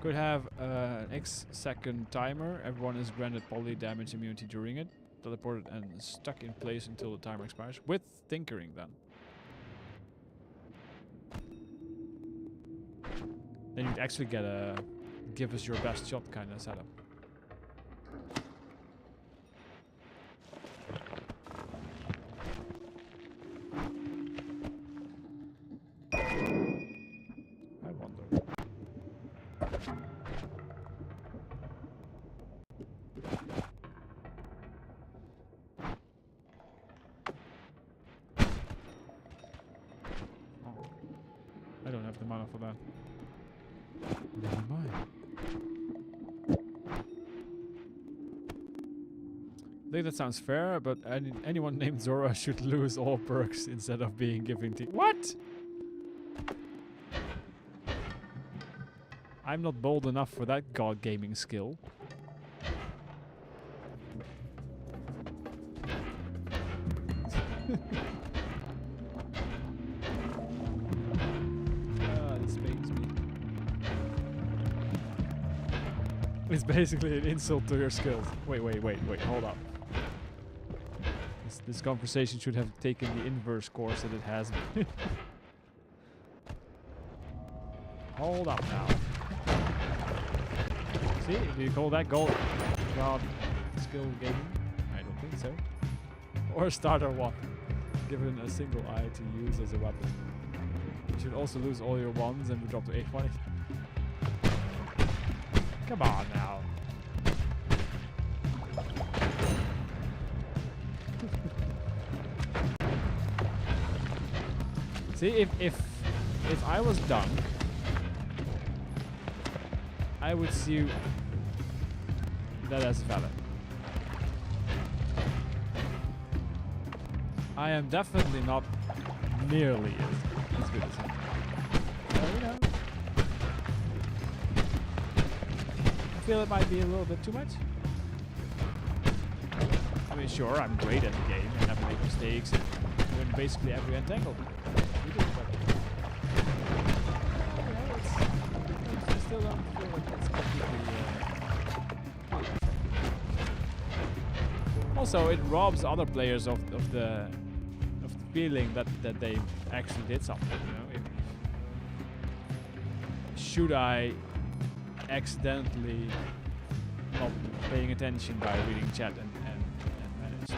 Could have an X second timer. Everyone is granted poly damage immunity during it. Teleported and stuck in place until the timer expires. With tinkering then. Then you'd actually get a give us your best shot kind of setup. I wonder. I don't have the mana for that. Never mind. I think that sounds fair, but anyone named Zora should lose all perks instead of being given to— What? I'm not bold enough for that god gaming skill. This pains me. It's basically an insult to your skills. Wait, hold up. This conversation should have taken the inverse course that it has. Hold up now. See, do you call that god skill gaming? I don't think so. Or starter one, given a single eye to use as a weapon. You should also lose all your ones and we drop to 820. Come on now. See, if I was Dunk, I would see that as valid. I am definitely not nearly as good as him. You know, I feel it might be a little bit too much. I mean, sure, I'm great at the game and never make mistakes and win basically every entangle. I still don't feel like it's completely. Also, it robs other players of the feeling that they actually did something. You know, should I accidentally not paying attention by reading chat and manage to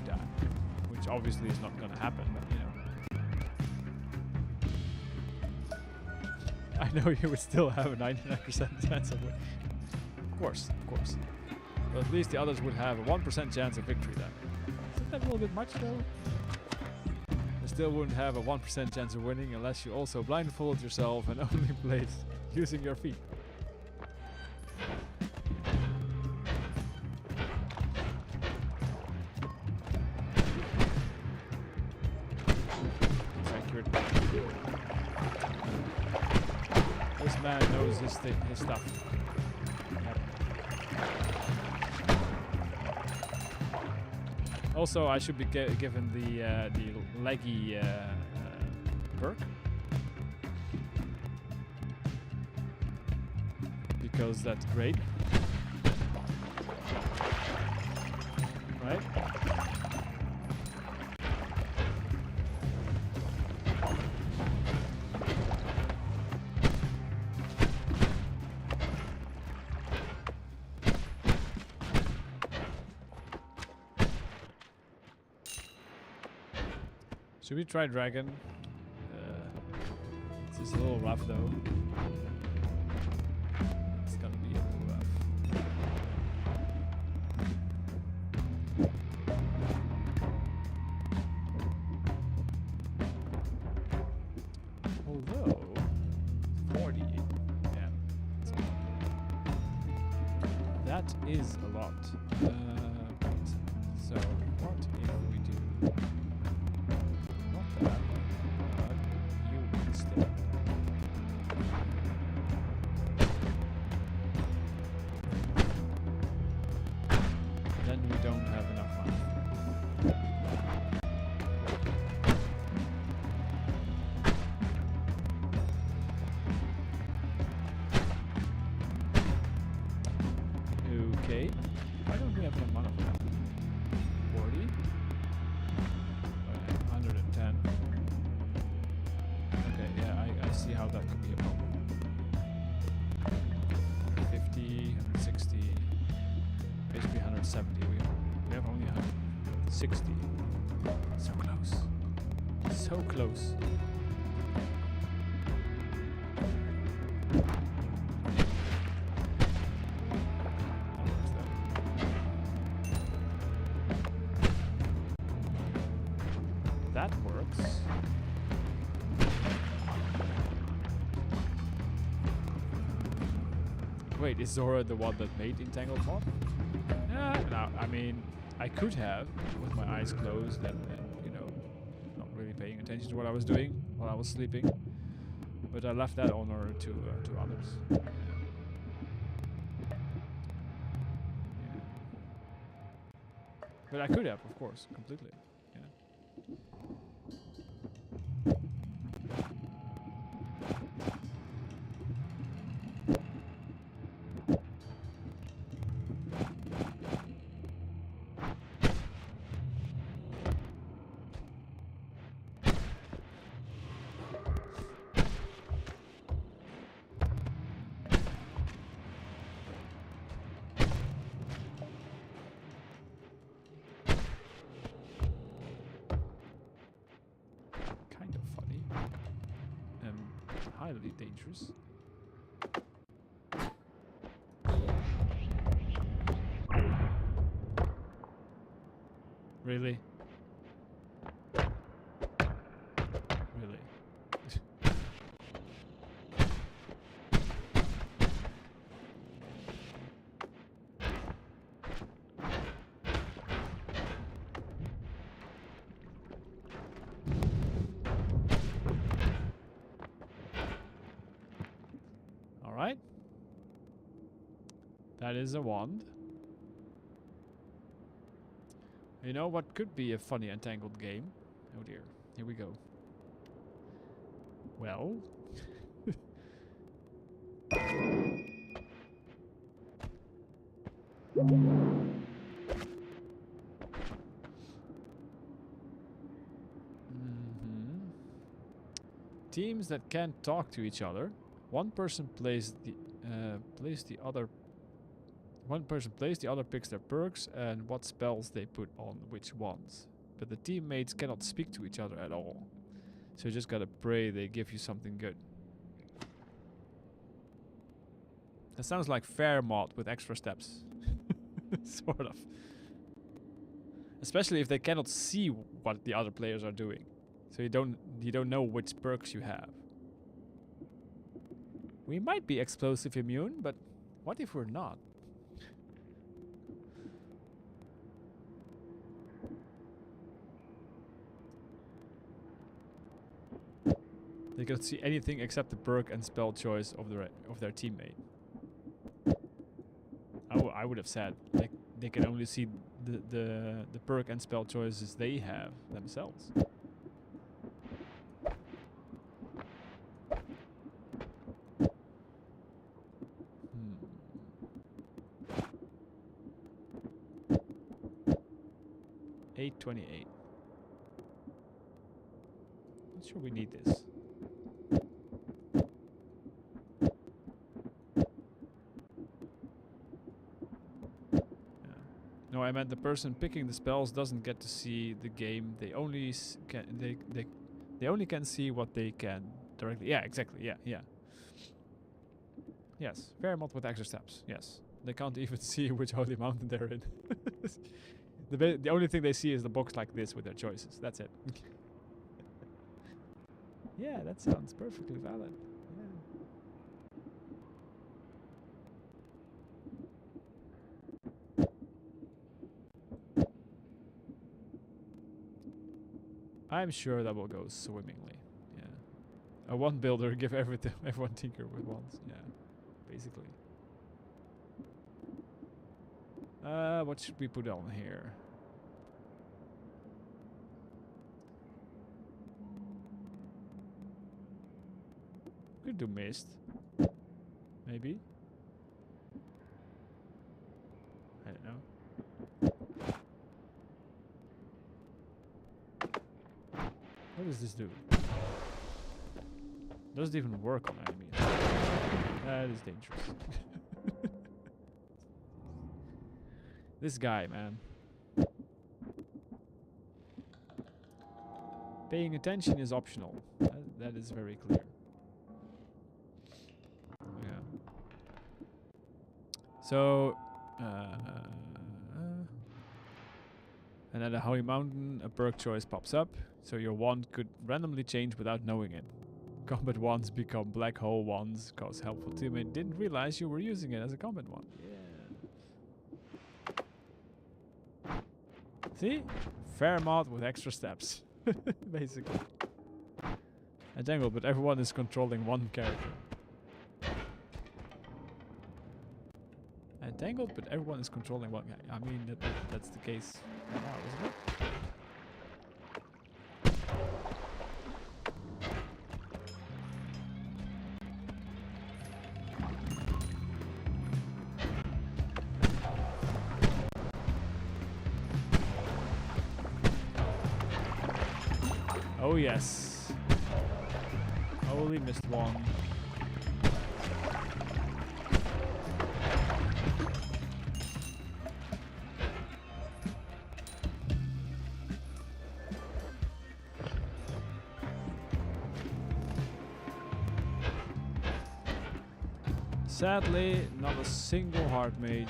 die. Which obviously is not gonna happen, but you know. I know you would still have a 99% chance of winning. Of course. But at least the others would have a 1% chance of victory then. Isn't that a little bit much though? You still wouldn't have a 1% chance of winning unless you also blindfolded yourself and only played using your feet. It's accurate. This man knows his stuff. Yep. Also, I should be given the leggy perk because that's great, right? Should we try dragon? This is a little rough though. It's gonna be a little rough. Although 40, yeah, that's a lot. That is a lot. Right. So what if we do? Then we don't have enough money. Okay. Why don't we have enough money for that? 40? 110. Okay, yeah, I see how that could be a problem. 50, 160, basically 170. We have only 160. So close. So close. That works. Wait, is Zora the one that made Entangled Mod? No, I mean, I could have with my eyes closed and you know, not really paying attention to what I was doing while I was sleeping. But I left that honor to others. Yeah. But I could have, of course, completely. Yeah. Highly dangerous. Really? Really? Alright. That is a wand. You know what could be a funny entangled game? Oh dear. Here we go. Well. Teams that can't talk to each other. One person plays the place the other. One person plays, the other picks their perks and what spells they put on which ones. But the teammates cannot speak to each other at all. So you just gotta pray they give you something good. That sounds like fair mod with extra steps. Sort of. Especially if they cannot see what the other players are doing. So you don't know which perks you have. We might be explosive immune, but what if we're not? They cannot see anything except the perk and spell choice of their teammate. I would have said like they can only see the perk and spell choices they have themselves. 828. Not sure we need this. No, I meant the person picking the spells doesn't get to see the game. They only they only can see what they can directly. Yeah, exactly. Yeah. Yes, fair mod with extra steps. Yes, they can't even see which holy mountain they're in. The only thing they see is the box like this with their choices. That's it. Yeah, that sounds perfectly valid. I'm sure that will go swimmingly. Yeah. A one builder give everyone tinker with ones. Yeah. Basically. What should we put on here? Could do mist. Maybe. I don't know. What does this do? Does it even work on enemies? That is dangerous. This guy, man. Paying attention is optional. That is very clear. Yeah. So, and at a holy mountain, a perk choice pops up. So your wand could randomly change without knowing it. Combat wands become black hole wands, cause helpful teammate didn't realize you were using it as a combat wand. Yeah. See? Fair mod with extra steps. Basically. Entangled, but everyone is controlling one character. Entangled, but everyone is controlling one guy. I mean, that's the case right now, isn't it? Oh yes. Holy missed one. Sadly, not a single hard mage.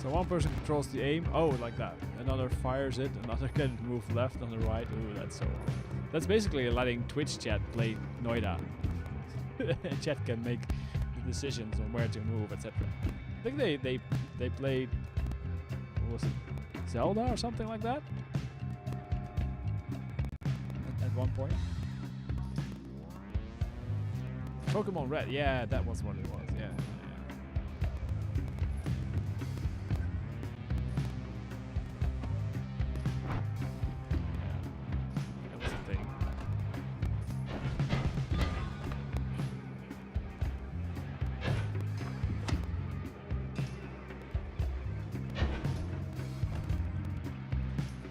So one person controls the aim, oh, like that. Another fires it, another can move left on the right. Ooh, that's so... That's basically letting Twitch chat play Noita. Chat can make the decisions on where to move, etc. I think they played... What was it? Zelda or something like that? At one point. Pokemon Red, yeah, that was what it was, yeah.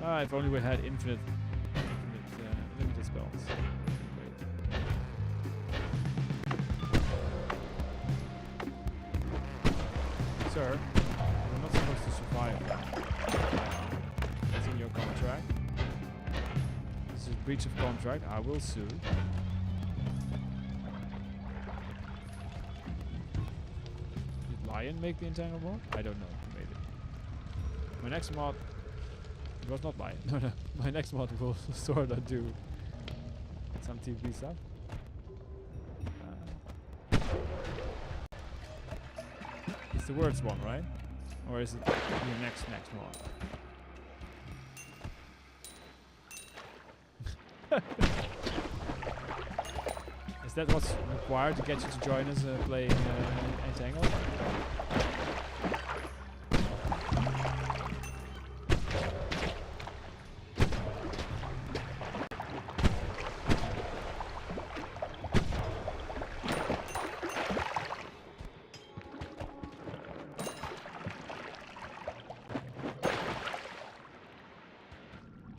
Ah, if only we had infinite limited spells. Great. Sir, we're not supposed to survive. That's in your contract. This is breach of contract. I will sue. Did Lion make the entangle mod? I don't know who made it. My next mod... It was not Lion. No. My next mod will sort of do some TV stuff. It's the words one, right? Or is it your next one? Is that what's required to get you to join us playing Entangled?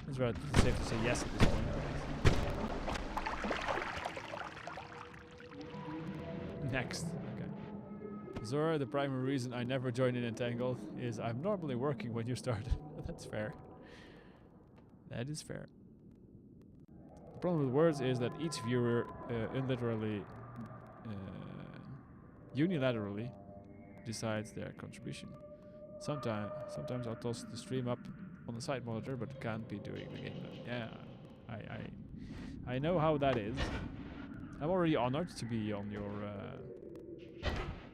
It's rather safe to say yes at this point. Next. Okay. Zora, the primary reason I never join in Entangled is I'm normally working when you start. That's fair. That is fair. The problem with words is that each viewer unilaterally decides their contribution. Sometimes I'll toss the stream up on the side monitor, but can't be doing the game. Yeah, I know how that is. I'm already honored to be on your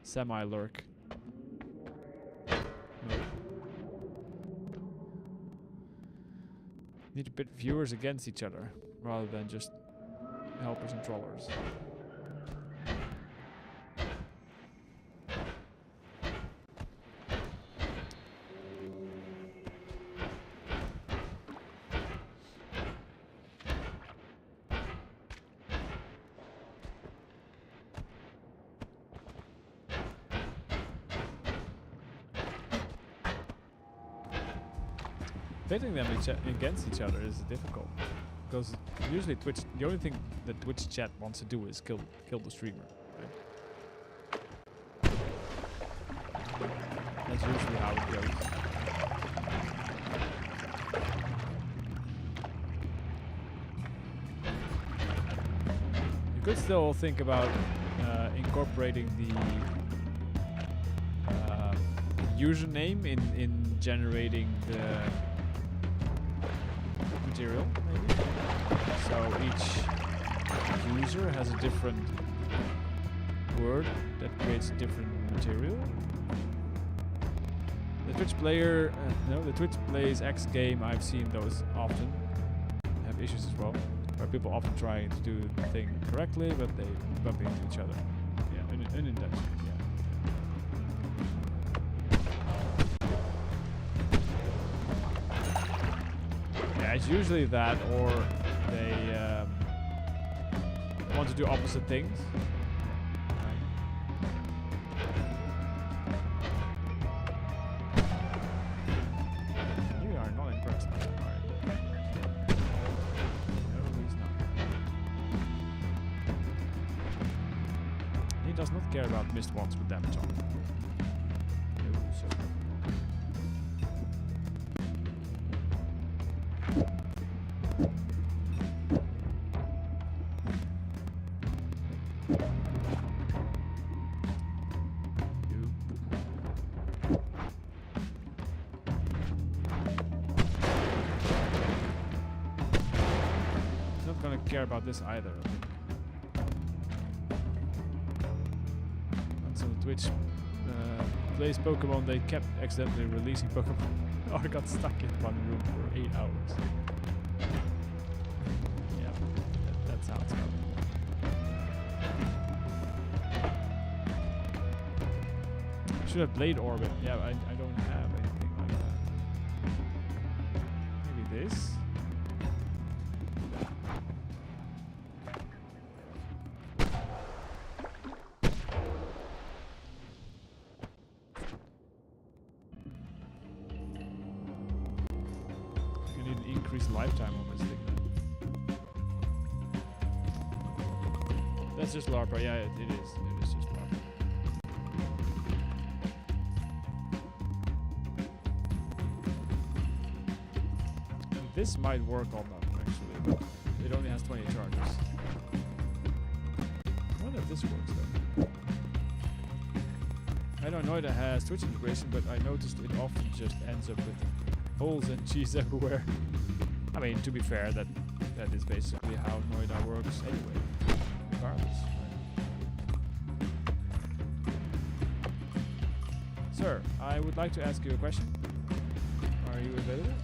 semi-lurk mode. Need to pit viewers against each other rather than just helpers and trollers. Pitting them against each other is difficult because usually Twitch, the only thing that Twitch chat wants to do is kill the streamer. Right? That's usually how it goes. You could still think about incorporating the username in generating the material, maybe. So each user has a different word that creates a different material. The Twitch player, the Twitch plays X game. I've seen those often have issues as well, where people often try to do the thing correctly, but they bump into each other. Yeah, unintentionally. Yeah. It's usually that, or they want to do opposite things. Right. You are not impressed by that, are you? No, he's not. He does not care about missed ones with damage on. No, sir. Care about this either, I think. And so Twitch plays Pokemon, they kept accidentally releasing Pokemon or got stuck in one room for 8 hours. Yeah, that sounds good. Should have Blade Orbit. Yeah, I don't have anything like that. Maybe this? thing's lifetime on this thing then. That's just LARPA, yeah, it is. It is just LARPA. This might work on them, actually, but it only has 20 charges. I wonder if this works though. I don't know if it has Twitch integration, but I noticed it often just ends up with holes and cheese everywhere. I mean, to be fair, that is basically how Noita works anyway, regardless. Right? Sir, I would like to ask you a question. Are you available?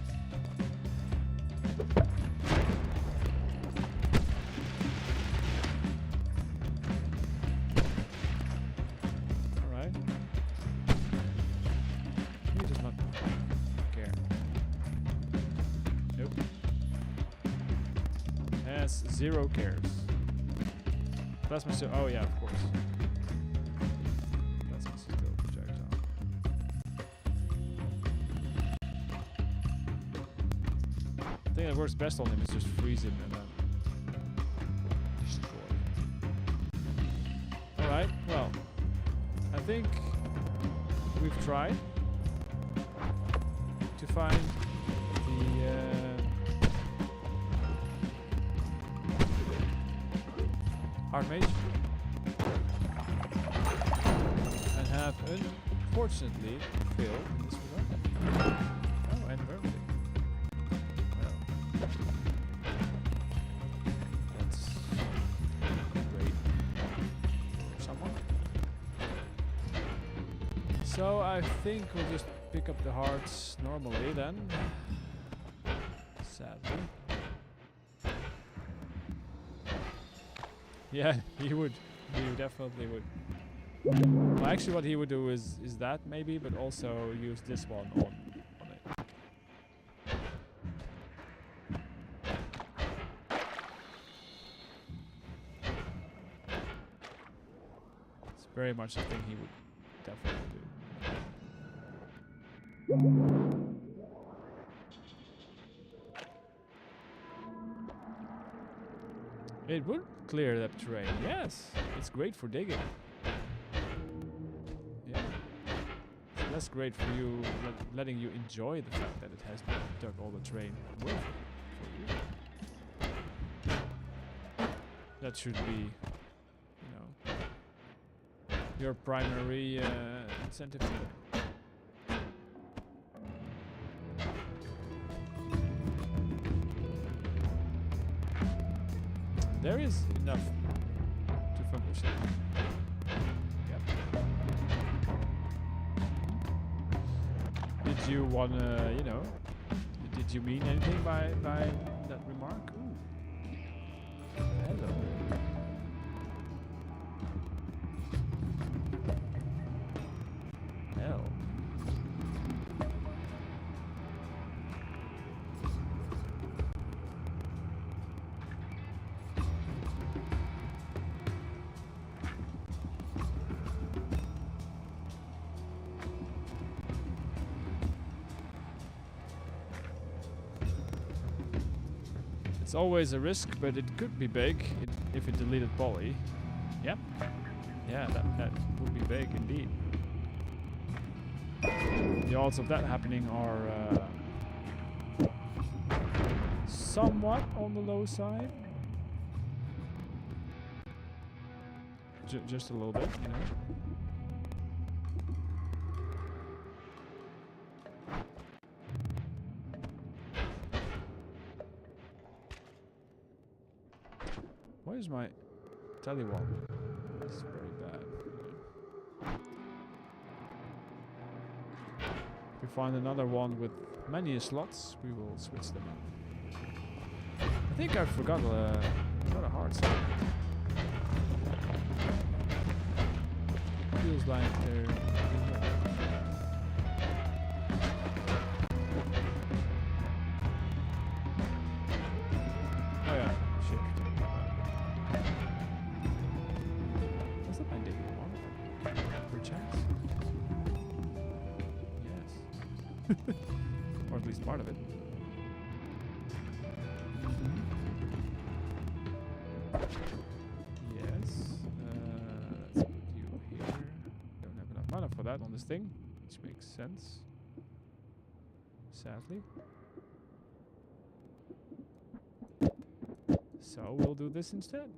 Zero cares. Plasma still. Oh yeah, of course. Plasma still projectile. I think that works best on him is just freeze him and then destroy. All right. Well, I think we've tried to find the. Archmage and have unfortunately failed in this regard. Oh, and verbally. Well, that's great for someone. So I think we'll just pick up the hearts normally then. Sadly. Yeah, he would. He definitely would. Well, actually, what he would do is that maybe, but also use this one on it. It's very much the thing he would definitely do. It would clear that terrain, yes. It's great for digging. Yeah. It's less great for you, letting you enjoy the fact that it has dug all the terrain with for you. That should be, you know, your primary incentive. There is enough to focus on. Yep. Did you wanna, you know, did you mean anything by that remark? Ooh. Hello. Hell. It's always a risk, but it could be big if it deleted Polly. Yep. Yeah, that would be big indeed. The odds of that happening are somewhat on the low side. Just a little bit, you know. Where's my tally one? This is very bad. If we find another one with many slots, we will switch them up. I think I forgot a hard slot. Feels like they're... Oh yeah, shift. Was that my daily one? Perchance? Yes. Or at least part of it. out on this thing, which makes sense. Sadly. So we'll do this instead.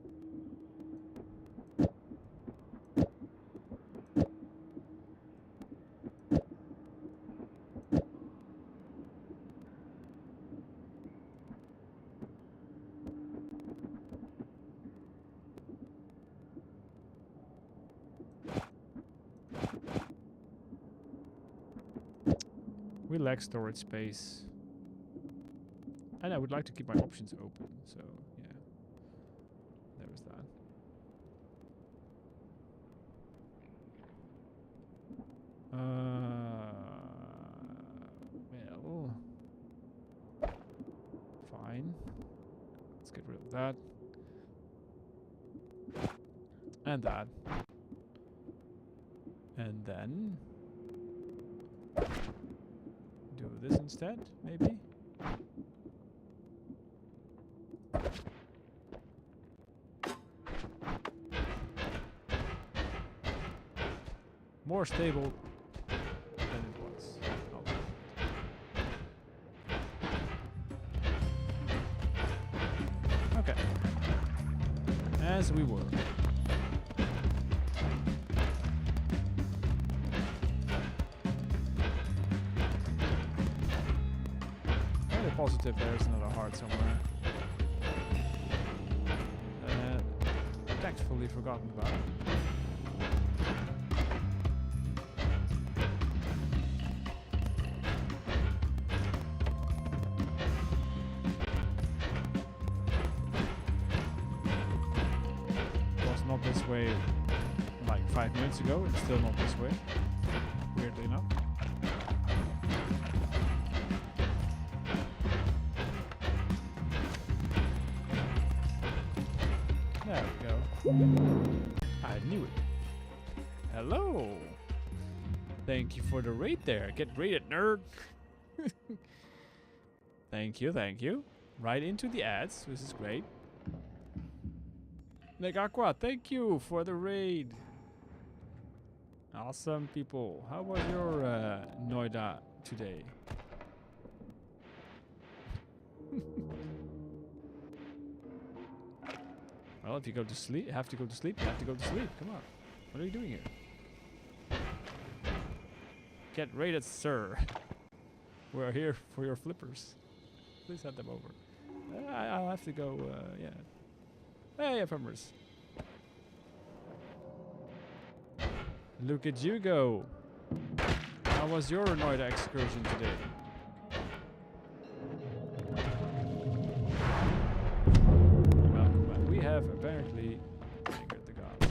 We lack storage space. And I would like to keep my options open, so yeah. There's that. Well, fine. Let's get rid of that. And that. And then do this instead, maybe? More stable than it was. Okay. As we were. Very positive there's another heart somewhere. Tactfully forgotten about. This way like 5 minutes ago. It's still not this way, weirdly enough. There we go. I knew it. Hello. Thank you for the raid there. Get raided, nerd. Thank you, thank you. Right into the ads. This is great. Negaqua, thank you for the raid. Awesome, people. How was your Noita today? Well, if you go to sleep, have to go to sleep. You have to go to sleep. Come on. What are you doing here? Get raided, sir. We're here for your flippers. Please hand them over. I'll have to go. Yeah. Hey, FMers. Look at you go. How was your Noita excursion today? Welcome back. We have apparently angered the gods.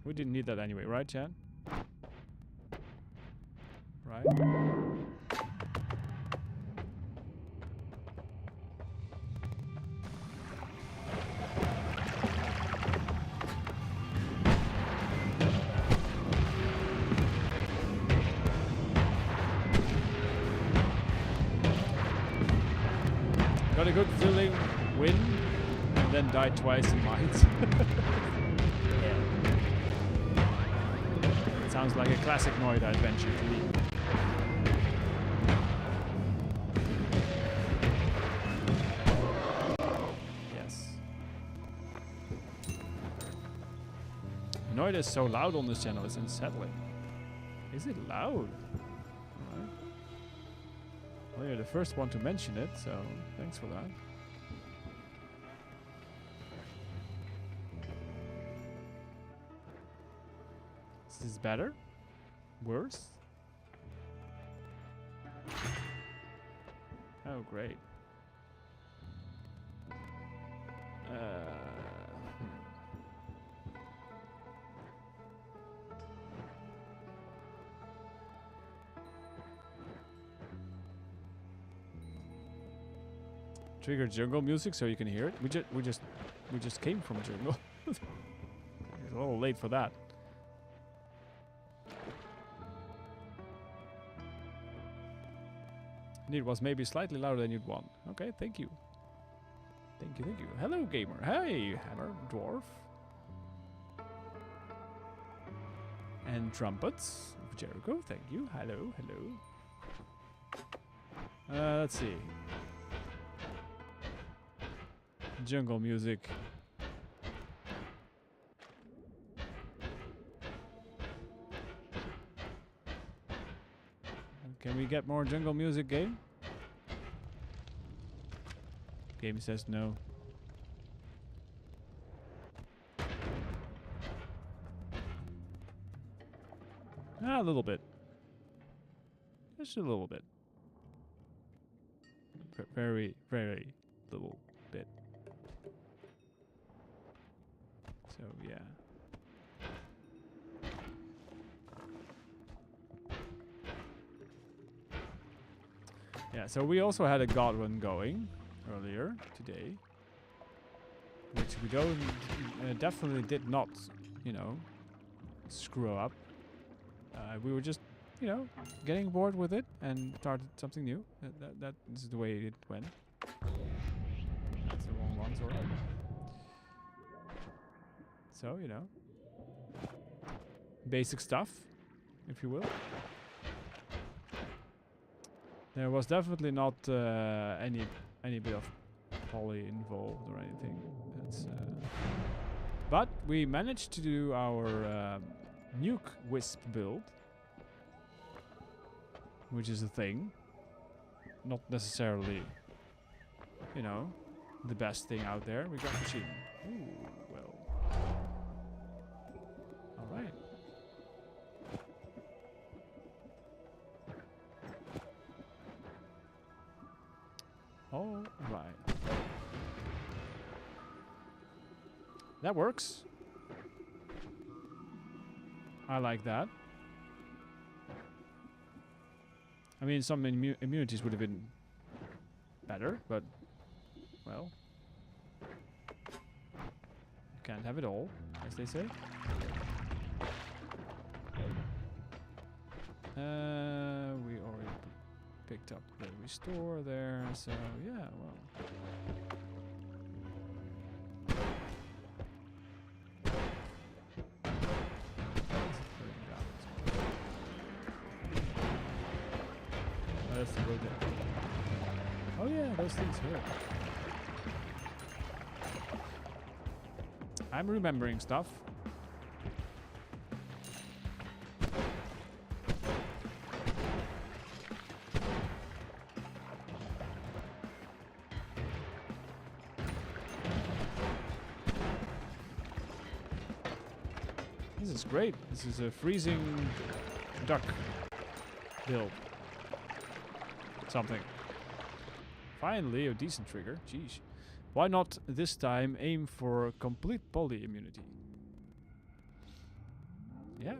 We didn't need that anyway, right, Chan? Right? Got a good feeling, win, and then die twice in mines. Yeah. It sounds like a classic Noita adventure to me. Yes. Noita is so loud on this channel, it's unsettling. Is it loud? Well, you're the first one to mention it, so thanks for that. Is this better? Worse? Oh, great. Trigger jungle music so you can hear it. We just came from a jungle. It's a little late for that. And it was maybe slightly louder than you'd want. Okay, thank you. Thank you, thank you. Hello, gamer. Hey, hammer, dwarf. And trumpets of Jericho. Thank you. Hello, hello. Let's see. Jungle music. Can we get more jungle music, game? Game says no. A little bit. Just a little bit. Very, very little bit. So, yeah. Yeah, so we also had a god run going earlier today. Which we don't, definitely did not, you know, screw up. We were just, you know, getting bored with it and started something new. That is the way it went. That's the wrong one, Zora. So, you know, basic stuff, if you will. There was definitely not any bit of poly involved or anything. That's, but we managed to do our Nuke wisp build, which is a thing. Not necessarily, you know, the best thing out there. We got machine. Ooh, well. Alright. Alright. That works. I like that. I mean, some immunities would have been better, but, well, you can't have it all, as they say. We already picked up the restore there, so yeah, well. That's the road there. Oh yeah, those things hurt. I'm remembering stuff. This is great. This is a freezing duck build. Something. Finally, a decent trigger. Jeez. Why not this time aim for complete poly immunity? Yeah.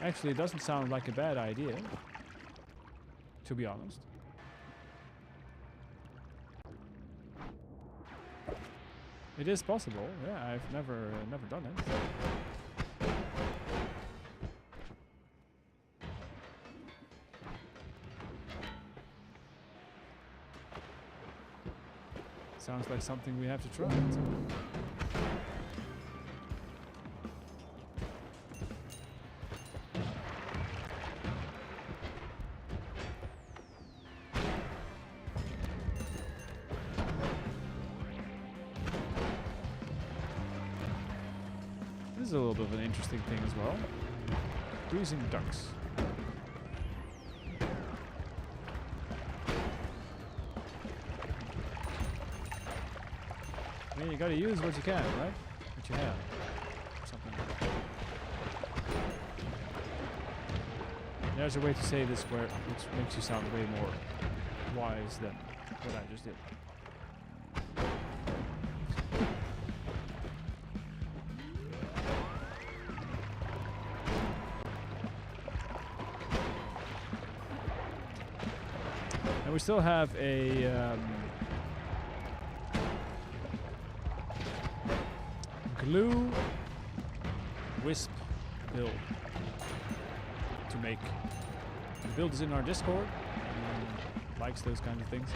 Actually, it doesn't sound like a bad idea, to be honest. It is possible. Yeah, I've never done it. Sounds like something we have to try. This is a little bit of an interesting thing as well. Freezing ducks. I mean, you gotta use what you can, right? What you have. Something like that. There's a way to say this where which makes you sound way more wise than what I just did. And we still have a glue wisp build to make. The build is in our Discord. Likes those kinds of things.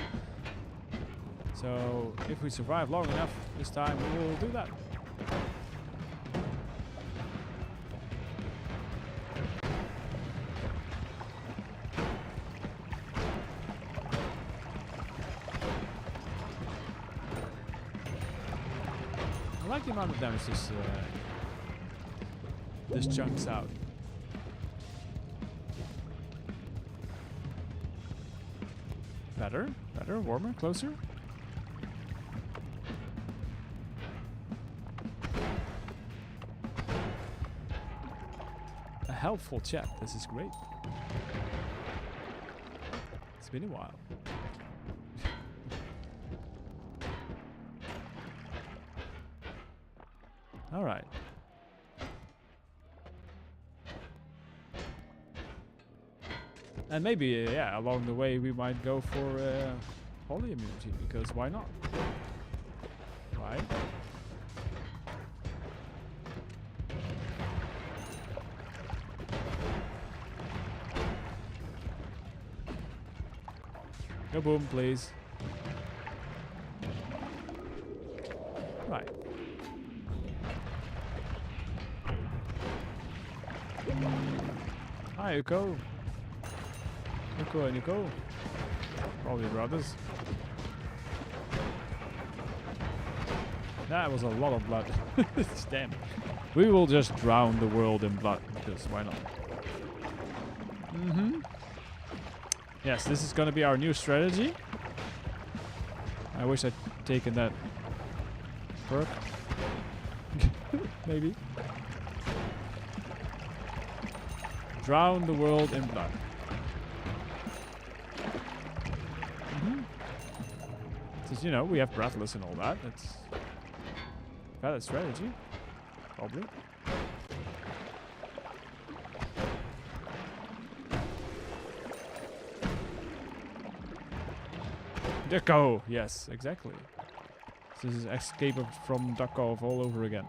So if we survive long enough this time, we will do that. I like the amount of damage this chunks out. Better, warmer, closer. A helpful chat. This is great. It's been a while. All right. And maybe, yeah, along the way we might go for holy immunity, because why not? Right? Go boom, please. Right. Hi, Uko. Uko and Uko. Probably brothers. That was a lot of blood. Damn. We will just drown the world in blood, because why not? Mm-hmm. Yes, this is gonna be our new strategy. I wish I'd taken that perk. Maybe. Drown the world in blood. Since, you know, we have breathless and all that. That's valid strategy. Probably. Ducko! Yes, exactly. This is escape from Ducko all over again.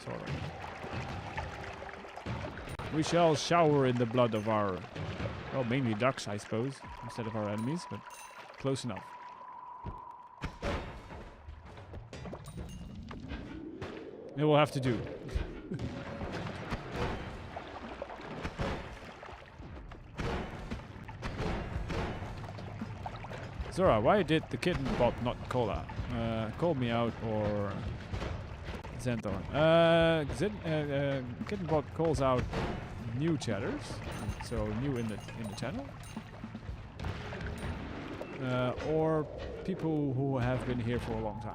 Sort of. We shall shower in the blood of our, well, mainly ducks, I suppose, instead of our enemies, but close enough. It will have to do. Zora, why did the kitten bot not call me out, or Zenthorn? Kitten bot calls out new chatters, so new in the channel, or people who have been here for a long time.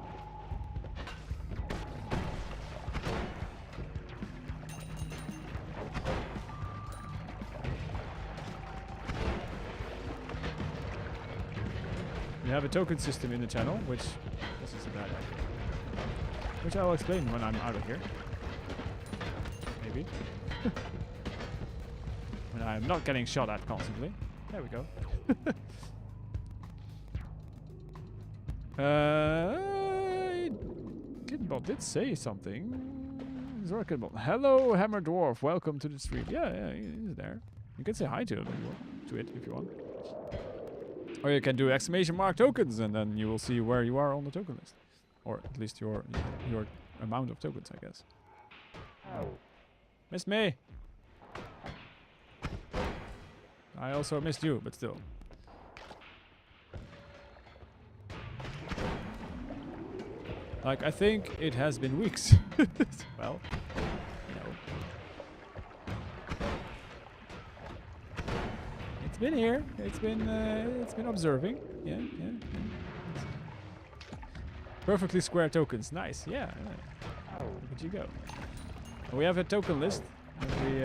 We have a token system in the channel, which this is a bad idea. Which I will explain when I'm out of here. Maybe. When I'm not getting shot at constantly. There we go. Kittenbot did say something. Zora Kittenbot. Hello, Hammer Dwarf. Welcome to the stream. Yeah, he's there. You can say hi to him if you want. To it if you want. Or you can do exclamation mark tokens, and then you will see where you are on the token list. Or at least your amount of tokens, I guess. Missed me! I also missed you, but still. Like, I think it has been weeks. Well, you know. It's been here. It's been observing. Yeah. Perfectly square tokens. Nice. Yeah. Look at you go. We have a token list. Every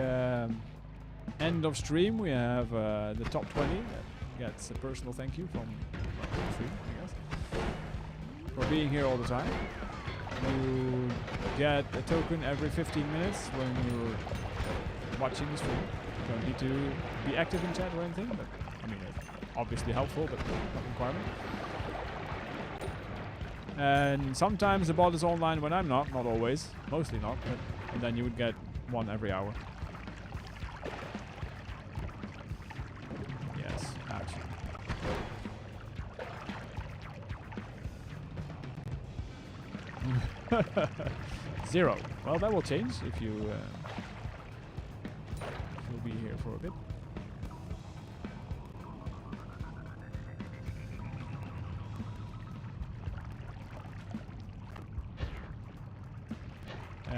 end of stream, we have the top 20 that gets a personal thank you from the stream, I guess, for being here all the time. You get a token every 15 minutes when you're watching the stream. You don't need to be active in chat or anything, but I mean, it's obviously helpful, but not a requirement. And sometimes the bot is online when I'm not always, mostly not, but and then you would get one every hour. Yes, ouch. Zero. Well, that will change if you will be here for a bit.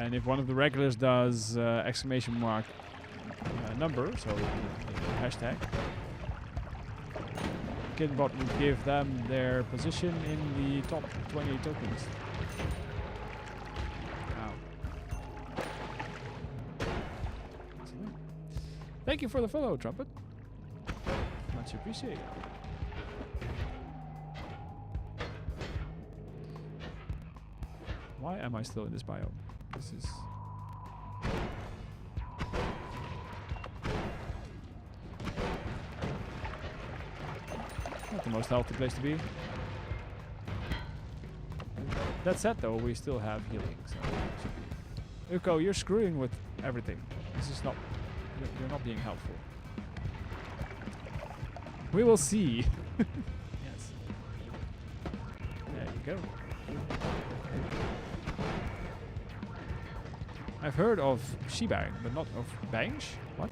And if one of the regulars does exclamation mark number, so hashtag, Kitbot would give them their position in the top 20 tokens. Wow. Thank you for the follow, Trumpet. Much appreciated. Why am I still in this biome? This is... not the most healthy place to be. That said though, we still have healing, so it should be. Uko, you're screwing with everything. This is not... You're not being helpful. We will see. Yes. There you go. I've heard of shebang, but not of bangs. What?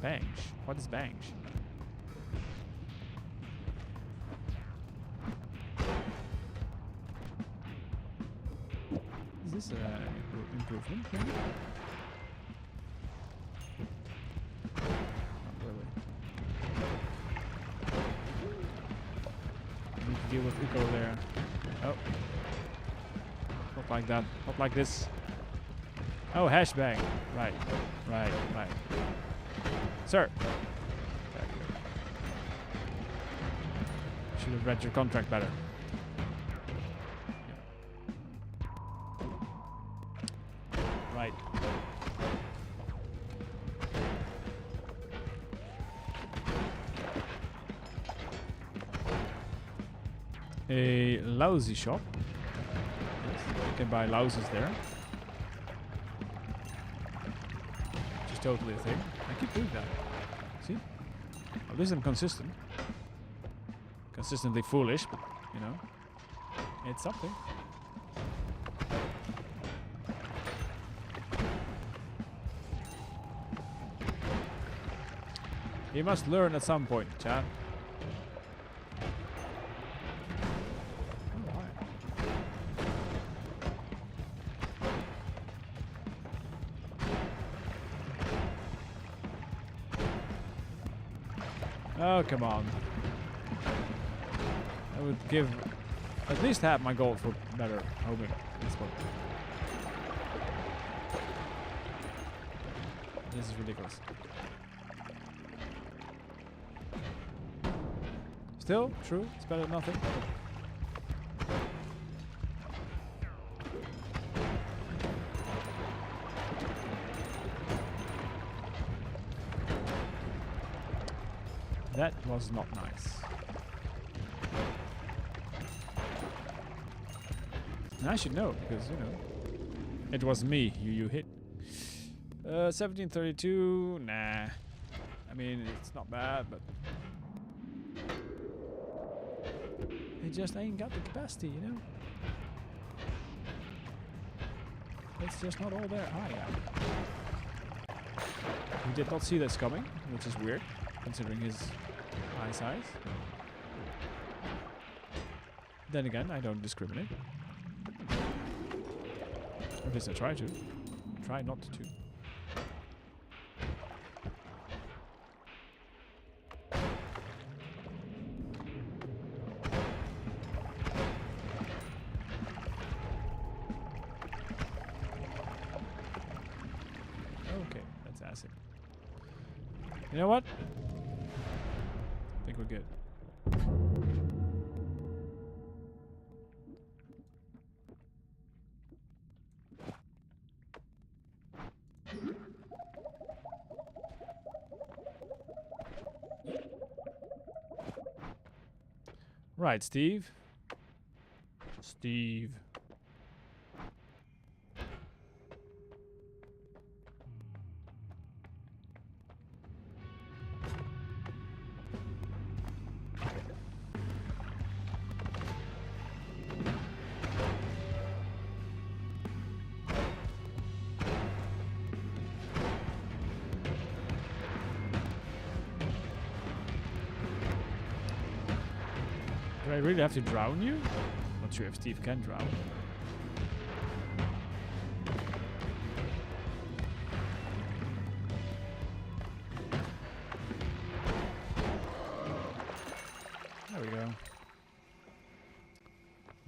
Bangs? What is bangs? Is this an improvement? Maybe? Not really. I need to deal with Uko there. Oh. Not like that. Not like this. Oh, hashbang. Right. Right. Right. Sir. Should have read your contract better. Right. A lousy shop. You can buy louses there. Which is totally a thing. I keep doing that. See? At least I'm consistent. Consistently foolish, but you know. It's something. You must learn at some point, Chan. Oh, come on. I would give at least half my gold for better homing. This one. This is ridiculous. Still, true, it's better than nothing. That was not nice. And I should know, because, you know, it was me you hit. 1732, nah. I mean, it's not bad, but... it just ain't got the capacity, you know? It's just not all there. Ah, yeah. He did not see this coming, which is weird, considering his eye size. Then again, I don't discriminate. Or at least I try to. Try not to. Okay, that's acid. You know what? I think we're good. Right, Steve. Steve. Do I really have to drown you? Not sure if Steve can drown.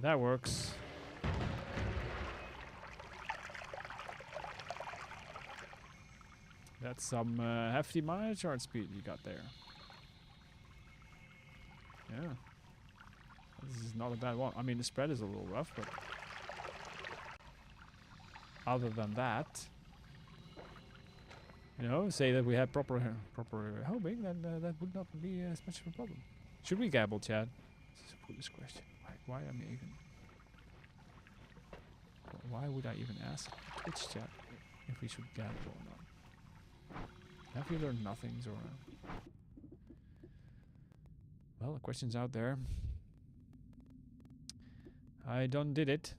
That works. That's some hefty miner chart speed you got there. Yeah. This is not a bad one. I mean, the spread is a little rough, but other than that, you know, say that we had proper homing, then that would not be as much of a problem. Should we gamble, Chad? This is a foolish question. Why am I even? Why would I even ask Twitch chat if we should gamble or not? Have you learned nothing, Zora? Well, the question's out there. I done did it.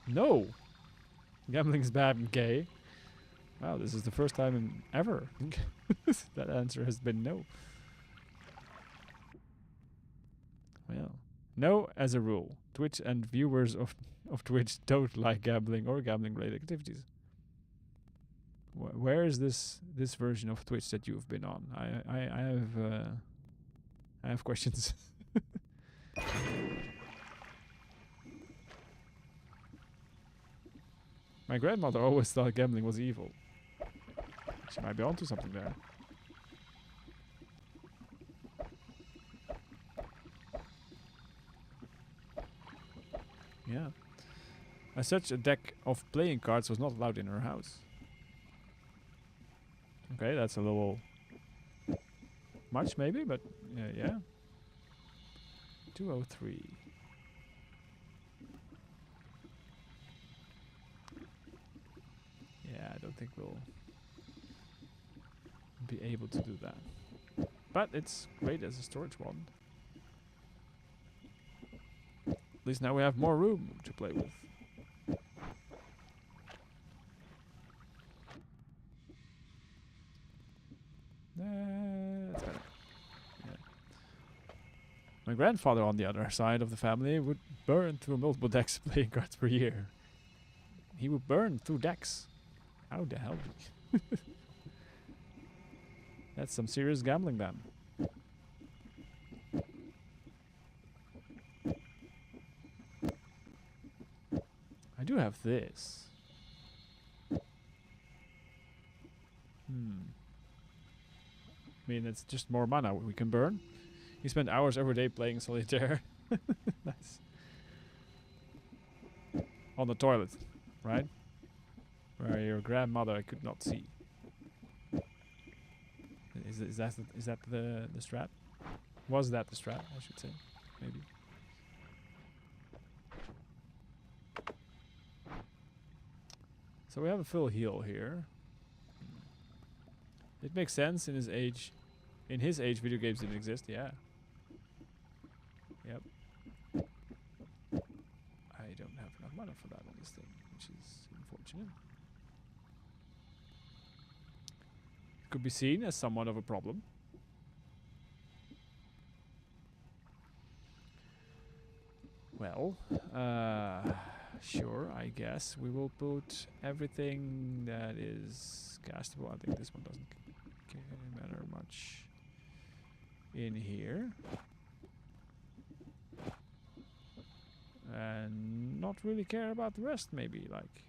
No! Gambling's bad and gay. Wow, this is the first time in ever that answer has been no. Well, no as a rule. Twitch and viewers of Twitch don't like gambling or gambling-related activities. Where is this version of Twitch that you've been on? I have questions. My grandmother always thought gambling was evil. She might be onto something there. Yeah. As such, a deck of playing cards was not allowed in her house. Okay, that's a little much maybe, but yeah. 203. Yeah, I don't think we'll be able to do that. But it's great as a storage wand. At least now we have more room to play with. That's better. Yeah. My grandfather, on the other side of the family, would burn through multiple decks of playing cards per year. He would burn through decks. How the hell? That's some serious gambling then. I do have this. I mean, it's just more mana we can burn. You spend hours every day playing solitaire. Nice. On the toilet, right? Where your grandmother could not see. Is that the strat? Was that the strat? I should say, maybe. So we have a full heal here. It makes sense in his age. In his age, video games didn't exist. Yeah. Yep. I don't have enough mana for that on this thing, which is unfortunate. Could be seen as somewhat of a problem. Well, sure, I guess we will put everything that is castable. I think this one doesn't matter much in here. And not really care about the rest, maybe, like.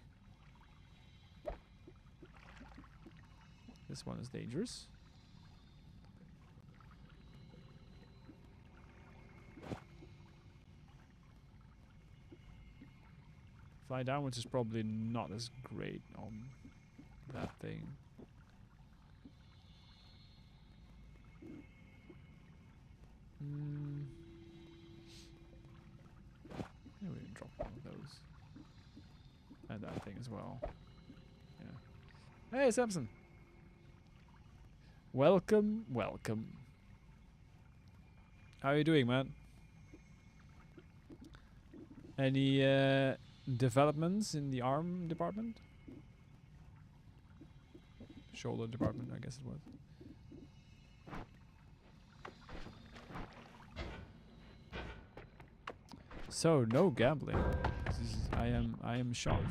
This one is dangerous. Fly downwards is probably not as great on that thing. Yeah, we can drop one of those. And that thing as well. Yeah. Hey, Samson! Welcome, welcome. How are you doing, man? Any developments in the arm department? Shoulder department, I guess it was. So no gambling. This is, I am shocked.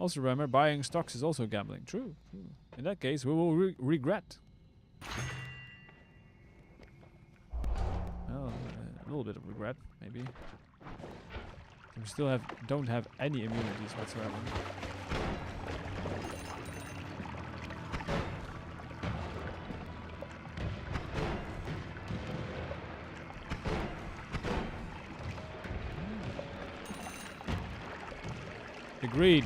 Also remember, buying stocks is also gambling. True, true. In that case, we will regret. Well, a little bit of regret, maybe. We still don't have any immunities whatsoever. The greed.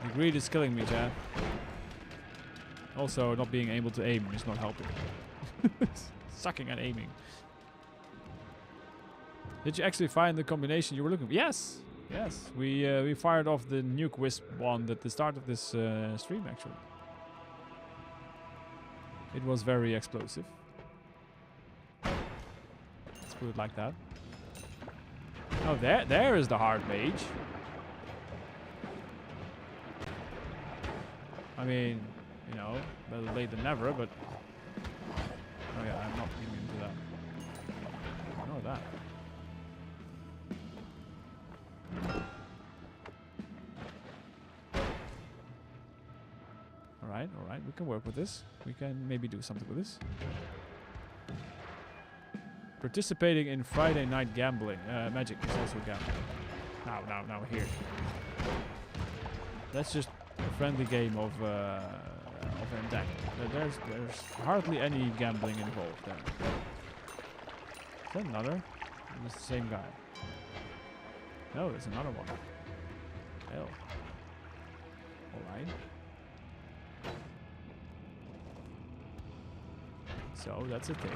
The greed is killing me, Chad. Also, not being able to aim is not helping. Sucking at aiming. Did you actually find the combination you were looking for? Yes! Yes. We fired off the Nuke wisp one at the start of this stream, actually. It was very explosive. Let's put it like that. Oh, there is the hard mage. I mean, you know, better late than never, but... Oh yeah, I'm not immune to that. I know that. Alright, we can work with this. We can maybe do something with this. Participating in Friday night gambling. Magic is also gambling. Now, here. That's just a friendly game of attack. There's hardly any gambling involved there. Is that another? It's the same guy. No, there's another one. Hell. Alright. So that's a thing.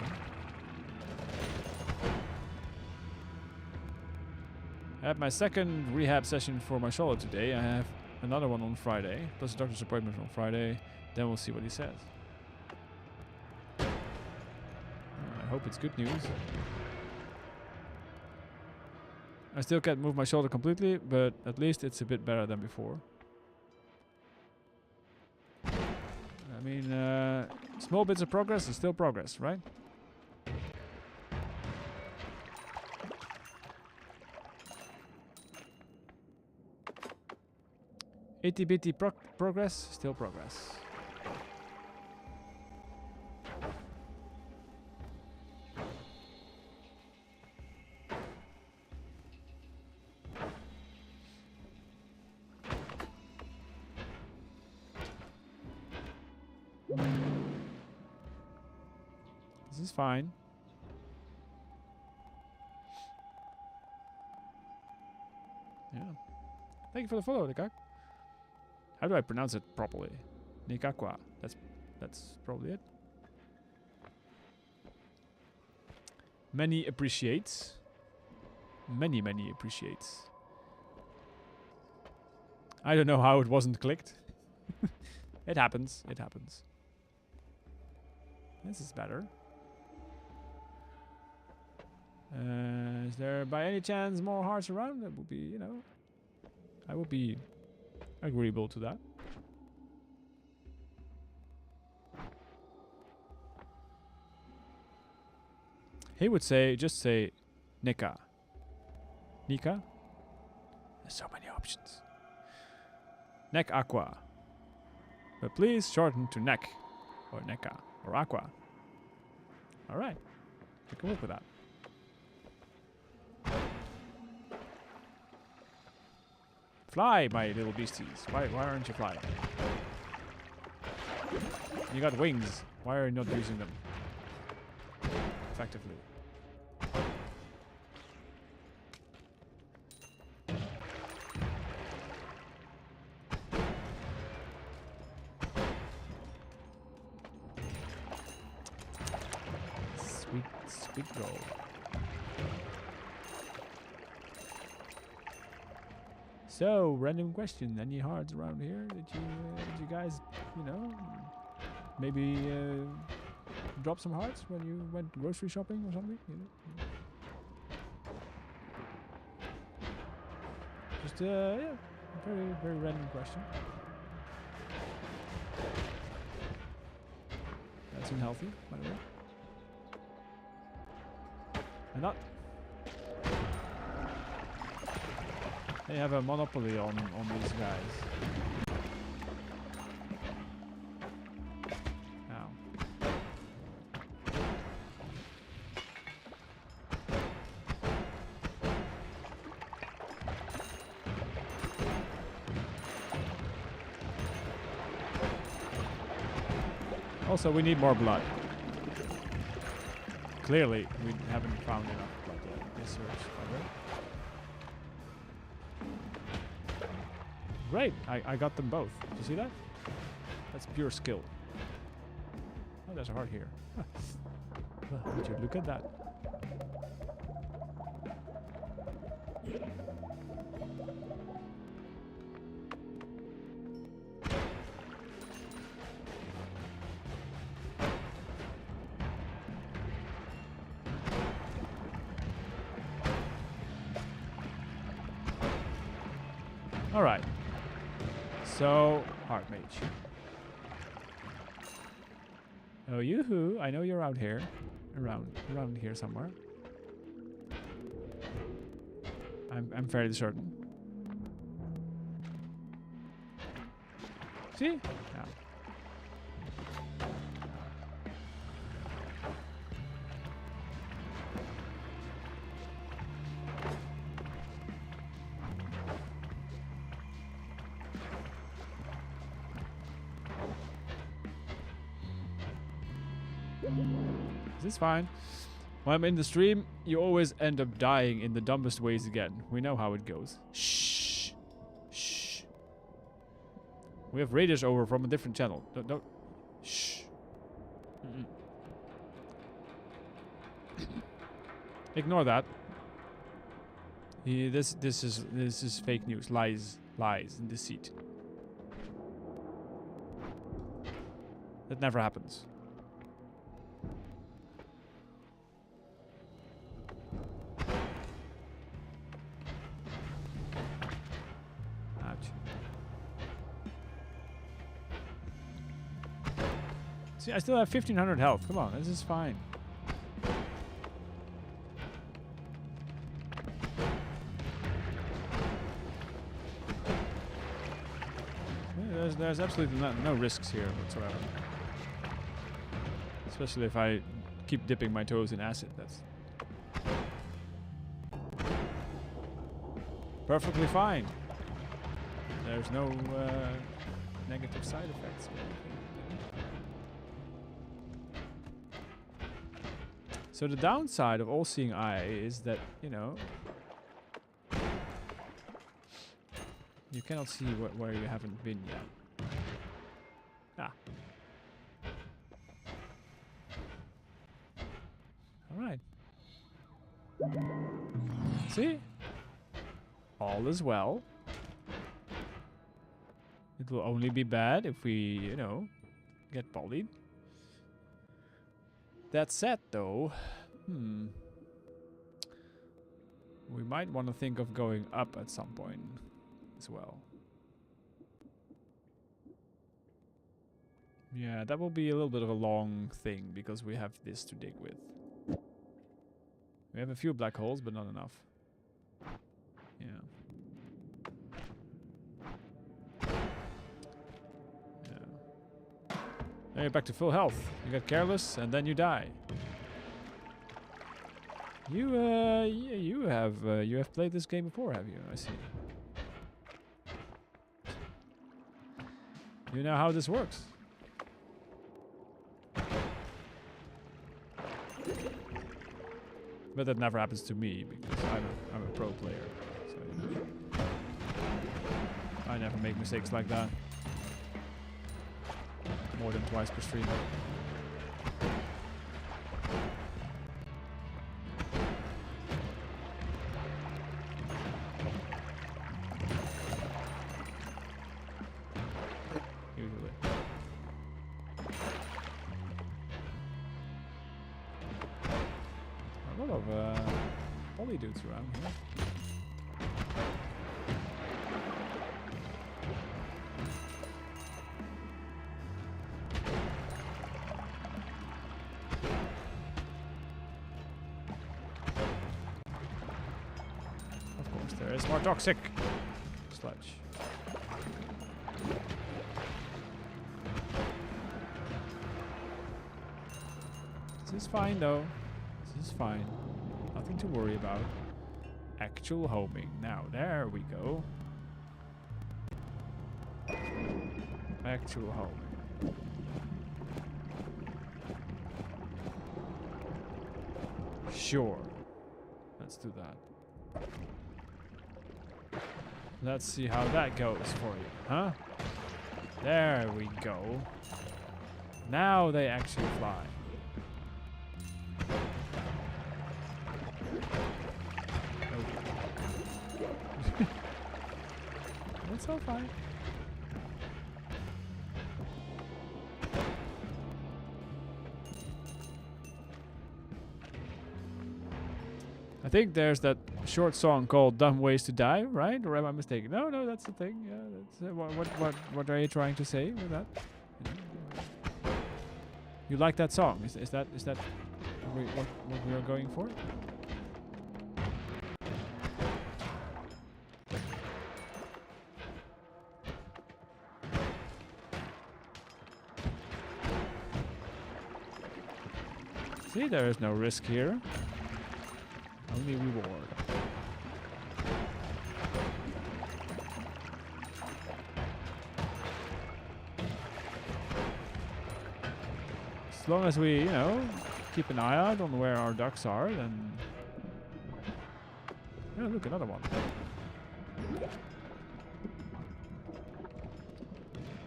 I have my second rehab session for my shoulder today. I have another one on Friday, plus a doctor's appointment on Friday. Then we'll see what he says. I hope it's good news. I still can't move my shoulder completely, but at least it's a bit better than before. I mean, small bits of progress is still progress, right? Itty bitty progress, still progress. This is fine. Yeah. Thank you for the follow, Nikak. How do I pronounce it properly? Nikakwa. That's probably it. Many appreciates. Many appreciates. I don't know how it wasn't clicked. It happens. It happens. This is better. Is there by any chance more hearts around? That would be, you know, I would be agreeable to that. He would say, just say Nika. Nika? There's so many options. Neck Aqua. But please shorten to neck. Or Neka. Or Aqua. Alright. We can work with that. Fly, my little beasties. Why aren't you flying? You got wings. Why are you not using them effectively? Sweet goal. So, random question. Any hearts around here? Did you guys, you know, maybe drop some hearts when you went grocery shopping or something? You know? Just yeah, very random question. That's unhealthy, by the way. And not. They have a monopoly on these guys. Ow. Also, we need more blood. Clearly, we haven't found enough blood yet. This search, Great, I got them both. Did you see that? That's pure skill. Oh, there's a heart here. Would you look at that? Alright. So, Heart Mage. Oh, yoo-hoo. I know you're out here. Around here somewhere. I'm fairly certain. See? Yeah. This is fine. When I'm in the stream, you always end up dying in the dumbest ways again. We know how it goes. Shh. Shh. We have raiders over from a different channel. Don't. Shh. Ignore that. This is fake news. Lies and deceit. That never happens. See, I still have 1500 health. Come on, this is fine. There's absolutely no risks here whatsoever. Especially if I keep dipping my toes in acid. That's perfectly fine. There's no negative side effects or anything. So the downside of all-seeing eye is that, you know, you cannot see where you haven't been yet. Ah. Alright. See? All is well. It will only be bad if we, you know, get bullied. That said, though, we might want to think of going up at some point as well. Yeah, that will be a little bit of a long thing because we have this to dig with. We have a few black holes, but not enough. Yeah. Now you're back to full health. You get careless and then you die. You have played this game before, have you? I see. You know how this works. But that never happens to me because I'm a pro player. So you know, I never make mistakes like that. More than twice per stream. Usually. A lot of poly dudes around here. It's more toxic. sludge. This is fine though. This is fine. Nothing to worry about. Actual homing. Now, there we go. Actual homing. Sure. Let's do that. Let's see how that goes for you, huh? There we go. Now they actually fly. It's all fine. I think there's that short song called "Dumb Ways to Die," right? Or am I mistaken? No, no, that's the thing. Yeah, that's what are you trying to say with that? You like that song? Is that what we are going for? See, there is no risk here. Only reward. As long as we, keep an eye out on where our ducks are, then... Yeah, look, another one.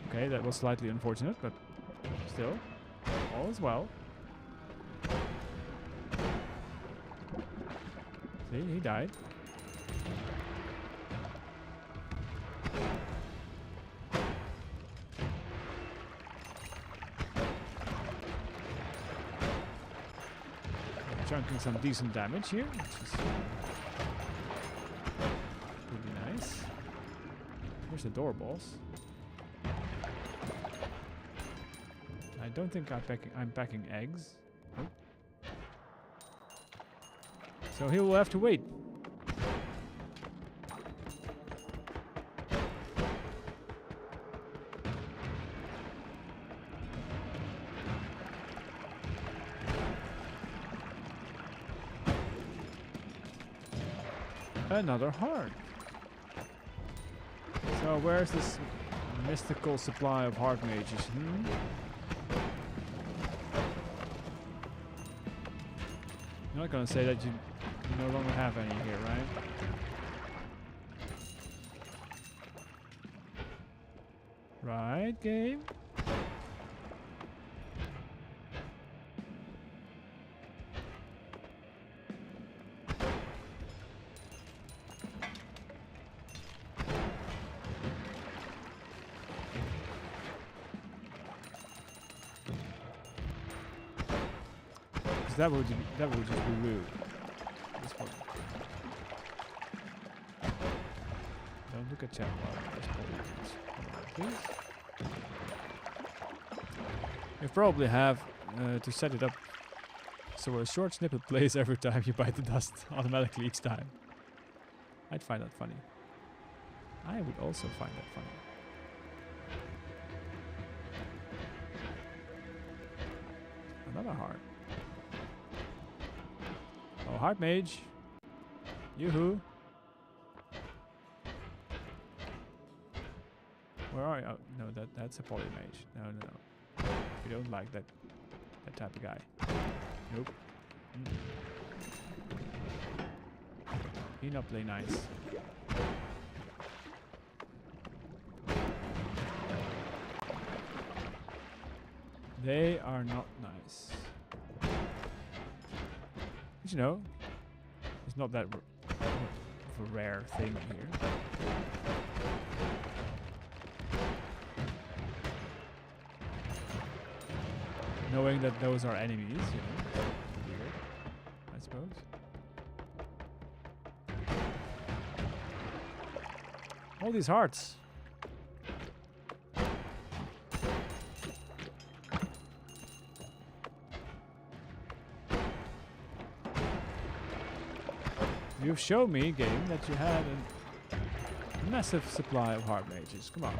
Okay, that was slightly unfortunate, but still, all is well. See, he died. Chunking some decent damage here, which is really nice. Here's the door boss. I don't think I'm packing eggs. Nope. So he will have to wait. Another heart. So where's this mystical supply of heart mages? You're not gonna say that you no longer have any here, right? Right, game? That would just be rude. This one. Don't look at chat while please. You probably have to set it up so a short snippet plays every time you bite the dust automatically each time. I'd find that funny. I would also find that funny. Another heart. Oh, heart mage. Yoo-hoo. Where are you? Oh, no, that's a poly mage. No. We don't like that type of guy. Nope. He not play nice. They are not nice. But it's not that of a rare thing here. Knowing that those are enemies, weird, I suppose. All these hearts. You've shown me, game, that you had massive supply of hard mages. Come on.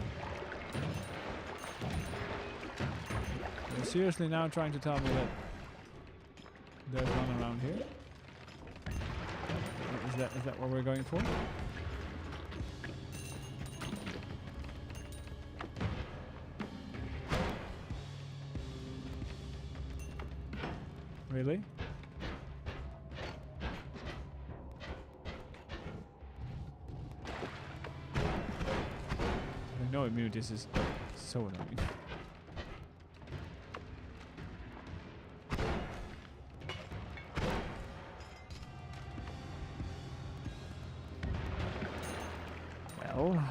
You're seriously now trying to tell me that there's one around here? Is that what we're going for? Really? No immunity is so annoying. Well,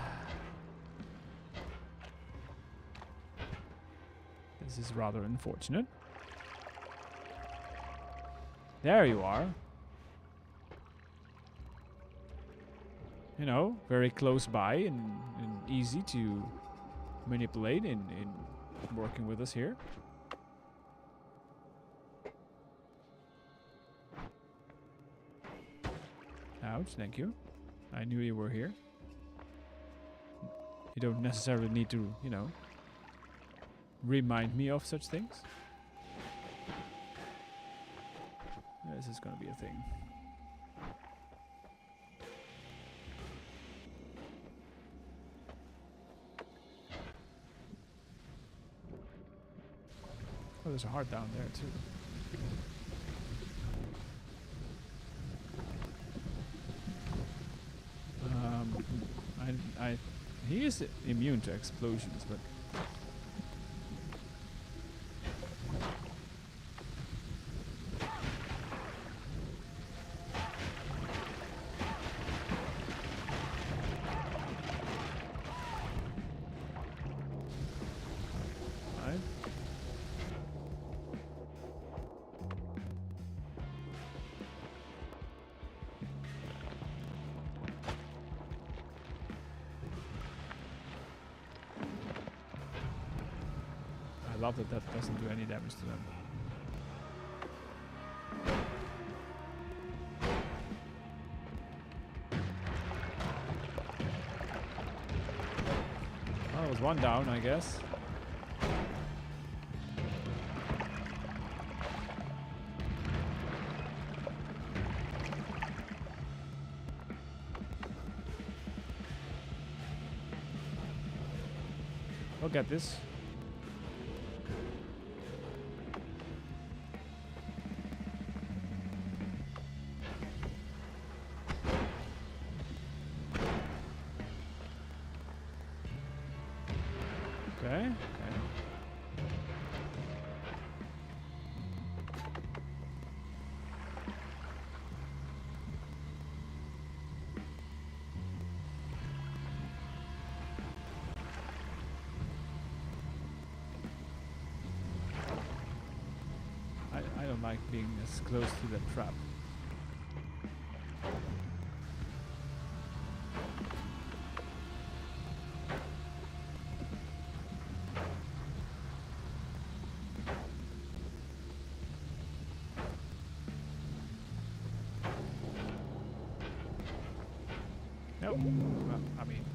this is rather unfortunate. There you are. You know, very close by and easy to manipulate in working with us here. Ouch, thank you. I knew you were here. You don't necessarily need to, you know, remind me of such things. This is gonna be a thing. Oh, there's a heart down there too. He is immune to explosions, but I love that that doesn't do any damage to them. Oh, there's one down, I guess. We'll get this. Okay. I don't like being as close to the trap. Nope. Well, I mean,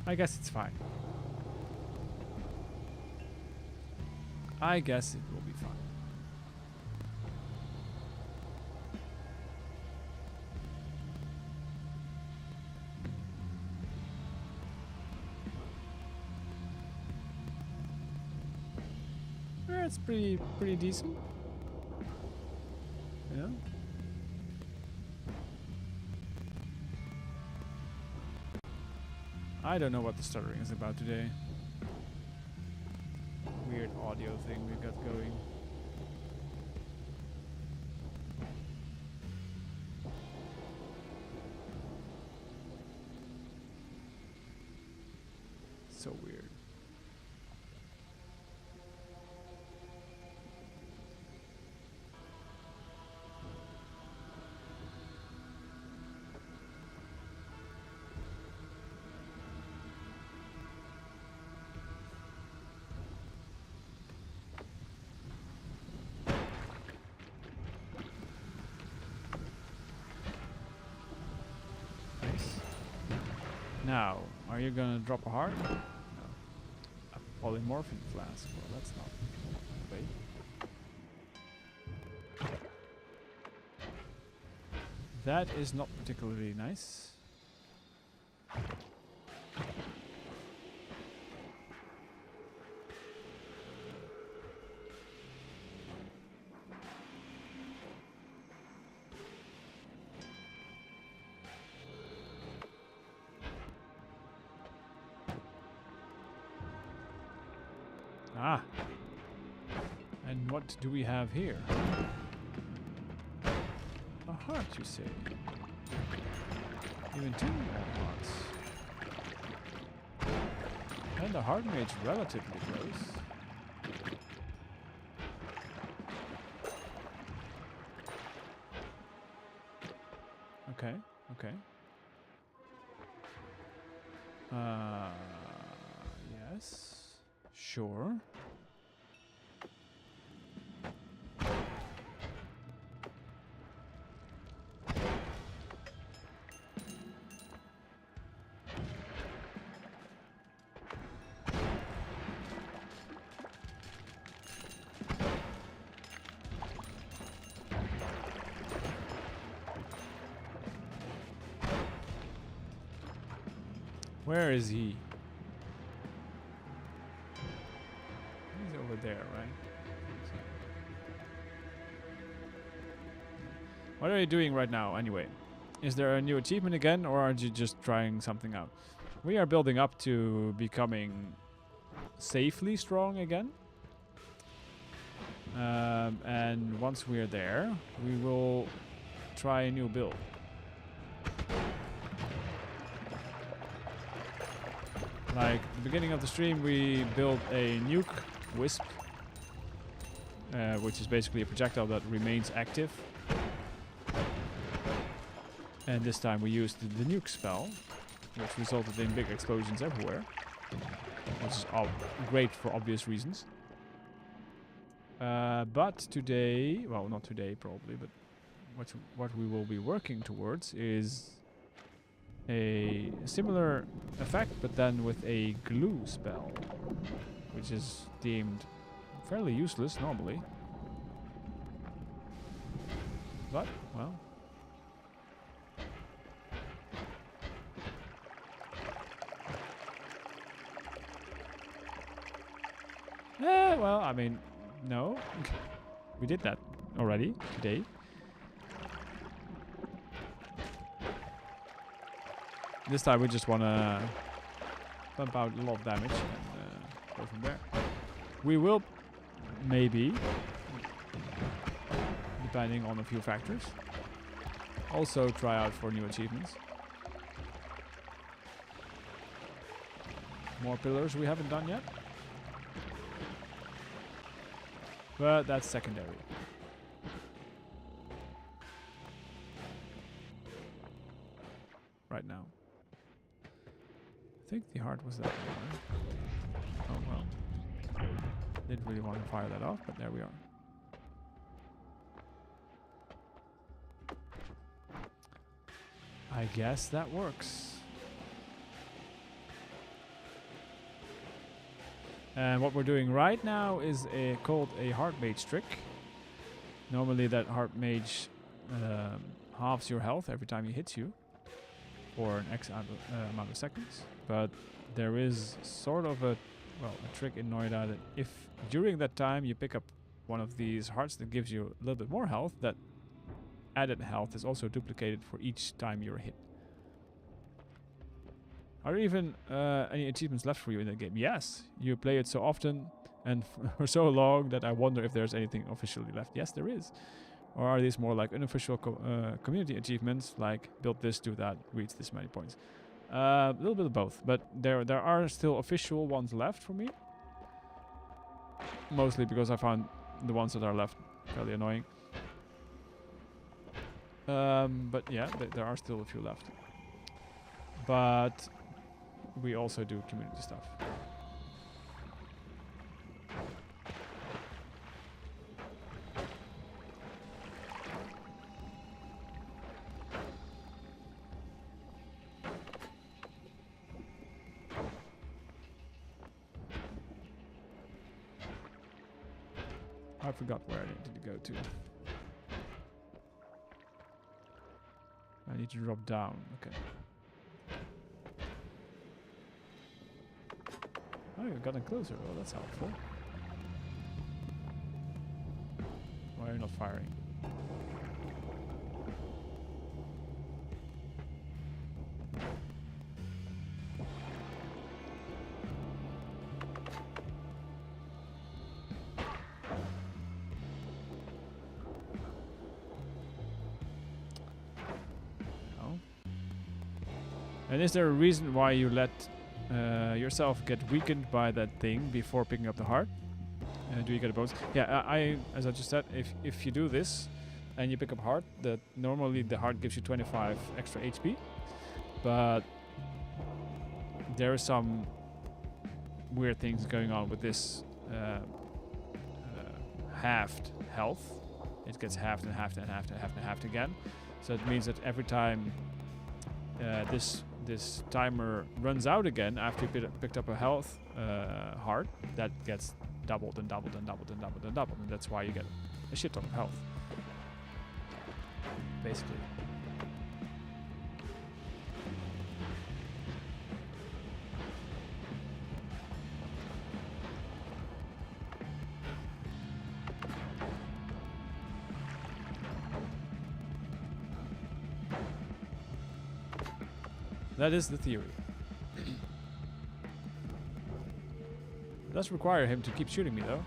I guess it's fine. I guess it will be fine. Yeah, it's pretty decent. Yeah. I don't know what the stuttering is about today. Weird audio thing we got going. So weird. Now, are you gonna drop a heart? No. A polymorphine flask. Well, that's not. Wait. That is not particularly nice. Ah. And what do we have here? A heart, you say? Even two hearts. And the heart mage relatively close. Okay, okay. Yes. Sure. Where is he? He's over there, right? What are you doing right now, anyway? Is there a new achievement again, or are you just trying something out? We are building up to becoming safely strong again. And once we are there, we will try a new build. Like, at the beginning of the stream, we built a Nuke wisp, which is basically a projectile that remains active. And this time we used the Nuke spell, which resulted in big explosions everywhere, which is great for obvious reasons. But today, well, not today probably, but what we will be working towards is a similar effect, but then with a glue spell, which is deemed fairly useless normally. But, well. Well, I mean, no. We did that already today. This time we just want to pump out a lot of damage and go from there. We will maybe, depending on a few factors, also try out for new achievements. More pillars we haven't done yet. But that's secondary. Right now. I think the heart was that one. Oh well. Didn't really want to fire that off, but there we are. I guess that works. And what we're doing right now is called a heart mage trick. Normally that heart mage halves your health every time he hits you for an X amount of seconds. But there is sort of a trick in Noita that if during that time you pick up one of these hearts that gives you a little bit more health, that added health is also duplicated for each time you're hit. Are there even any achievements left for you in the game? Yes, you play it so often and for so long that I wonder if there's anything officially left. Yes, there is. Or are these more like unofficial community achievements, like build this, do that, reach this many points? A little bit of both, but there are still official ones left for me. Mostly because I found the ones that are left fairly annoying. But yeah, there are still a few left. But we also do community stuff. I forgot where I needed to go to. I need to drop down. Okay. Oh, you've gotten closer. Oh, that's helpful. Why are you not firing? And is there a reason why you let yourself get weakened by that thing before picking up the heart? Do you get a bonus? Yeah, as I just said, if you do this and you pick up heart, that normally the heart gives you 25 extra HP, but there are some weird things going on with this halved health. It gets halved and halved and halved and halved and halved again. So it means that every time this timer runs out again after you picked up a health heart, that gets doubled and doubled and doubled and doubled and doubled, and that's why you get a shit ton of health, basically. That is the theory. It does require him to keep shooting me though,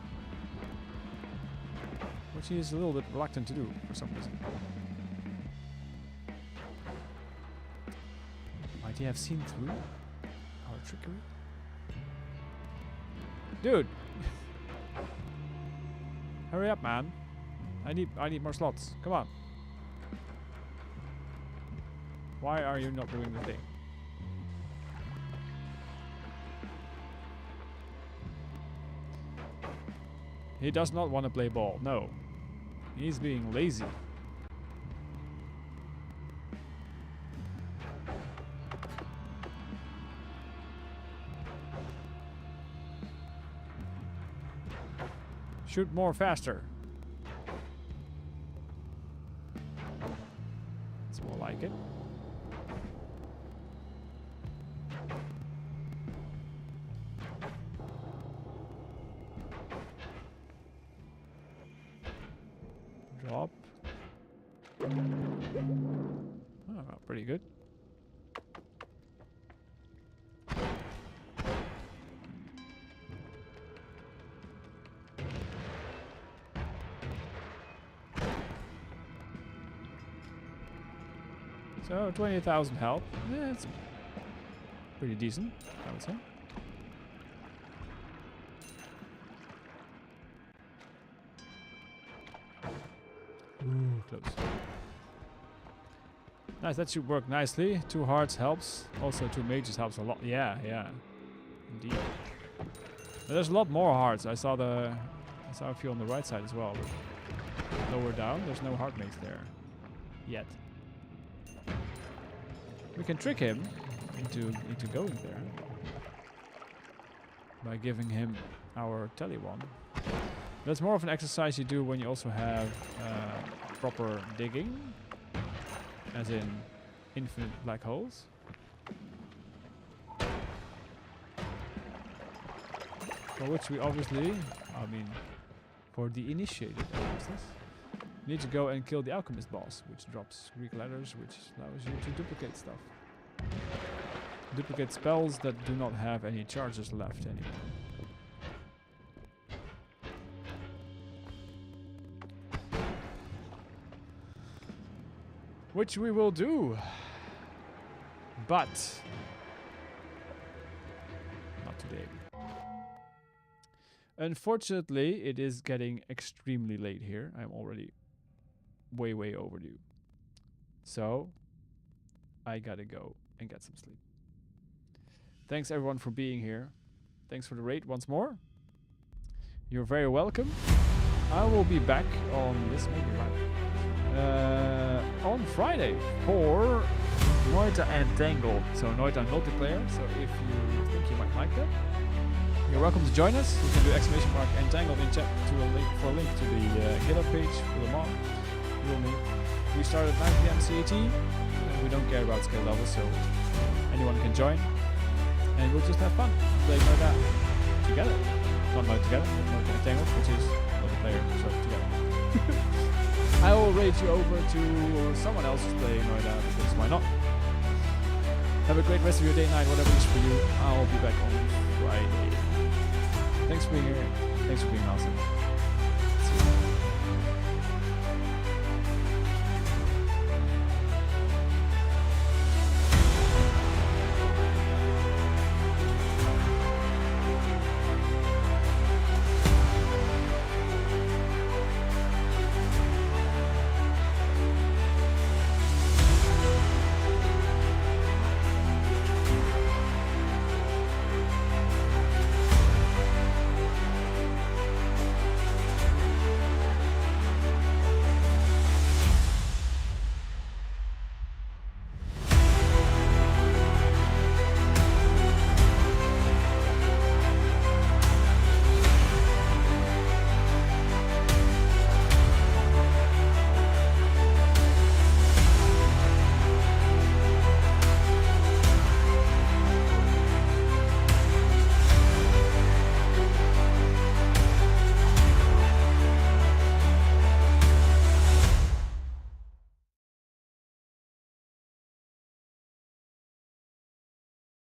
which he is a little bit reluctant to do for some reason. Might he have seen through our trickery? Dude! Hurry up, man. I need more slots. Come on. Why are you not doing the thing? He does not want to play ball. No. He's being lazy. Shoot more faster. It's more like it. Drop. Oh, pretty good. So 20,000 health. Yeah, it's pretty decent, I would say. Ooh, close. Nice, that should work nicely. 2 hearts helps. Also 2 mages helps a lot. Yeah, yeah. Indeed. But there's a lot more hearts. I saw a few on the right side as well. But lower down, there's no heart mage there. Yet. We can trick him into going there by giving him our tele one. That's more of an exercise you do when you also have proper digging, as in infinite black holes. For which we obviously, I mean, for the initiated alchemists, need to go and kill the alchemist boss, which drops Greek letters, which allows you to duplicate stuff. Duplicate spells that do not have any charges left anymore. Which we will do. But not today. Unfortunately, it is getting extremely late here. I'm already way overdue. So I gotta go and get some sleep. Thanks everyone for being here. Thanks for the raid once more. You're very welcome. I will be back on this maybe on Friday for Noita and Tangle. So Noita multiplayer. So if you think you might like that, you're welcome to join us. You can do exclamation mark entangled in chat to a link for a link to the GitHub page for the mod. We start at 9 p.m. CET. We don't care about skill levels, so anyone can join. And we'll just have fun playing Noita together. Not Noita together, but Noita entangled, which is multiplayer, so together. I will raid you over to someone else who's playing Noita, because why not? Have a great rest of your day, night, whatever it is for you. I'll be back on Friday. Thanks for being here. Thanks for being awesome.